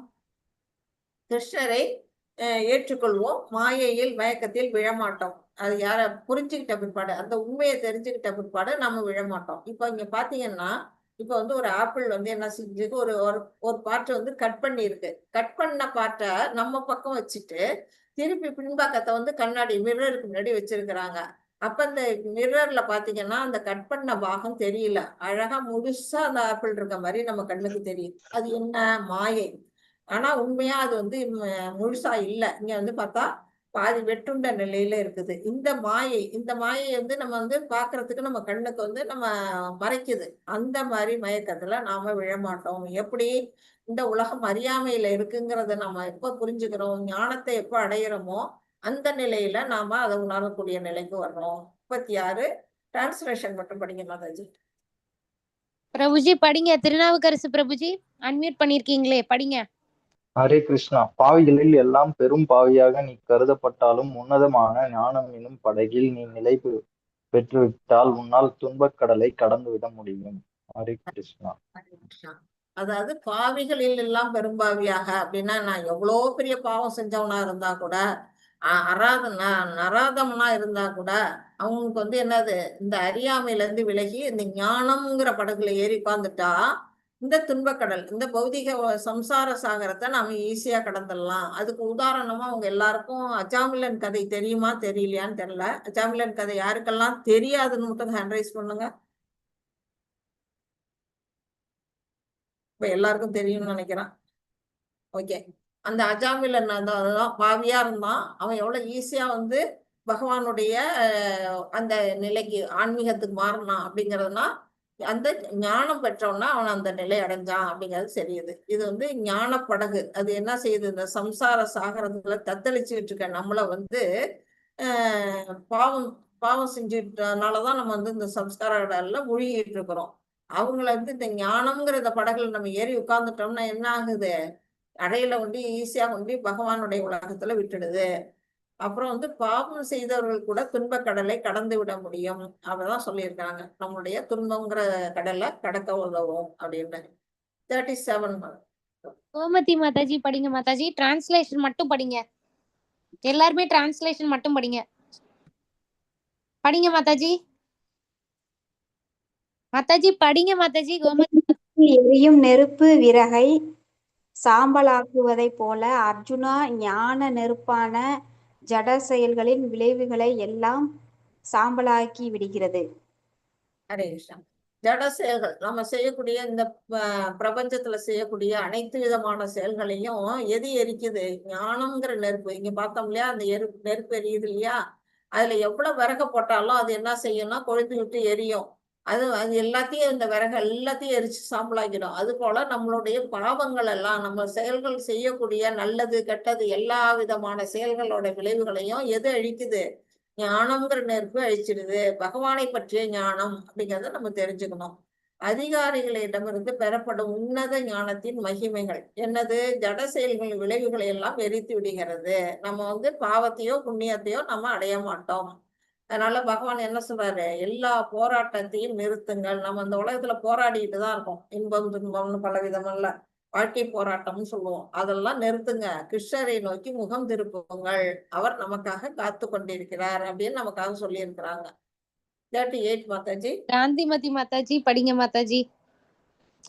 கிருஷ்ணரை ஏற்றுக்கொள்வோம், மாயையில் மயக்கத்தில் விழமாட்டோம். அது யார புரிஞ்சுக்கிட்ட பிற்பாடு, அந்த உண்மையை தெரிஞ்சுக்கிட்ட பிற்பாடு நம்ம விழமாட்டோம். இப்ப இங்க பாத்தீங்கன்னா, இப்ப வந்து ஒரு ஆப்பிள் வந்து என்ன செஞ்சிருக்கு, ஒரு ஒரு பார்ட் வந்து கட் பண்ணி இருக்கு. கட் பண்ண பார்ட்டை நம்ம பக்கம் வச்சுட்டு திருப்பி பின்பக்கத்தை வந்து கண்ணாடி மிரருக்கு முன்னாடி வச்சிருக்கிறாங்க. அப்ப இந்த மிரர்ல பாத்தீங்கன்னா அந்த கட் பண்ண பாகம் தெரியல, அழகா முழுசா அந்த ஆப்பிள் இருக்க மாதிரி நம்ம கண்ணுக்கு தெரியுது. அது என்ன, மாயை. ஆனா உண்மையா அது வந்து முழுசா இல்ல. இங்க வந்து பார்த்தா பாதி வெட்டுண்ட நிலையில இருக்குது. இந்த மாயை வந்து நம்ம வந்து பாக்குறதுக்கு நம்ம கண்ணுக்கு வந்து நம்ம மறைக்குது. அந்த மாதிரி மயக்கத்துல நாம விழமாட்டோம். எப்படி இந்த உலகம் அறியாமையில இருக்குங்கிறத நம்ம எப்ப புரிஞ்சுக்கிறோம், ஞானத்தை எப்ப அடையிறோமோ அந்த நிலையில நாம அதை உணரக்கூடிய நிலைக்கு வர்றோம். 36 டிரான்ஸ்லேஷன் மட்டும் படிங்க மாதாஜி. பிரபுஜி படிங்க. திருநாவுக்கரசு பிரபுஜி அன்மியூட் பண்ணிருக்கீங்களே, படிங்க. ஹரே கிருஷ்ணா. பாவிகளில் எல்லாம் பெரும் பாவியாக நீ கருதப்பட்டாலும் உன்னதமான ஞானம் எனும் படகில் நீ நிலை பெற்றுவிட்டால் உன்னால் துன்பக் கடலை கடந்து விட முடியும். ஹரே கிருஷ்ணா. அதாவது பாவிகளில் எல்லாம் பெரும்பாவியாக அப்படின்னா, நான் எவ்வளோ பெரிய பாவம் செஞ்சவனா இருந்தா கூட, நராதமனா இருந்தா கூட, அவங்களுக்கு வந்து என்னது, இந்த அறியாமையில இருந்து விலகி இந்த ஞானம்ங்கிற படகுல ஏறி உட்கார்ந்துட்டா இந்த துன்பக்கடல், இந்த பௌதிக சம்சார சாகரத்தை நாம ஈஸியா கடந்துடலாம். அதுக்கு உதாரணமா அவங்க எல்லாருக்கும் அஜாமிலன் கதை தெரியுமா தெரியலையான்னு தெரியல. அஜாமிலன் கதை யாருக்கெல்லாம் தெரியாதுன்னு மட்டும் ஹேண்ட்ரைஸ் பண்ணுங்க. இப்ப எல்லாருக்கும் தெரியும்னு நினைக்கிறேன். ஓகே, அந்த அஜாமிலன் அதான் பாவியா இருந்தான். அவன் எவ்வளவு ஈஸியா வந்து பகவானுடைய அந்த நிலைக்கு ஆன்மீகத்துக்கு மாறினான் அப்படிங்கிறதுனா, அந்த ஞானம் பெற்றவனா அவன் அந்த நிலை அடைஞ்சான் அப்படிங்கிறது தெரியுது. இது வந்து ஞான படகு. அது என்ன செய்யுது, இந்த சம்சார சாகரத்துல தத்தளிச்சுட்டு இருக்க நம்மள வந்து பாவம் செஞ்சுட்டனாலதான் நம்ம வந்து இந்த சம்ஸ்கார கடல்ல மூழ்கிட்டு இருக்கிறோம். அவங்கள வந்து இந்த ஞானம்ங்கிற இந்த படகுல நம்ம ஏறி உட்கார்ந்துட்டோம்னா என்ன ஆகுது, அடையில வந்து ஈஸியா கொண்டு பகவானுடைய உலகத்துல விட்டுடுது. அப்புறம் வந்து பாவம் செய்தவர்கள் கூட துன்ப கடலை கடந்து விட முடியும். அப்படிதான் சொல்லியிருக்காங்க. நம்மளுடைய துன்பங்கிற கடலை கடக்க உதவும் அப்படின்னு. 37 கோமதி மாதாஜி படிங்க மாதாஜி. டிரான்ஸ்லேஷன் மட்டும் படிங்க. எல்லாருமே டிரான்ஸ்லேஷன் மட்டும் படிங்க. படிங்க மாதாஜி. மாதாஜி படிங்க மாதாஜி. கோமதி எரியும் நெருப்பு விறகை சாம்பலாக்குவதைப் போல அர்ஜுனா ஞான நெருப்பான ஜட செயல்களின் விளைவுகளை எல்லாம் சாம்பலாக்கி விடுகிறது. ஹரே கிருஷ்ணா. ஜட செயல்கள் நம்ம செய்யக்கூடிய இந்த பிரபஞ்சத்துல செய்யக்கூடிய அனைத்து விதமான செயல்களையும் எது எரிக்குது, ஞானம்ங்கிற நெருப்பு. இங்க பார்த்தோம் இல்லையா, அந்த நெருப்பு எரியுது இல்லையா, அதுல எவ்வளவு விறகு போட்டாலும் அது என்ன செய்யும்னா கொழுந்து விட்டு எரியும். அது எல்லாத்தையும், இந்த விறகு எல்லாத்தையும் எரிச்சு சாம்பலாக்கிடும். அது போல நம்மளுடைய பாவங்கள் எல்லாம், நம்ம செயல்கள் செய்யக்கூடிய நல்லது கெட்டது எல்லா விதமான செயல்களோட விளைவுகளையும் எது அழிக்குது, ஞானம்ங்கிற நெருப்பு அழிச்சிடுது. பகவானை பற்றிய ஞானம் அப்படிங்கிறத நம்ம தெரிஞ்சுக்கணும். அதிகாரிகளிடமிருந்து பெறப்படும் உன்னத ஞானத்தின் மகிமைகள் என்னது, ஜட செயல்களின் விளைவுகளை எல்லாம் எரித்து விடுகிறது. நம்ம வந்து பாவத்தையோ புண்ணியத்தையோ நம்ம அடைய மாட்டோம். அதனால பகவான் என்ன சொல்றாரு, எல்லா போராட்டத்தையும் நிறுத்துங்கள். நம்ம இந்த உலகத்துல போராடிட்டு தான் இருக்கோம். இன்பம் துன்பம்னு பல விதமல்ல, வாழ்க்கை போராட்டம்னு சொல்லுவோம். அதெல்லாம் நிறுத்துங்க, கிருஷ்ணரை நோக்கி முகம் திருப்புங்கள், அவர் நமக்காக காத்து கொண்டிருக்கிறார் அப்படின்னு நமக்காக சொல்லி இருக்கிறாங்க. 38 மாதாஜி. காந்திமதி மாதாஜி படிங்க மாதாஜி.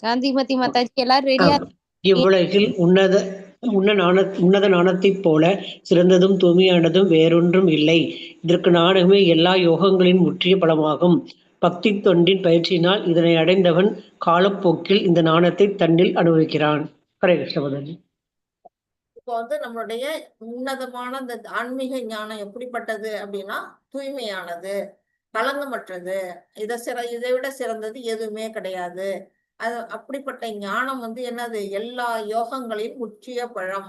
காந்திமதி மாதாஜி எல்லாரும் ரெடியா? இவ்வுலகில் உன்னத நாணத்தைப் போல சிறந்ததும் தூய்மையானதும் வேறொன்றும் இல்லை. இதற்கு நாணமே எல்லா யோகங்களின் முற்றிய பலமாகும். பக்தி தொண்டின் பயிற்சியினால் இதனை அடைந்தவன் காலப்போக்கில் இந்த நாணத்தை தன்னில் அனுபவிக்கிறான். ஹரே கிருஷ்ணபதன். இப்போ வந்து நம்மளுடைய உன்னதமான இந்த ஆன்மீக ஞானம் எப்படிப்பட்டது அப்படின்னா, தூய்மையானது, களங்கமற்றது. இதை விட சிறந்தது எதுவுமே கிடையாது. அது அப்படிப்பட்ட ஞானம் வந்து என்னது, எல்லா யோகங்களையும் முற்றிய பழம்.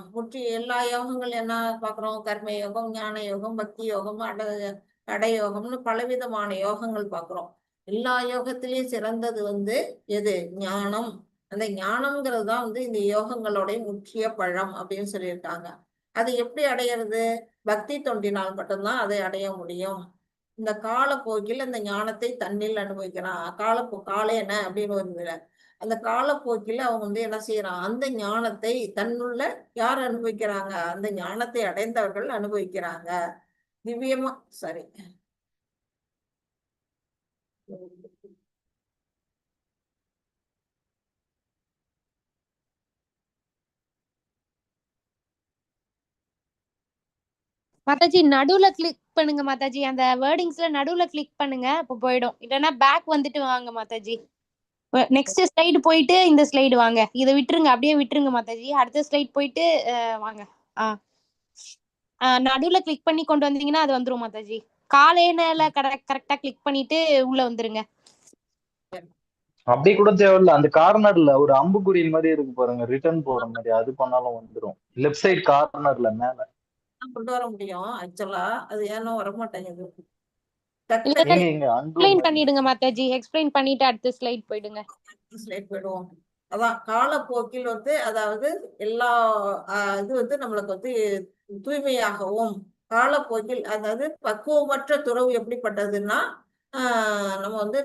எல்லா யோகங்கள் என்ன பார்க்குறோம், கர்ம யோகம், ஞான யோகம், பக்தி யோகம், அடயோகம்னு பலவிதமான யோகங்கள் பார்க்குறோம். எல்லா யோகத்திலையும் சிறந்தது வந்து எது, ஞானம். அந்த ஞானம்ங்கிறது தான் வந்து இந்த யோகங்களோட முற்றிய பழம் அப்படின்னு சொல்லியிருக்காங்க. அது எப்படி அடையிறது? பக்தி தொண்டினால் மட்டும்தான் அதை அடைய முடியும். இந்த காலப்போக்கில் அந்த ஞானத்தை தன்னில் அனுபவிக்கிறான். காலேன அப்படின்னு ஒரு அந்த காலப்போக்கில் அவங்க வந்து என்ன செய்யறான்? அந்த ஞானத்தை தன்னுள்ள யார் அனுபவிக்கிறாங்க? அந்த ஞானத்தை அடைந்தவர்கள் அனுபவிக்கிறாங்க. திவ்யமா சரி மாதாஜி நடுவுல கிளிக் பண்ணுங்க மாதாஜி. அந்த வேர்டிங்ஸ்ல நடுவுல கிளிக் பண்ணுங்க, அப்ப போயிடும். இல்லைன்னா பேக் வந்துட்டு வாங்க மாதாஜி. நெக்ஸ்ட் ஸ்லைடு போயிட்டு இந்த ஸ்லைடு வாங்க. இதை விட்டுருங்க, அப்படியே விட்டுருங்க மாதாஜி. அடுத்த ஸ்லைட் போயிட்டு வாங்க. நடுவுல கிளிக் பண்ணி கொண்டு வந்தீங்கன்னா அது வந்துரும் மாதாஜி. காலேனல கரெக்டா கிளிக் பண்ணிட்டு உள்ள வந்துருங்க. அப்படி கூட தேவையில்ல. அந்த கார்னர்ல ஒரு அம்புக்குறி மாதிரி இருக்கு பாருங்க, ரிட்டர்ன் போற மாதிரி, அது பண்ணாலும் வந்துடும். லெஃப்ட் சைடு கார்னர்ல மேல கொண்டு வர முடியும். ஆக்சுவலா அது ஏன்னா வர மாட்டேங்குது. எக்ஸ்பிளைன் பண்ணிடுங்க மாதாஜி. எக்ஸ்பிளைன் பண்ணிட்டு அடுத்த ஸ்லைட் போயிடுங்க. ஸ்லைட் போயிடுவோம். அதான் காலப்போக்கில் வந்து அதாவது எல்லா இது வந்து நம்மளுக்கு வந்து தூய்மையாகவும் காலப்போக்கில், அதாவது பக்குவமற்ற துறவு எப்படிப்பட்டதுன்னா நம்ம வந்து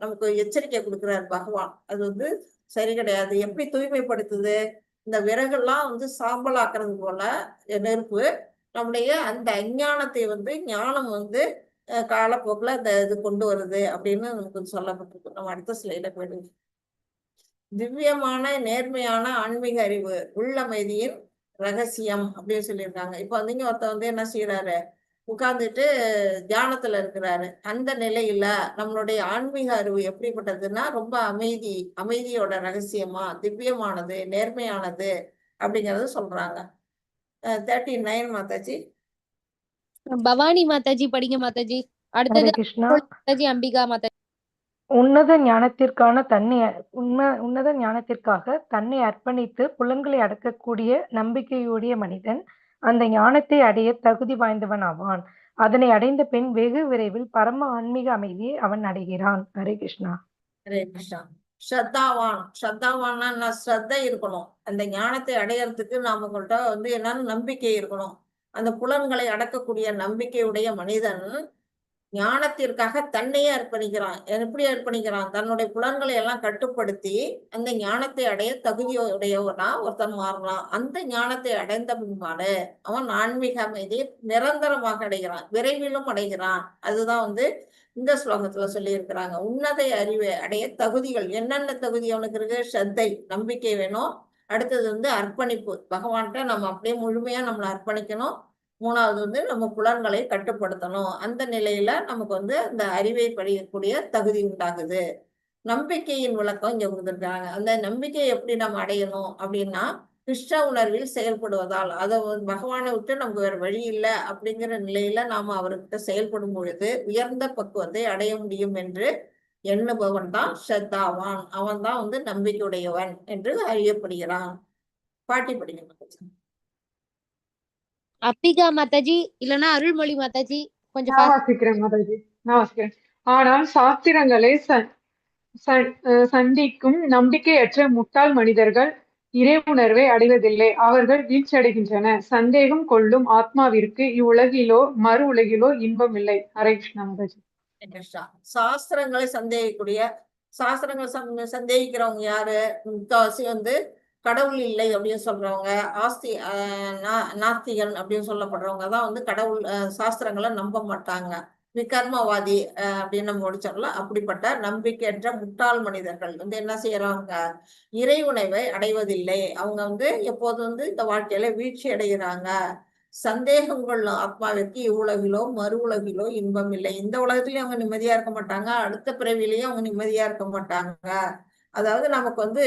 நமக்கு எச்சரிக்கை கொடுக்கிறார் பகவான். அது வந்து சரி கிடையாது. எப்படி தூய்மைப்படுத்துது? இந்த விறகுலாம் வந்து சாம்பலாக்குறது போல நெருப்பு நம்முடைய அந்த அஞ்ஞானத்தை வந்து ஞானம் வந்து காலப்போக்கில் அந்த இது கொண்டு வருது அப்படின்னு நமக்கு சொல்லப்பட்டிருக்கு. நம்ம அடுத்த ஸ்லைட போயிடுவோம். திவ்யமான நேர்மையான ஆன்மீக அறிவு உள்ளமைதியின் ரகசியம் அப்படின்னு சொல்லியிருக்காங்க. இப்போ நீங்க ஒருத்தர் வந்து என்ன செய்யறாரு? உட்கார்ந்துட்டு தியானத்துல இருக்கிறாரு. அந்த நிலையில நம்மளுடைய ஆன்மீக அறிவு எப்படிப்பட்டதுன்னா ரொம்ப அமைதியோட ரகசியமா திவ்யமானது, நேர்மையானது அப்படிங்கறது சொல்றாங்க. 39 மாதாஜி. பவானி மாதாஜி படிங்க மாதாஜி. அடுத்தது மாதாஜி அம்பிகா மாதாஜி. உன்னத ஞானத்திற்காக தன்னை அர்ப்பணித்து புலன்களை அடக்கக்கூடிய நம்பிக்கையுடைய மனிதன் அந்த ஞானத்தை அடைய தகுதி வாய்ந்தவன் ஆவான். அதனை அடைந்த பின் வெகு விரைவில் பரம ஆன்மீக அமைதியை அவன் அடைகிறான். ஹரே கிருஷ்ணா. ஹரே கிருஷ்ணா. ஸ்ரத்தாவான்னா ஸ்ரத்தை இருக்கணும். அந்த ஞானத்தை அடையறதுக்கு நாம வந்து என்னன்னு நம்பிக்கை இருக்கணும். அந்த புலன்களை அடக்கக்கூடிய நம்பிக்கையுடைய மனிதன் ஞானத்திற்காக தன்னையே அர்ப்பணிக்கிறான். எப்படி அர்ப்பணிக்கிறான்? தன்னுடைய புலன்களை எல்லாம் கட்டுப்படுத்தி அந்த ஞானத்தை அடைய தகுதியுடையவனா ஒருத்தன் மாறலாம். அந்த ஞானத்தை அடைந்த பின்பாடு அவன் ஆன்மீக அமைதியை நிரந்தரமாக அடைகிறான், விரைவிலும் அடைகிறான். அதுதான் வந்து இந்த ஸ்லோகத்துல சொல்லி இருக்கிறாங்க. உன்னத அறிவை அடைய தகுதிகள் என்னென்ன தகுதி அவனுக்கு இருக்கு? ஸ்ரத்தை, நம்பிக்கை வேணும். அடுத்தது வந்து அர்ப்பணிப்பு, பகவான்கிட்ட நம்ம அப்படியே முழுமையா நம்மளை அர்ப்பணிக்கணும். மூணாவது வந்து நம்ம புலன்களை கட்டுப்படுத்தணும். அந்த நிலையில நமக்கு வந்து அந்த அறிவை படிக்கக்கூடிய தகுதி உண்டாகுது. நம்பிக்கையின் விளக்கம் இங்க கொடுத்துருக்காங்க. அந்த நம்பிக்கையை எப்படி நம்ம அடையணும் அப்படின்னா கிருஷ்ண உணர்வில் செயல்படுவதால், அதை பகவானை விட்டு நமக்கு வேற வழி இல்லை அப்படிங்கிற நிலையில நாம அவர்கிட்ட செயல்படும் பொழுது உயர்ந்த பக்குவத்தை அடைய முடியும் என்று எண்ணுபவன் தான் ஸ்ரத்தாவான். அவன் தான் வந்து நம்பிக்கையுடையவன் என்று அறியப்படுகிறான். பாட்டி படிக்கணும். அம்பிகா மாதாஜி இல்லைன்னா அருள்மொழி மாதாஜி கொஞ்சம் நான் வாசிக்கிறேன் மாதாஜி, நான் வாசிக்கிறேன். ஆனால் சாஸ்திரங்களை சண்டிக்கும் நம்பிக்கையற்ற முட்டாள் மனிதர்கள் இறை உணர்வை அடைவதில்லை. அவர்கள் வீழ்ச்சியடைகின்றனர். சந்தேகம் கொள்ளும் ஆத்மாவிற்கு இவ்வுலகிலோ மறு உலகிலோ இன்பம் இல்லை. ஹரே கிருஷ்ணா மாதாஜி. சாஸ்திரங்களை சந்தேகிக்கிறவங்க யாரு? முக்காவாசி வந்து கடவுள் இல்லை அப்படின்னு சொல்றவங்க, நாஸ்திகன் அப்படின்னு சொல்லப்படுறவங்க தான் வந்து கடவுள் சாஸ்திரங்களை நம்ப மாட்டாங்க. விகர்மவாதி அப்படின்னு நம்ம முடிச்சோம்ல, அப்படிப்பட்ட நம்பிக்கையற்ற முட்டாள் மனிதர்கள் வந்து என்ன செய்யறாங்க? இறை உணர்வை அடைவதில்லை. அவங்க வந்து எப்போது வந்து இந்த வாழ்க்கையில வீழ்ச்சி அடைகிறாங்க. சந்தேகம் கொள்ளும் ஆத்மாவிற்கு இவ்வுலகிலோ மறு உலகிலோ இன்பம் இல்லை. இந்த உலகத்திலயும் அவங்க நிம்மதியா இருக்க மாட்டாங்க, அடுத்த பிறவிலையும் அவங்க நிம்மதியா இருக்க மாட்டாங்க. அதாவது நமக்கு வந்து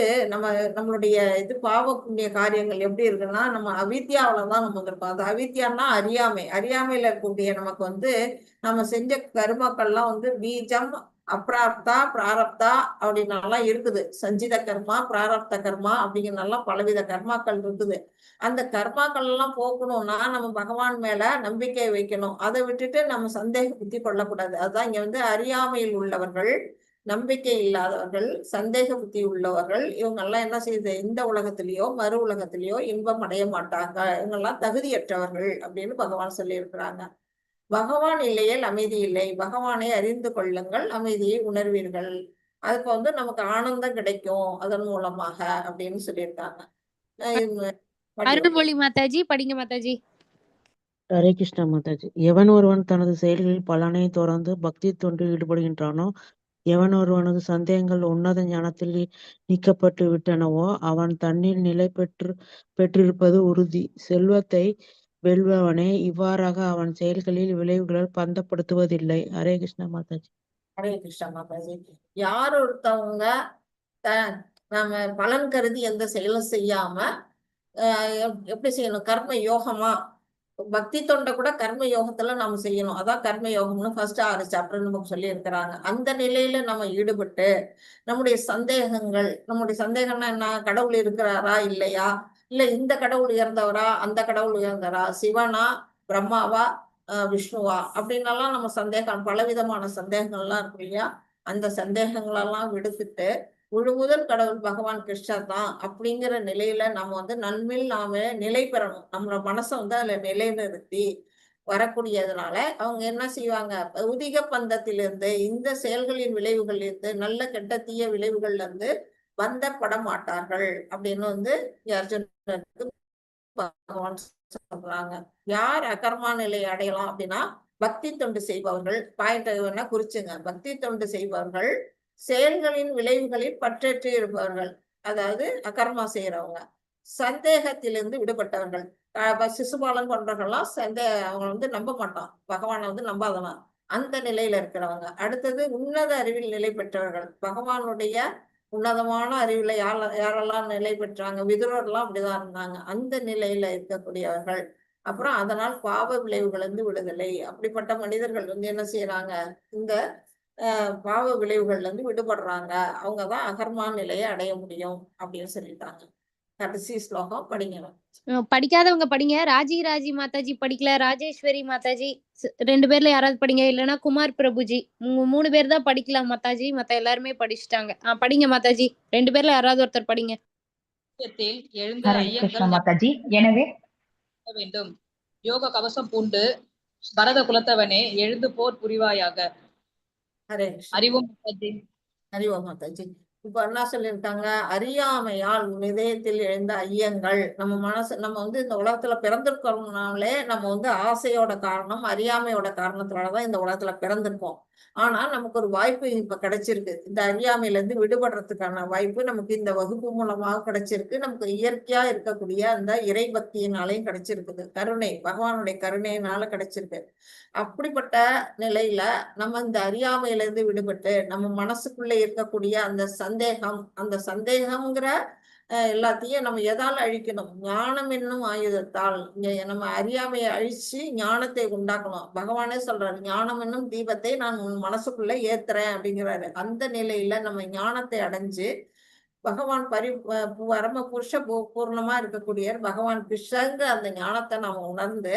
நம்மளுடைய இது பாவ புண்ணிய காரியங்கள் எப்படி இருக்குன்னா நம்ம அவித்யாவில்தான் நம்ம இருக்கோம். அது அவித்யான்னா அறியாமையில இருக்கக்கூடிய நமக்கு வந்து நம்ம செஞ்ச கர்மாக்கள்லாம் வந்து பீஜம், அப்ராப்தா, பிராரப்தா அப்படின்னலாம் இருக்குது. சஞ்சித கர்மா, பிராரப்த கர்மா அப்படிங்கிறதெல்லாம் பலவித கர்மாக்கள் இருக்குது. அந்த கர்மாக்கள் எல்லாம் போக்கணும்னா நம்ம பகவான் மேல நம்பிக்கை வைக்கணும். அதை விட்டுட்டு நம்ம சந்தேக புத்தி கொள்ளக்கூடாது. அதுதான் இங்க வந்து அறியாமையில் உள்ளவர்கள் நம்பிக்கை இல்லாதவர்கள், சந்தேக புத்தி உள்ளவர்கள், இவங்க எல்லாம் என்ன செய்யுது, இந்த உலகத்திலேயோ மறு உலகத்திலேயோ இன்பம் அடைய மாட்டாங்க, இவங்க எல்லாம் தகுதியற்றவர்கள் அப்படின்னு பகவான் சொல்லி இருக்கிறாங்க. பகவான் இல்லையேல் அமைதி இல்லை, பகவானை அறிந்து கொள்ளுங்கள், அமைதியை உணர்வீர்கள், அதுக்கு வந்து நமக்கு ஆனந்தம் கிடைக்கும் அதன் மூலமாக அப்படின்னு சொல்லியிருக்காங்க. அருள்மொழி மாதாஜி படிங்க மாதாஜி. ஹரே கிருஷ்ணா மாதாஜி. எவன் ஒருவன் தனது செயல்களில் பலனை தொடர்ந்து பக்தி தொண்டில் ஈடுபடுகின்றானோ, எவன் ஒருவனது சந்தேகங்கள் உன்னத ஞானத்தில் நீக்கப்பட்டு விட்டனவோ, அவன் தன்னில் நிலை பெற்றிருப்பது உறுதி. செல்வத்தை வெல்பவனே இவ்வாறாக அவன் செயல்களில் விளைவுகளால் பந்தப்படுத்துவதில்லை. ஹரே கிருஷ்ணா மாதாஜி. ஹரே கிருஷ்ணா மாதாஜி. யார் ஒருத்தவங்க நம்ம பலன் கருதி எந்த செயலும் செய்யாம எப்படி செய்யணும், கர்ம யோகமா, பக்தி தொண்டை கூட கர்ம யோகத்துல நம்ம செய்யணும், அதான் கர்ம யோகம்னு ஃபர்ஸ்ட் 6 சாப்டர் நமக்கு சொல்லி இருக்கிறாங்க. அந்த நிலையில நம்ம ஈடுபட்டு நம்முடைய சந்தேகம்னா என்ன, கடவுள் இருக்கிறாரா இல்லையா, இல்ல இந்த கடவுள் உயர்ந்தவரா அந்த கடவுள் உயர்ந்தவரா, சிவனா பிரம்மாவா விஷ்ணுவா அப்படின்னலாம் நம்ம சந்தேகம், பலவிதமான சந்தேகங்கள்லாம் இருக்கு இல்லையா, அந்த சந்தேகங்களெல்லாம் விடுத்துட்டு முழுமுதல் கடவுள் பகவான் கிருஷ்ணர் தான் அப்படிங்கிற நிலையில நம்ம வந்து நன்மையில் நாம நிலை பெறணும். நம்மளோட மனசை வந்து அதுல நிலைநிறுத்தி வரக்கூடியதுனால அவங்க என்ன செய்வாங்க, பௌதிக பந்தத்திலிருந்து இந்த செயல்களின் விளைவுகள் இருந்து நல்ல கெட்ட தீய விளைவுகள்ல இருந்து பந்தப்பட மாட்டார்கள் அப்படின்னு வந்து அர்ஜுனனுக்கு பகவான் சொல்றாங்க. யார் அகர்மா நிலையை அடையலாம் அப்படின்னா, பக்தி தொண்டு செய்பவர்கள், பாயிண்ட் வேணா குறிச்சுங்க, பக்தி தொண்டு செய்பவர்கள், செயல்களின் விளைவுகளில் பற்றற்று இருப்பவர்கள், அதாவது அகர்மா செய்யறவங்க, சந்தேகத்திலிருந்து விடுபட்டவர்கள். சிசுபாலன் போன்றவர்கள்லாம் அவங்க வந்து நம்ப மாட்டான், பகவானை வந்து நம்பாதவன், அந்த நிலையில இருக்கிறவங்க. அடுத்தது உன்னத அறிவில் நிலை பெற்றவர்கள், பகவானுடைய உன்னதமான அறிவுல யாரெல்லாம் நிலை பெற்றாங்க, விதுரர்லாம் அப்படிதான் இருந்தாங்க, அந்த நிலையில இருக்கக்கூடியவர்கள். அப்புறம் அதனால் பாவ விளைவுகள் வந்து விடுதலை, அப்படிப்பட்ட மனிதர்கள் வந்து என்ன செய்யறாங்க, இந்த பாவ விளைவுகள்ல இருந்து விடுபடுறாங்க, அவங்கதான் அகர்மா நிலையை அடைய முடியும் அப்படின்னு சொல்லிட்டாங்க. கடைசி ஸ்லோகம் படிங்க. படிக்காதவங்க படிங்க. ராஜி மாதாஜி படிக்கல, ராஜேஸ்வரி மாதாஜி 2 பேர்ல யாராவது படிங்க, இல்லைன்னா குமார் பிரபுஜி 3 பேர் தான் படிக்கலாம் மாதாஜி, மத்த எல்லாருமே படிச்சுட்டாங்க. படிங்க மாதாஜி, 2 பேர்ல யாராவது ஒருத்தர் படிங்க. எழுந்த ஹரே கிருஷ்ணா மாதாஜி. எனவே வேண்டும் யோக கவசம் பூண்டு பரத குலத்தவனே எழுந்து போர் புரிவாயாக. ஹரே அறிவோம் மாதாஜி. அறிவோம் மாதாஜி. இப்ப என்ன சொல்லியிருக்காங்க, அறியாமையால் இதயத்தில் எழுந்த ஐயங்கள், நம்ம வந்து இந்த உலகத்துல பிறந்திருக்கிறோம்னாலே நம்ம வந்து ஆசையோட காரணம், அறியாமையோட காரணத்தினாலதான் இந்த உலகத்துல பிறந்திருக்கோம். ஆனா நமக்கு ஒரு வாய்ப்பு இப்ப கிடைச்சிருக்கு, இந்த அறியாமையில இருந்து விடுபடுறதுக்கான வாய்ப்பு நமக்கு இந்த வகுப்பு மூலமாக கிடைச்சிருக்கு. நமக்கு இயற்கையா இருக்கக்கூடிய அந்த இறை பக்தியினாலையும் கிடைச்சிருக்குது, கருணை, பகவானுடைய கருணையினால கிடைச்சிருக்கு. அப்படிப்பட்ட நிலையில நம்ம இந்த அறியாமையில இருந்து விடுபட்டு நம்ம மனசுக்குள்ள இருக்கக்கூடிய அந்த சந்தேகம்ங்கிற எல்லாத்தையும் நம்ம எதால அழிக்கணும், ஞானம் என்னும் ஆயுதத்தால். நம்ம அறியாமையை அழிச்சு ஞானத்தை உண்டாக்கணும். பகவானே சொல்றாரு, ஞானம் என்னும் தீபத்தை நான் உன் மனசுக்குள்ள ஏத்துறேன் அப்படிங்கிறாரு. அந்த நிலையில நம்ம ஞானத்தை அடைஞ்சு பகவான் பரம புருஷ பூர்ணமா இருக்கக்கூடிய பகவான் கிருஷ்ணங்கிற அந்த ஞானத்தை நாம உணர்ந்து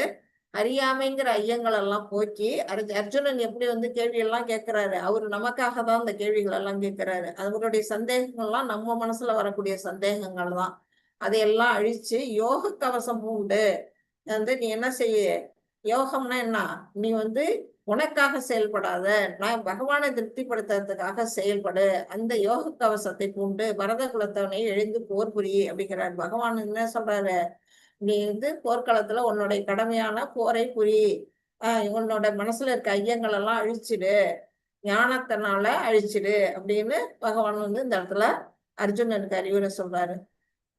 அறியாமைங்கிற ஐயங்கள் எல்லாம் போக்கி, அர்ஜுனன் எப்படி வந்து கேள்வி எல்லாம் கேட்கிறாரு, அவரு நமக்காக தான் அந்த கேள்விகள் எல்லாம் கேட்கிறாரு. அவருடைய சந்தேகங்கள்லாம் நம்ம மனசுல வரக்கூடிய சந்தேகங்கள் தான். அதையெல்லாம் அழிச்சு யோக கவசம் பூண்டு வந்து நீ என்ன செய்ய, யோகம்னா என்ன, நீ வந்து உனக்காக செயல்படாத, நான் பகவானை திருப்திப்படுத்துறதுக்காக செயல்படு, அந்த யோக கவசத்தை பூண்டு பரத குலத்தவனை எழுந்து போர் புரி அப்படிங்கிறார். பகவான் என்ன சொல்றாரு, நீ வந்து போர்க்களத்துல உன்னுடைய கடமையான போரை புரி, உன்னோட மனசுல இருக்க ஐயங்கள் எல்லாம் அழிச்சிடு, ஞானத்தினால அழிச்சிடு அப்படின்னு பகவான் வந்து இந்த இடத்துல அர்ஜுனனுக்கு அறிவுரை சொல்றாரு.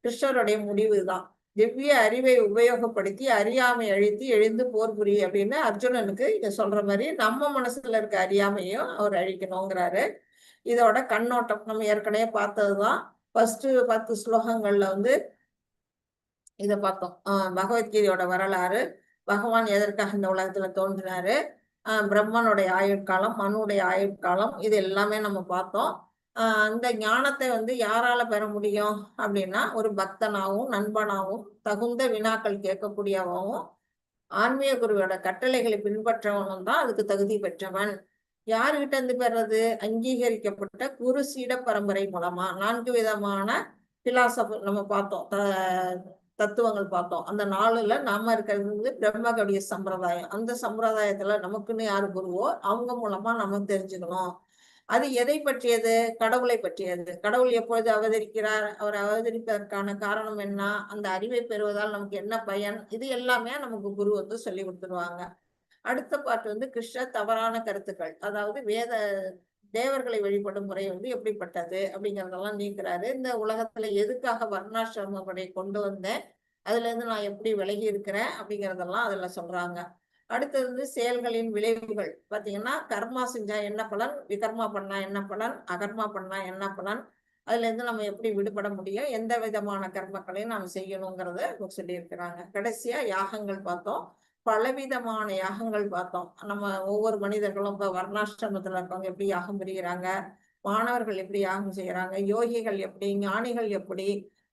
கிருஷ்ணருடைய முடிவுதான், திவ்ய அறிவை உபயோகப்படுத்தி அறியாமை அழித்து எழுந்து போர் புரி அப்படின்னு அர்ஜுனனுக்கு இங்க சொல்ற மாதிரி நம்ம மனசுல இருக்க அறியாமையும் அவர் அழிக்கணுங்கிறாரு. இதோட கண்ணோட்டம் நம்ம ஏற்கனவே பார்த்ததுதான். ஃபர்ஸ்ட் 10 ஸ்லோகங்கள்ல வந்து இதை பார்த்தோம், பகவத்கீதையோட வரலாறு, பகவான் எதற்காக இந்த உலகத்துல தோன்றினாரு, பிரம்மனுடைய ஆயுட்காலம், மனுடைய ஆயுட்காலம், இது எல்லாமே நம்ம பார்த்தோம். இந்த ஞானத்தை வந்து யாரால பெற முடியும் அப்படின்னா, ஒரு பக்தனாகவும் நண்பனாகவும் தகுந்த வினாக்கள் கேட்கக்கூடியவனும் ஆன்மீக குருவோட கட்டளைகளை பின்பற்றவனும் தான் அதுக்கு தகுதி பெற்றவன். யாருகிட்ட இருந்து பெறது? அங்கீகரிக்கப்பட்ட குரு சீட பரம்பரை மூலமா. 4 விதமான பிலாசபர் நம்ம பார்த்தோம், தத்துவங்கள் பார்த்தோம். அந்த 4ல நாம இருக்கிறது வந்து பிரம்மகடிய சம்பிரதாயம். அந்த சம்பிரதாயத்துல நமக்குன்னு யாரு குருவோ அவங்க மூலமா நம்ம தெரிஞ்சுக்கணும். அது எதை பற்றியது? கடவுளை பற்றியது. கடவுள் எப்பொழுது அவதரிக்கிறார், அவர் அவதரிப்பதற்கான காரணம் என்ன, அந்த அறிவை பெறுவதால் நமக்கு என்ன பயன், இது எல்லாமே நமக்கு குரு வந்து சொல்லி கொடுத்துருவாங்க. அடுத்த பாட்டு வந்து கிருஷ்ண தவறான கருத்துக்கள், அதாவது தேவர்களை வழிபடும் முறை வந்து எப்படிப்பட்டது அப்படிங்கறதெல்லாம் நீக்கிறாரு. இந்த உலகத்துல எதுக்காக வர்ணாசிரம முறையை கொண்டு வந்தேன், அதுல இருந்து நான் எப்படி விலகி இருக்கிறேன் அப்படிங்கறதெல்லாம் அதுல சொல்றாங்க. அடுத்தது வந்து செயல்களின் விளைவுகள் பாத்தீங்கன்னா, கர்மா செஞ்சா என்ன பலன், விகர்மா பண்ணா என்ன பலன், அகர்மா பண்ணா என்ன பலன், அதுல இருந்து நம்ம எப்படி விடுபட முடியும், எந்த விதமான கர்மங்களையும் நம்ம செய்யணுங்கிறத சொல்லியிருக்கிறாங்க. கடைசியா யாகங்கள் பார்த்தோம். பலவிதமான யாகங்கள் பார்த்தோம். நம்ம ஒவ்வொரு மனிதர்களும் இப்ப வர்ணாசிரமத்துல இருக்கவங்க எப்படி யாகம் புரிகிறாங்க, மாணவர்கள் எப்படி யாகம் செய்யறாங்க, யோகிகள் எப்படி, ஞானிகள் எப்படி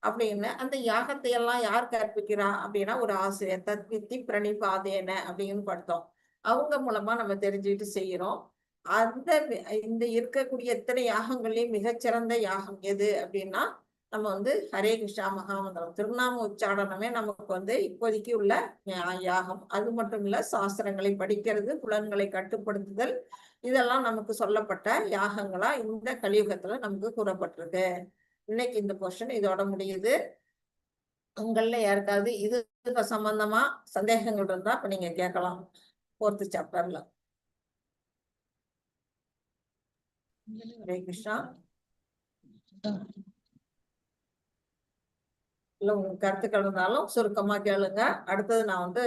அப்படின்னு அந்த யாகத்தை எல்லாம் யார் கற்பிக்கிறா அப்படின்னா ஒரு ஆசிரியர், தத்வித்தி பிரணிபாதேன அப்படின்னு பார்த்தோம். அவங்க மூலமா நம்ம தெரிஞ்சுக்கிட்டு செய்யறோம். இந்த இருக்கக்கூடிய எத்தனை யாகங்கள்லயும் மிகச்சிறந்த யாகம் எது அப்படின்னா நம்ம வந்து ஹரே கிருஷ்ணா மகாமந்திரம் திருநாம உச்சாரணமே நமக்கு வந்து இப்போதைக்கு உள்ள யாகம். அது மட்டும் இல்ல, சாஸ்திரங்களை படிக்கிறது, புலன்களை கட்டுப்படுத்துதல், இதெல்லாம் நமக்கு சொல்லப்பட்ட யாகங்களா இந்த கலியுகத்துல நமக்கு கூறப்பட்டிருக்கு. இன்னைக்கு இந்த போர்ஷன் இதோட முடியுது. உங்கள யாருக்காவது இது சம்பந்தமா சந்தேகங்கள் இருந்தா இப்ப நீங்க கேட்கலாம். 4th சாப்டர்ல. ஹரே கிருஷ்ணா. இல்ல உங்களுக்கு கருத்துக்கள் இருந்தாலும் சுருக்கமா கேளுங்க. அடுத்தது நான் வந்து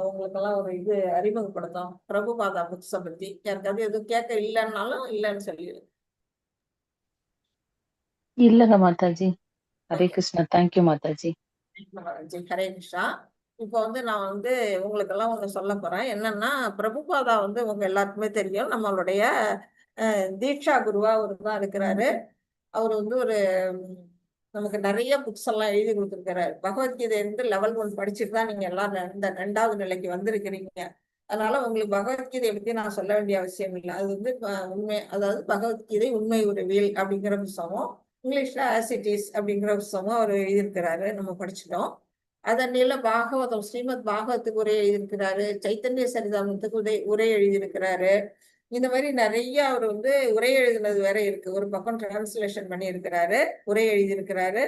உங்களுக்கெல்லாம் ஒரு இது அறிமுகப்படுத்தும், பிரபுபாதா புக்ஸை பத்தி. யாருக்காவது எதுவும் கேட்க இல்லைன்னாலும் இல்லைன்னு சொல்லிடு. இல்லங்க மாதாஜி. ஹரே கிருஷ்ணா. தேங்க்யூ மாதாஜி. ஹரே கிருஷ்ணா. இப்போ வந்து நான் வந்து உங்களுக்கெல்லாம் ஒண்ணு சொல்ல போறேன். என்னன்னா, பிரபுபாதா வந்து உங்க எல்லாருக்குமே தெரியும், நம்மளுடைய தீட்சா குருவா ஒரு தான் இருக்கிறாரு. அவர் வந்து ஒரு நமக்கு நிறைய புக்ஸ் எல்லாம் எழுதி கொடுத்துருக்கிறாரு. பகவத்கீதை இருந்து லெவல் 1 படிச்சுட்டு தான் நீங்க எல்லாம் இந்த 2வது நிலைக்கு வந்திருக்கிறீங்க. அதனால உங்களுக்கு பகவத்கீதையை பத்தி நான் சொல்ல வேண்டிய அவசியம் இல்லை. அது வந்து உண்மை, அதாவது பகவத்கீதை உண்மை உருவில் அப்படிங்கிற புத்தகம், இங்கிலீஷ்ல ஆஸ் இட் இஸ் அப்படிங்கிற புத்தகம் அவர் எழுதியிருக்கிறாரு, நம்ம படிச்சுட்டோம். அதனால பாகவதம், ஸ்ரீமத் பாகவத்துக்கு உரை எழுதியிருக்கிறாரு, சைத்தன்ய சரிதாமத்துக்கு உரை எழுதியிருக்கிறாரு. இந்த மாதிரி நிறைய அவர் வந்து உரை எழுதினது வேற இருக்கு. ஒரு பக்கம் டிரான்ஸ்லேஷன் பண்ணி இருக்கிறாரு, உரை எழுதியிருக்கிறாரு.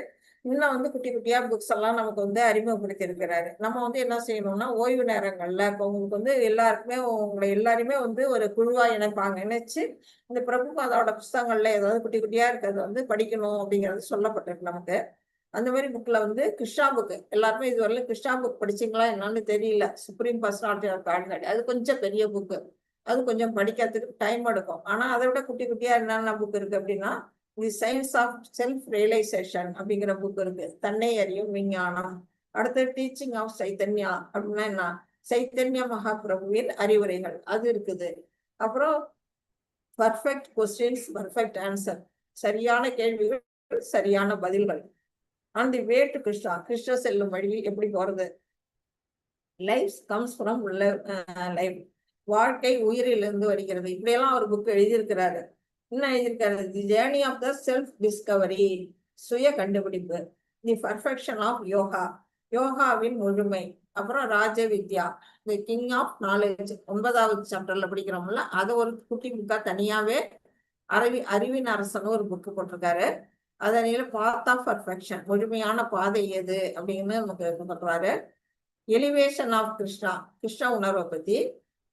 இன்னும் வந்து குட்டி குட்டியா புக்ஸ் எல்லாம் நமக்கு வந்து அறிமுகப்படுத்தி இருக்கிறாரு. நம்ம வந்து என்ன செய்யணும்னா, ஓய்வு நேரங்கள்ல இப்போ உங்களுக்கு வந்து எல்லாருக்குமே உங்களை எல்லாருமே வந்து ஒரு குழுவா இணைப்பாங்க. இணைச்சு இந்த பிரபுபாதாவோட புஸ்தகங்கள்ல ஏதாவது குட்டி குட்டியா இருக்கிறது வந்து படிக்கணும் அப்படிங்கிறது சொல்லப்பட்டிருக்கு நமக்கு. அந்த மாதிரி புக்ல வந்து கிருஷ்ணா புக், எல்லாருமே இதுவரையிலும் கிருஷ்ணா புக் படிச்சீங்களா என்னன்னு தெரியல. சுப்ரீம் பர்சனாலிட்டி ஆஃப் காட், அது கொஞ்சம் பெரிய புக்கு, அது கொஞ்சம் படிக்கிறதுக்கு டைம் எடுக்கும். ஆனா அதை விட குட்டி குட்டியா என்னென்ன புக் இருக்கு அப்படின்னா, the science of self realisation அப்படிங்கிற புக் இருக்கு, தன்னை அறியும் விஞ்ஞானம். அடுத்து டீச்சிங் ஆஃப் சைத்தன்யா அப்படின்னா என்ன, சைத்தன்ய மகாபிரபுவின் அறிவுரைகள், அது இருக்குது. அப்புறம் பர்ஃபெக்ட் கொஸ்டின்ஸ் பர்ஃபெக்ட் ஆன்சர், சரியான கேள்விகள் சரியான பதில்கள். On the way to Krishna, Krishna செல்லும் வழி எப்படி போறது, லைஃப் கம்ஸ் ஃப்ரம் லைஃப், வாழ்க்கை உயிரிலிருந்து வருகிறது. இப்படியெல்லாம் ஒரு புக் எழுதியிருக்கிறாரு. இன்னும் எழுதியிருக்காரு, the journey of the self discovery, சுய கண்டுபிடிப்பு, தி பர்ஃபெக்ஷன் ஆஃப் யோகா, யோகாவின் முழுமை. அப்புறம் Raja Vidya, the king of knowledge, 9வது சாப்டர்ல படிக்கிறோம்ல, அதை ஒரு குட்டி புக்கா தனியாவே அறிவின் அரசன் ஒரு புக்கு போட்டிருக்காரு. அதனால பாத் ஆஃப் பர்ஃபெக்ஷன், முழுமையான பாதை எது அப்படின்னு நமக்கு சொல்றாரு. எலிவேஷன் ஆஃப் கிருஷ்ணா, கிருஷ்ண உணர்வை பத்தி.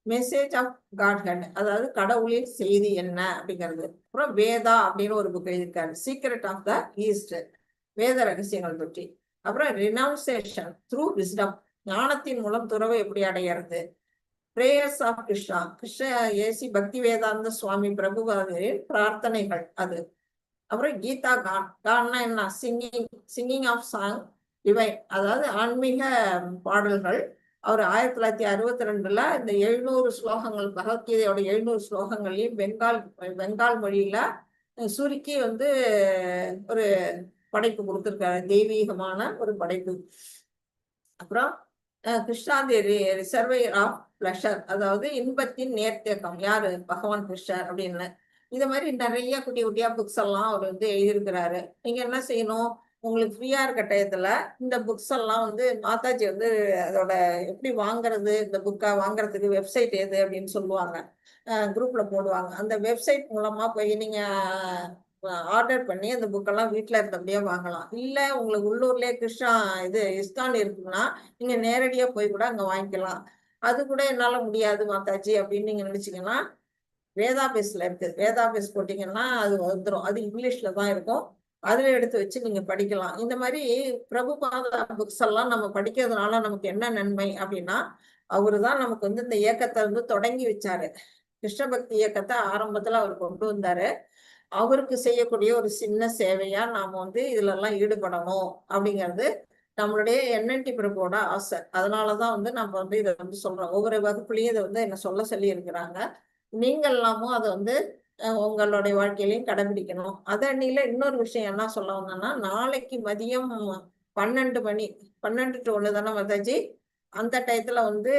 மெசேஜ் ஆஃப் காட்ஹெட், அதாவது கடவுளின் செய்தி என்ன அப்படிங்கிறது. அப்புறம் வேதா அப்படின்னு ஒரு புக் எழுதியிருக்காரு, சீக்ரெட் ஆஃப் த ஈஸ்ட், வேத ரகசியங்கள் பற்றி. அப்புறம் ரினவுன்சேஷன் த்ரூ விஸ்டம், ஞானத்தின் மூலம் துறவை எப்படி அடையிறது. Prayers of Krishna, Krishna A C Bhaktivedanta சுவாமி பிரபுபாதரின் பிரார்த்தனைகள் அது. அப்புறம் கீதா கான், கான்னா என்ன, சிங்கிங் ஆஃப் சாங் டிவைன், அதாவது ஆன்மீக பாடல்கள். அவர் 1962ல இந்த 700 ஸ்லோகங்கள், பகவத்கீதையோட 700 ஸ்லோகங்களையும் பெங்கால் மொழியில சுருக்கி வந்து ஒரு படைப்பு கொடுத்திருக்காரு, தெய்வீகமான ஒரு படைப்பு. அப்புறம் கிருஷ்ணா தி ரிசர்வேயர் ஆஃப் பிளஷர், அதாவது இன்பத்தின் நேர்த்தேக்கம். யாரு? பகவான் கிருஷ்ணர் அப்படின்னு. இது மாதிரி நிறைய குட்டி குட்டியா புக்ஸ் எல்லாம் அவர் வந்து எழுதியிருக்கிறாரு. நீங்க என்ன செய்யணும், உங்களுக்கு ஃப்ரீயா இருக்க டயத்துல இந்த புக்ஸ் எல்லாம் வந்து மாதாஜி வந்து அதோட எப்படி வாங்குறது, இந்த புக்கா வாங்குறதுக்கு வெப்சைட் எது அப்படின்னு சொல்லுவாங்க, குரூப்ல போடுவாங்க. அந்த வெப்சைட் மூலமா போய் நீங்க ஆர்டர் பண்ணி அந்த புக்கெல்லாம் வீட்டில் இருந்தபடியே வாங்கலாம். இல்லை உங்களுக்கு உள்ளூர்லேயே கிருஷ்ணா இது இஸ்கான் இருக்குன்னா நீங்கள் நேரடியாக போய் கூட அங்கே வாங்கிக்கலாம். அது கூட என்னால் முடியாது மாதாஜி அப்படின்னு நீங்கள் நினச்சிங்கன்னா வேதாபேஸில் இருக்குது. வேதாபேஸ் போட்டிங்கன்னா அது வந்துடும். அது இங்கிலீஷில் தான் இருக்கும். அதில் எடுத்து வச்சு நீங்கள் படிக்கலாம். இந்த மாதிரி பிரபுபாதா புக்ஸ் எல்லாம் நம்ம படிக்கிறதுனால நமக்கு என்ன நன்மை அப்படின்னா, அவரு தான் நமக்கு வந்து இந்த இயக்கத்தை வந்து தொடங்கி வச்சாரு. கிருஷ்ண பக்தி இயக்கத்தை ஆரம்பத்தில் அவர் கொண்டு வந்தாரு. அவருக்கு செய்யக்கூடிய ஒரு சின்ன சேவையா நாம வந்து இதுல எல்லாம் ஈடுபடணும் அப்படிங்கிறது நம்மளுடைய என்என்டி பிரபுவோட ஆசை. அதனாலதான் வந்து நம்ம வந்து இதை வந்து சொல்றோம். ஒவ்வொரு வகுப்புலயும் இதை வந்து என்ன சொல்ல சொல்லி இருக்கிறாங்க. நீங்கள் எல்லாமும் அதை வந்து உங்களுடைய வாழ்க்கையிலையும் கடைபிடிக்கணும். அதன்னில இன்னொரு விஷயம் என்ன சொல்ல வந்தோம்னா, நாளைக்கு மதியம் 12 மணி 12 to 1 தானே மாதாஜி, அந்த டயத்துல வந்து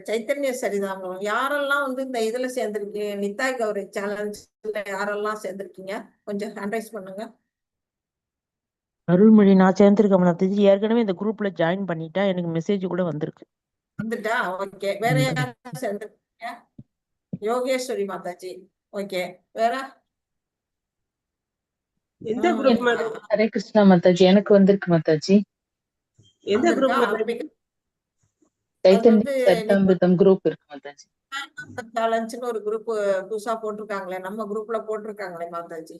சைத்தன்ய சரிதாமிரம் யாரெல்லாம் வந்து இந்த இதுல சேர்ந்திருக்கீங்க, நித்தாய் கௌரி சேலஞ்ச்ல யாரெல்லாம் சேர்ந்திருக்கீங்க கொஞ்சம் ஹேண்ட்ரைஸ் பண்ணுங்க. அருள்மொழி நான் சேர்ந்திருக்கேன் மாதாஜி. ஏற்கனவே இந்த குரூப்ல ஜாயின் பண்ணிட்டேன். எனக்கு மெசேஜ் கூட வந்திருக்கு. வந்துட்டா? ஓகே. வேற யாரும் சேர்ந்திருக்கீங்க? யோகேஸ்வரி மாதாஜி. ஓகே. வேற எந்த குரூப் மாதாஜி? ஹரே கிருஷ்ணா மாதாஜி. எனக்கு வந்திருக்கு மாதாஜி. எந்த குரூப் மாதாஜி? ஆரம்பிக்க சைத்தன்ய சரிதாமிருதம் குரூப் இருக்கு மாதாஜி. சேலஞ்சுன்னு ஒரு குரூப் புதுசா போட்டிருக்காங்களே, நம்ம குரூப்ல போட்டிருக்காங்களே மாதாஜி.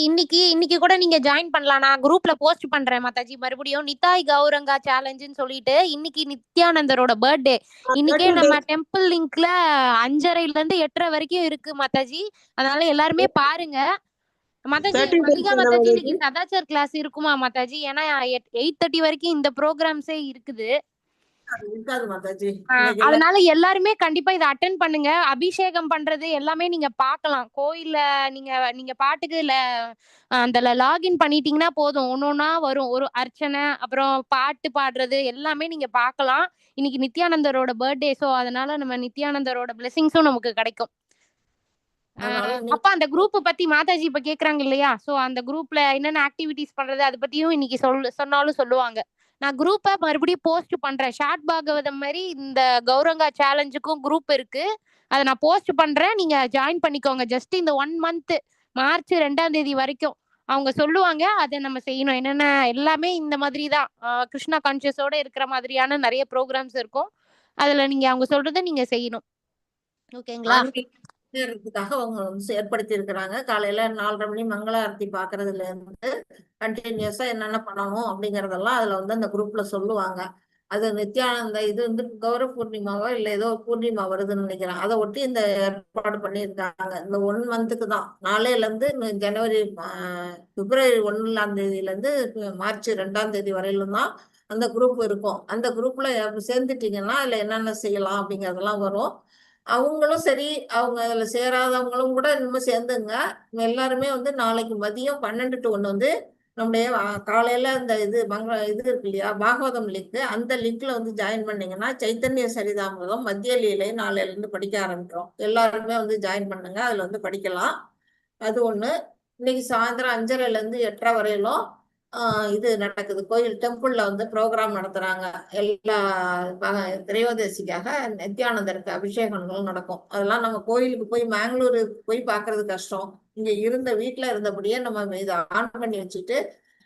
இன்னைக்கு கூட நீங்க ஜாயின் பண்ணலாம். நான் குரூப்ல போஸ்ட் பண்றேன் மாதாஜி. மறுபடியும் நித்தாய் கௌரங்கா சேலஞ்சுன்னு சொல்லிட்டு இன்னைக்கு நித்யானந்தரோட பர்த்டே. இன்னைக்கே நம்ம டெம்பிள் லிங்க்ல 5:30 இருந்து 8:30 வரைக்கும் இருக்கு மாதாஜி. அதனால எல்லாருமே பாருங்க மாதாஜி. மல்லிகா மாதாஜி இன்னைக்கு சதாச்சார் கிளாஸ் இருக்குமா மாதாஜி? ஏன்னா 8:30 வரைக்கும் இந்த ப்ரோக்ராம்ஸே இருக்குது. அதனால எல்லாருமே கண்டிப்பா இதை அட்டென்ட் பண்ணுங்க. அபிஷேகம் பண்றது எல்லாமே நீங்க பாக்கலாம் கோயில்ல. நீங்க பாட்டுக்கு அந்த லாகின் பண்ணிட்டீங்கன்னா போதும், ஒன்னொன்னா வரும். ஒரு அர்ச்சனை, அப்புறம் பாட்டு பாடுறது எல்லாமே நீங்க பாக்கலாம். இன்னைக்கு நித்யானந்தரோட பர்த்டே. சோ அதனால நம்ம நித்யானந்தரோட பிளெஸிங்ஸும் நமக்கு கிடைக்கும். அப்ப அந்த குரூப் பத்தி மாதாஜி இப்ப கேக்குறாங்க இல்லையா, சோ அந்த குரூப்ல என்னென்ன ஆக்டிவிட்டிஸ் பண்றது அதை பத்தியும் இன்னைக்கு சொன்னாலும் சொல்லுவாங்க. நான் குரூப்பை மறுபடியும் போஸ்ட் பண்றேன். ஷார்ட் பாகவதம் மாதிரி இந்த கௌரங்கா சேலஞ்சுக்கும் குரூப் இருக்கு. அதை நான் போஸ்ட் பண்றேன். நீங்க ஜாயின் பண்ணிக்கோங்க. ஜஸ்ட் இந்த 1 month மார்ச் 2ஆம் தேதி வரைக்கும் அவங்க சொல்லுவாங்க. அதை நம்ம செய்யணும். என்னென்ன எல்லாமே இந்த மாதிரி தான் கிருஷ்ணா கான்சியஸோட இருக்கிற மாதிரியான நிறைய ப்ரோக்ராம்ஸ் இருக்கும். அதுல நீங்க அவங்க சொல்றதை நீங்க செய்யணும். ஓகேங்களா? க்காக அவங்க வந்து ஏற்படுத்தி இருக்கிறாங்க. காலையில 4:30 மணி மங்கள ஆரத்தி பாக்குறதுல இருந்து கண்டினியூஸா என்னென்ன பண்ணணும் அப்படிங்கறதெல்லாம் அதுல வந்து அந்த குரூப்ல சொல்லுவாங்க. அது நித்யானந்த இது வந்து கௌரவ பூர்ணிமாவோ இல்ல ஏதோ பூர்ணிமா வருதுன்னு நினைக்கிறேன். அதை ஒட்டி இந்த ஏற்பாடு பண்ணியிருக்காங்க. இந்த 1 monthக்கு தான். நாளையில இருந்து பிப்ரவரி 1ஆம் தேதியில இருந்து மார்ச் 2ஆம் தேதி வரையிலும் தான் அந்த குரூப் இருக்கும். அந்த குரூப்ல சேர்ந்துட்டீங்கன்னா அதுல என்னென்ன செய்யலாம் அப்படிங்கறதெல்லாம் வரும். அவங்களும் சரி, அவங்க அதுல சேராதவங்களும் கூட இன்னும் சேர்ந்துங்க. எல்லாருமே வந்து நாளைக்கு மதியம் 12 to 1 வந்து நம்முடைய காலையில இந்த இது இது இருக்கு இல்லையா, பாகவதம் லிங்க், அந்த லிங்க்ல வந்து ஜாயின் பண்ணீங்கன்னா சைத்தன்ய சரிதாமிரதம் மத்திய லீலை நாளையில இருந்து படிக்க ஆரம்பிக்கிறோம். எல்லாருமே வந்து ஜாயின் பண்ணுங்க. அதுல வந்து படிக்கலாம். அது ஒண்ணு. இன்னைக்கு சாயந்தரம் 5:30 இருந்து 8:30 வரையிலும் இது நடக்குது. கோயில் டெம்பிள்ல வந்து ப்ரோக்ராம் நடத்துறாங்க. எல்லா திரையோதசிக்காக நித்யானந்தருக்கு அபிஷேகங்கள் நடக்கும். அதெல்லாம் நம்ம கோயிலுக்கு போய் மேங்களூர் போய் பாக்குறது கஷ்டம். இங்க இருந்த வீட்டுல இருந்தபடியே நம்ம இதை ஆன் பண்ணி வச்சுட்டு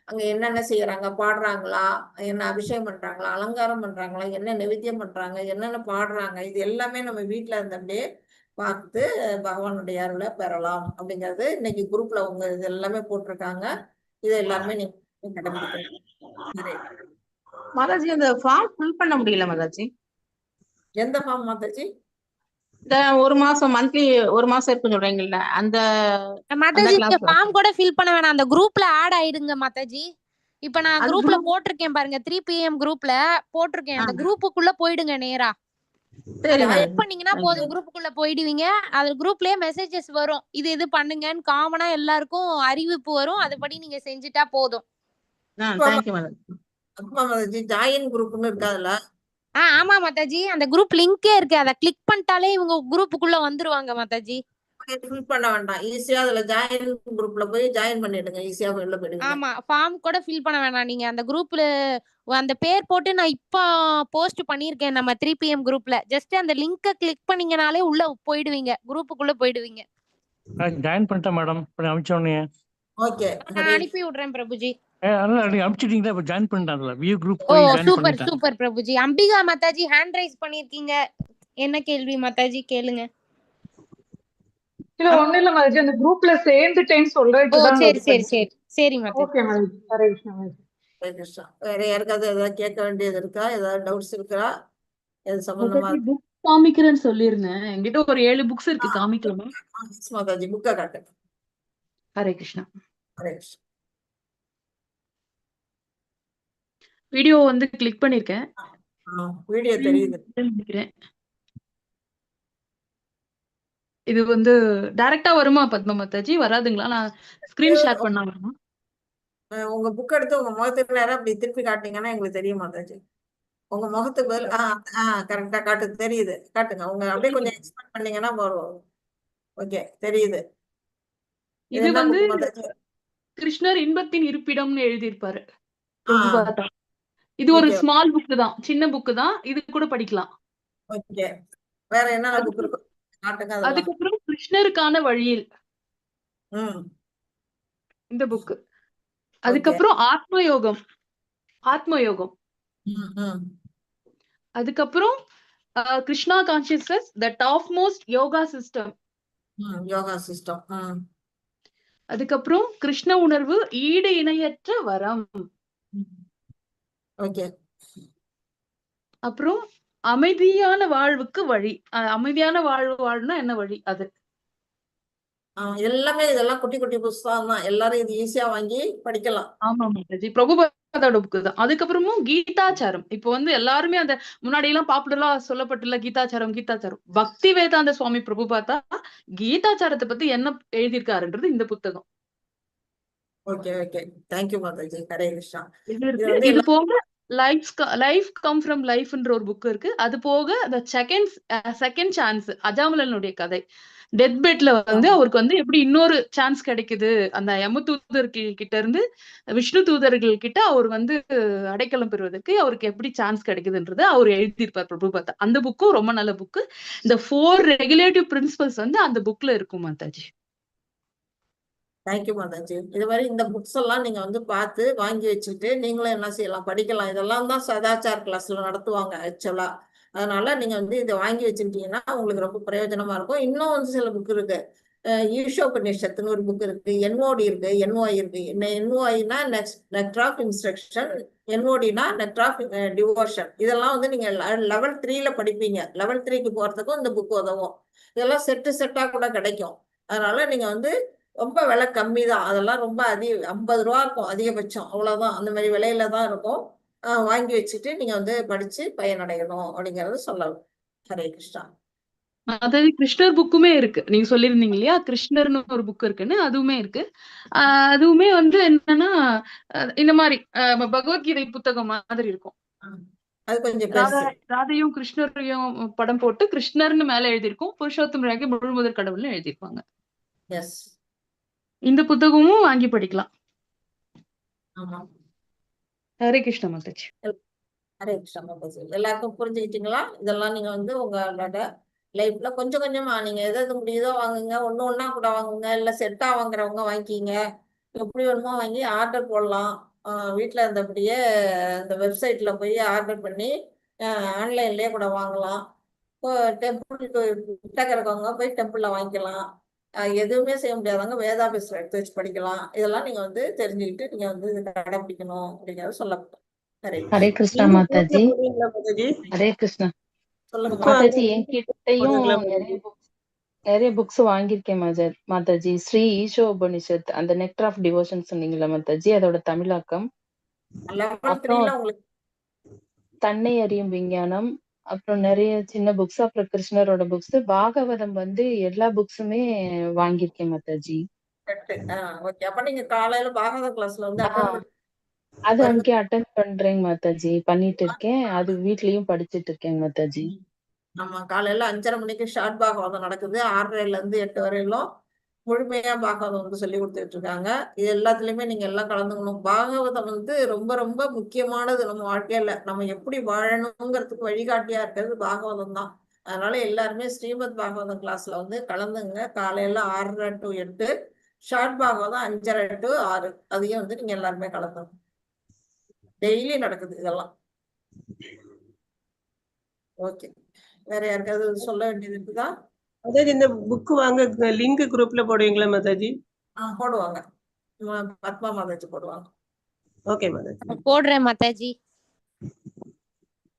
அங்க என்னென்ன செய்யறாங்க, பாடுறாங்களா, என்ன அபிஷேகம் பண்றாங்களா, அலங்காரம் பண்றாங்களா, என்ன நைவேத்தியம் பண்றாங்க, என்னென்ன பாடுறாங்க, இது எல்லாமே நம்ம வீட்டுல இருந்தபடியே பார்த்து பகவானுடைய அருளை பெறலாம் அப்படிங்கிறது இன்னைக்கு குரூப்ல உங்க இது எல்லாமே போட்டிருக்காங்க. இது எல்லாருமே நீங்க மாதாஜி அந்த ஃபார்ம் ஃபில் பண்ண முடியல மாதாஜி. எந்த ஃபார்ம் மாதாஜி? இந்த 1 மாசம் மந்த்லி 1 மாசம் இருக்குன்னு சொல்றீங்கல்ல, அந்த மாதாஜி ஃபார்ம் கூட ஃபில் பண்ண வேணாம். அந்த குரூப்ல ஆட் ஆயிடுங்க மாதாஜி. இப்ப நான் குரூப்ல போட்டிருக்கேன் பாருங்க, 3 PM குரூப்ல போட்டிருக்கேன். அந்த குரூப்புக்குள்ள போயிடுங்க நேரா. செக் பண்ணீங்கன்னா போதும், குரூப்புக்குள்ள போயிடுவீங்க. அது குரூப்லயே மெசேஜஸ் வரும். இது பண்ணுங்கன்னு காமனா எல்லாருக்கும் அறிவிப்பு வரும். அதுபடி நீங்க செஞ்சுட்டா போதும். ஜாயின் குரூப்னு இருக்காதுல, ஆமா மாதாஜி, அந்த குரூப் லிங்கே இருக்கு. அதை கிளிக் பண்ணிட்டாலே இவங்க குரூப்புக்குள்ள வந்துருவாங்க மாதாஜி. ஃபில் பண்ண வேண்டாம், ஈஸியா அதுல ஜாயின் குரூப்ல போய் ஜாயின் பண்ணிடுங்க, ஈஸியா உள்ள போயிடுவீங்க. ஆமா, ஃபார்ம் கூட ஃபில் பண்ண வேணாம். நீங்க அந்த குரூப்ல அந்த பேர் போட்டு நான் இப்ப போஸ்ட் பண்ணிருக்கேன் நம்ம 3 PM குரூப்ல. ஜஸ்ட் அந்த லிங்கை கிளிக் பண்ணீங்கனாலே உள்ள போயிடுவீங்க, குரூப்புக்குள்ள போயிடுவீங்க. ஜாயின் பண்ணிட்டேன் மேடம். இப்ப அனுப்பிச்ச உடனே ஓகே, நான் அனுப்பி விடுறேன் பிரபுஜி. அதனால நீங்க அனுப்பிச்சிட்டீங்களா? இப்ப ஜாயின் பண்ணிட்டாங்கல்ல, வியூ குரூப் ஓ போய் ஜாயின் சூப்பர் பண்ணிட்டேன். Super Prabhuji. Ambika Mataji hand rice பண்ணிருக்கீங்க. என்ன கேள்வி மாதாஜி கேளுங்க. இல்ல ஒண்ணும் இல்ல மாதாஜி, அந்த குரூப்ல சேர்ந்துட்டேன்னு ஓ சொல்றதுக்குதான் சரி சரி சரி சரி மாதாஜி. ஓகே மாதாஜி. ஹரே கிருஷ்ணா மாதாஜி. ஹரே கிருஷ்ணா. வேற யாருக்காவது ஏதாவது கேட்க வேண்டியது இருக்கா? ஏதாவது டவுட்ஸ் இருக்கா? எது சம்பந்தமா மாதாஜி புக் காமிக்கிறேன்னு சொல்லியிருந்தேன். என்கிட்ட ஒரு 7 புக்ஸ் இருக்கு, காமிக்கலாமா? மாதாஜி புக்கை காட்டு. ஹரே கிருஷ்ணா. ஹரே கிருஷ்ணா. வீடியோ வந்து கிளிக் பண்ணிருக்கேன். வீடியோ தெரியுது. நினைக்கிறேன். இது வந்து டைரக்டா வருமா பத்மா மாதாஜி? வராதுங்களா? நான் ஸ்கிரீன் ஷேர் பண்ணா வருமா? உங்க புக் எடுத்து உங்க முகத்துக்கு நேரம் அப்படி திருப்பி காட்டிங்கன்னா எங்களுக்கு தெரியும் மாதாஜி. உங்க முகத்துக்கு பதில் கரெக்டா காட்டு, தெரியுது. காட்டுங்க, உங்க அப்படியே கொஞ்சம் எக்ஸ்பெக்ட் பண்ணீங்கன்னா போதும். ஓகே, தெரியுது. இது என்ன வந்து புக் மாதாஜி? கிருஷ்ணர் இன்பத்தின் இருப்பிடம்னு எழுதியிருப்பாரு பிரபுபாதா. இது ஒரு ஓகே ஸ்மால் புக் தான், சின்ன புக் தான். இது கூட படிக்கலாம். ஓகே. வேற என்ன புக் இருக்கு? காட்டுங்க அதெல்லாம். அதுக்கப்புறம் கிருஷ்ணருக்கான வழியில் இந்த புக். அதுக்கப்புறம் ஆத்மயோகம். ஆத்மயோகம். அதுக்கப்புறம் Krishna consciousness the top most yoga system. Yoga system. அதுக்கப்புறம் கிருஷ்ண உணர்வு ஈடு இணையற்ற வரம். ஓகே. அப்புறம் அமைதியான வாழ்வுக்கு வழி. அமைதியான வாழ்வு வாழணும்னா என்ன வழி அது? எல்லாமே இதெல்லாம் குட்டி குட்டி புஸ்தகம் தான், எல்லாரும் இது ஈஸியா வாங்கி படிக்கலாம். ஆமா மாதாஜி, பிரபுபாதோட புக்கு தான். அதுக்கப்புறமும் கீதாச்சாரம். இப்போ வந்து எல்லாருமே அந்த முன்னாடி எல்லாம் பாப்புலரா சொல்லப்பட்டுள்ள கீதாச்சாரம் கீதாச்சாரம். பக்தி வேதாந்த சுவாமி பிரபுபாதா கீதாச்சாரத்தை பத்தி என்ன எழுதியிருக்காருன்றது இந்த புத்தகம். Okay okay, thank you Mataji. Hare Krishna. இது இருக்கு. இது போக லைஃப் கம் ஃப்ரம் லைஃப்ன்ற ஒரு புக் இருக்கு. அது போக the செகண்ட் சான்ஸ், அஜாமலனுடைய கதை. டெத் பெட்ல வந்து அவருக்கு வந்து எப்படி இன்னொரு சான்ஸ் கிடைக்குது, அந்த யம தூதர்கள் கிட்ட இருந்து விஷ்ணு தூதர்கள் கிட்ட அவர் வந்து அடைக்கலம் பெறுவதற்கு அவருக்கு எப்படி சான்ஸ் கிடைக்குதுன்றத அவர் எழுதியிருப்பார் பிரபுபாதா. அந்த புக்கும் ரொம்ப நல்ல புக்கு. இந்த 4 ரெகுலேட்டிவ் பிரின்சிபல்ஸ் வந்து அந்த புக்ல இருக்கும் மாதாஜி. தேங்க்யூ மாதாஜி. இது மாதிரி இந்த புக்ஸ் எல்லாம் நீங்க வந்து பார்த்து வாங்கி வச்சுட்டு நீங்களும் என்ன செய்யலாம், படிக்கலாம். இதெல்லாம் தான் சதாச்சார் கிளாஸ்ல நடத்துவாங்க ஆக்சுவலா. அதனால நீங்க வந்து இதை வாங்கி வச்சுக்கிட்டீங்கன்னா உங்களுக்கு ரொம்ப பிரயோஜனமா இருக்கும். இன்னும் வந்து சில புக் இருக்கு. ஈஷோபநிஷத்துன்னு ஒரு புக் இருக்கு, என்ஓடி இருக்கு, என்ஓஐ இருக்கு. என்ஓஐனா நெக்டர் ஆஃப் இன்ஸ்ட்ரக்ஷன், என்ஓடினா நெக்டர் ஆஃப் டிவோஷன். இதெல்லாம் வந்து நீங்க லெவல் 3ல படிப்பீங்க. லெவல் 3க்கு போறதுக்கும் இந்த புக் உதவும். இதெல்லாம் செட்டா கூட கிடைக்கும். அதனால நீங்க வந்து ரொம்ப விலை கம்மி தான். அதெல்லாம் ரொம்ப 50 ரூபா இருக்கும் அதிகபட்சம், அவ்வளவுதான். அந்த மாதிரி விலையில தான் இருக்கும். வாங்கி வச்சுட்டு நீங்க வந்து படிச்சு பயனடையணும் அப்படிங்கறது சொல்லலாம். ஹரே கிருஷ்ணா. அதாவது கிருஷ்ணர் புக்குமே இருக்கு. நீங்க சொல்லியிருந்தீங்க இல்லையா, கிருஷ்ணர்னு ஒரு புக் இருக்குன்னு, அதுவுமே இருக்கு. அதுவுமே வந்து என்னன்னா இந்த மாதிரி பகவத்கீதை புத்தகம் மாதிரி இருக்கும். அது கொஞ்சம் பெருசு. ராதையும் கிருஷ்ணரையும் படம் போட்டு கிருஷ்ணர்னு மேல எழுதியிருக்கும், புருஷோத்தமராகி முழு முதற் கடவுள்னு எழுதியிருப்பாங்க. எஸ், இந்த புத்தகமும் வாங்கி படிக்கலாம். ஆமா. ஹரே கிருஷ்ண மாதாஜி. ஹரே கிருஷ்ணா மாதாஜி. எல்லாருக்கும் புரிஞ்சுக்கிட்டீங்களா? இதெல்லாம் நீங்க வந்து உங்களோட லைஃப்ல கொஞ்சம் கொஞ்சமா நீங்க எது முடியுதோ வாங்குங்க. ஒண்ணா கூட வாங்குங்க, இல்ல செட்டா வாங்குறவங்க வாங்கிக்கிங்க. எப்படி வேணுமோ வாங்கி ஆர்டர் போடலாம். வீட்டுல இருந்தபடியே இந்த வெப்சைட்ல போய் ஆர்டர் பண்ணி ஆன்லைன்லயே கூட வாங்கலாம். இப்போ டெம்பிளுக்கு கிட்ட இருக்கிறவங்க போய் டெம்பிள்ல வாங்கிக்கலாம். எதுவுமே செய்ய முடியாதவங்க வேதாபீஸ்ல எடுத்து வச்சு படிக்கலாம். இதெல்லாம் நீங்க வந்து தெரிஞ்சுக்கிட்டு நீங்க வந்து இதை கடைபிடிக்கணும் அப்படிங்கறத சொல்லப்பட்டோம். ஹரே கிருஷ்ணா மாதாஜி. ஹரே கிருஷ்ணா சொல்லுங்க மாதாஜி. என்கிட்டயும் நிறைய புக்ஸ் வாங்கியிருக்கேன் மாதாஜி. ஸ்ரீ ஈஷோ உபனிஷத், அந்த நெக்டர் ஆஃப் டிவோஷன் சொன்னீங்களா மாதாஜி, அதோட தமிழாக்கம். அப்புறம் தன்னை அறியும் விஞ்ஞானம், அப்புறம் நிறைய சின்ன புக்ஸ், அப்புறம் கிருஷ்ணரோட புக்ஸ், பாகவதம் வந்து எல்லா புக்ஸுமே வாங்கியிருக்கேன் மாதாஜி. ஓகே, அப்ப நீங்க காலையில பாகவத கிளாஸ்ல வந்து அட்டெண்ட் அது அங்கே அட்டன் பண்றேங்க மாதாஜி, பண்ணிட்டு இருக்கேன். அது வீட்லயும் படிச்சிட்டு இருக்கேங்க மாதாஜி. ஆமா, காலையில 5:30 மணிக்கு ஷார்ட் பாகவதம் நடக்குது. 6:30ல இருந்து 8 வரையிலும் முழுமையா பாகவதம் வந்து சொல்லி கொடுத்துட்டு இருக்காங்க. இது எல்லாத்துலயுமே நீங்க எல்லாம் கலந்துக்கணும். பாகவதம் வந்து ரொம்ப ரொம்ப முக்கியமானது நம்ம வாழ்க்கையில. நம்ம எப்படி வாழணுங்கிறதுக்கு வழிகாட்டியா இருக்கிறது பாகவதம் தான். அதனால எல்லாருமே ஸ்ரீமத் பாகவதம் கிளாஸ்ல வந்து கலந்துங்க. காலையில 6:30 to 8, ஷார்ட் பாகவதம் 5:30 to 6. அதையும் வந்து நீங்க எல்லாருமே கலந்துங்க. டெய்லி நடக்குது இதெல்லாம். ஓகே, வேற யாருக்காவது சொல்ல வேண்டியது இருக்குதா? மாதாஜி இந்த புக் வாங்க லிங்க் குரூப்ல போடுவீங்களா மாதாஜி? போடுவாங்க. பத்மா மாதாஜி போடுவாங்க. ஓகே மாதாஜி. போடுறேன் மாதாஜி.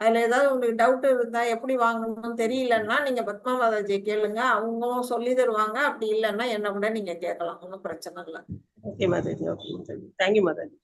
அதுல ஏதாவது உங்களுக்கு டவுட் இருந்தா எப்படி வாங்கணும்னு தெரியலன்னா நீங்க பத்மா மாதாஜியை கேளுங்க, அவங்களும் சொல்லி தருவாங்க. அப்படி இல்லைன்னா என்ன கூட நீங்க கேட்கலாம், ஒன்றும் பிரச்சனை இல்லை. Okay Mataji. Okay Mataji. Thank you Mataji.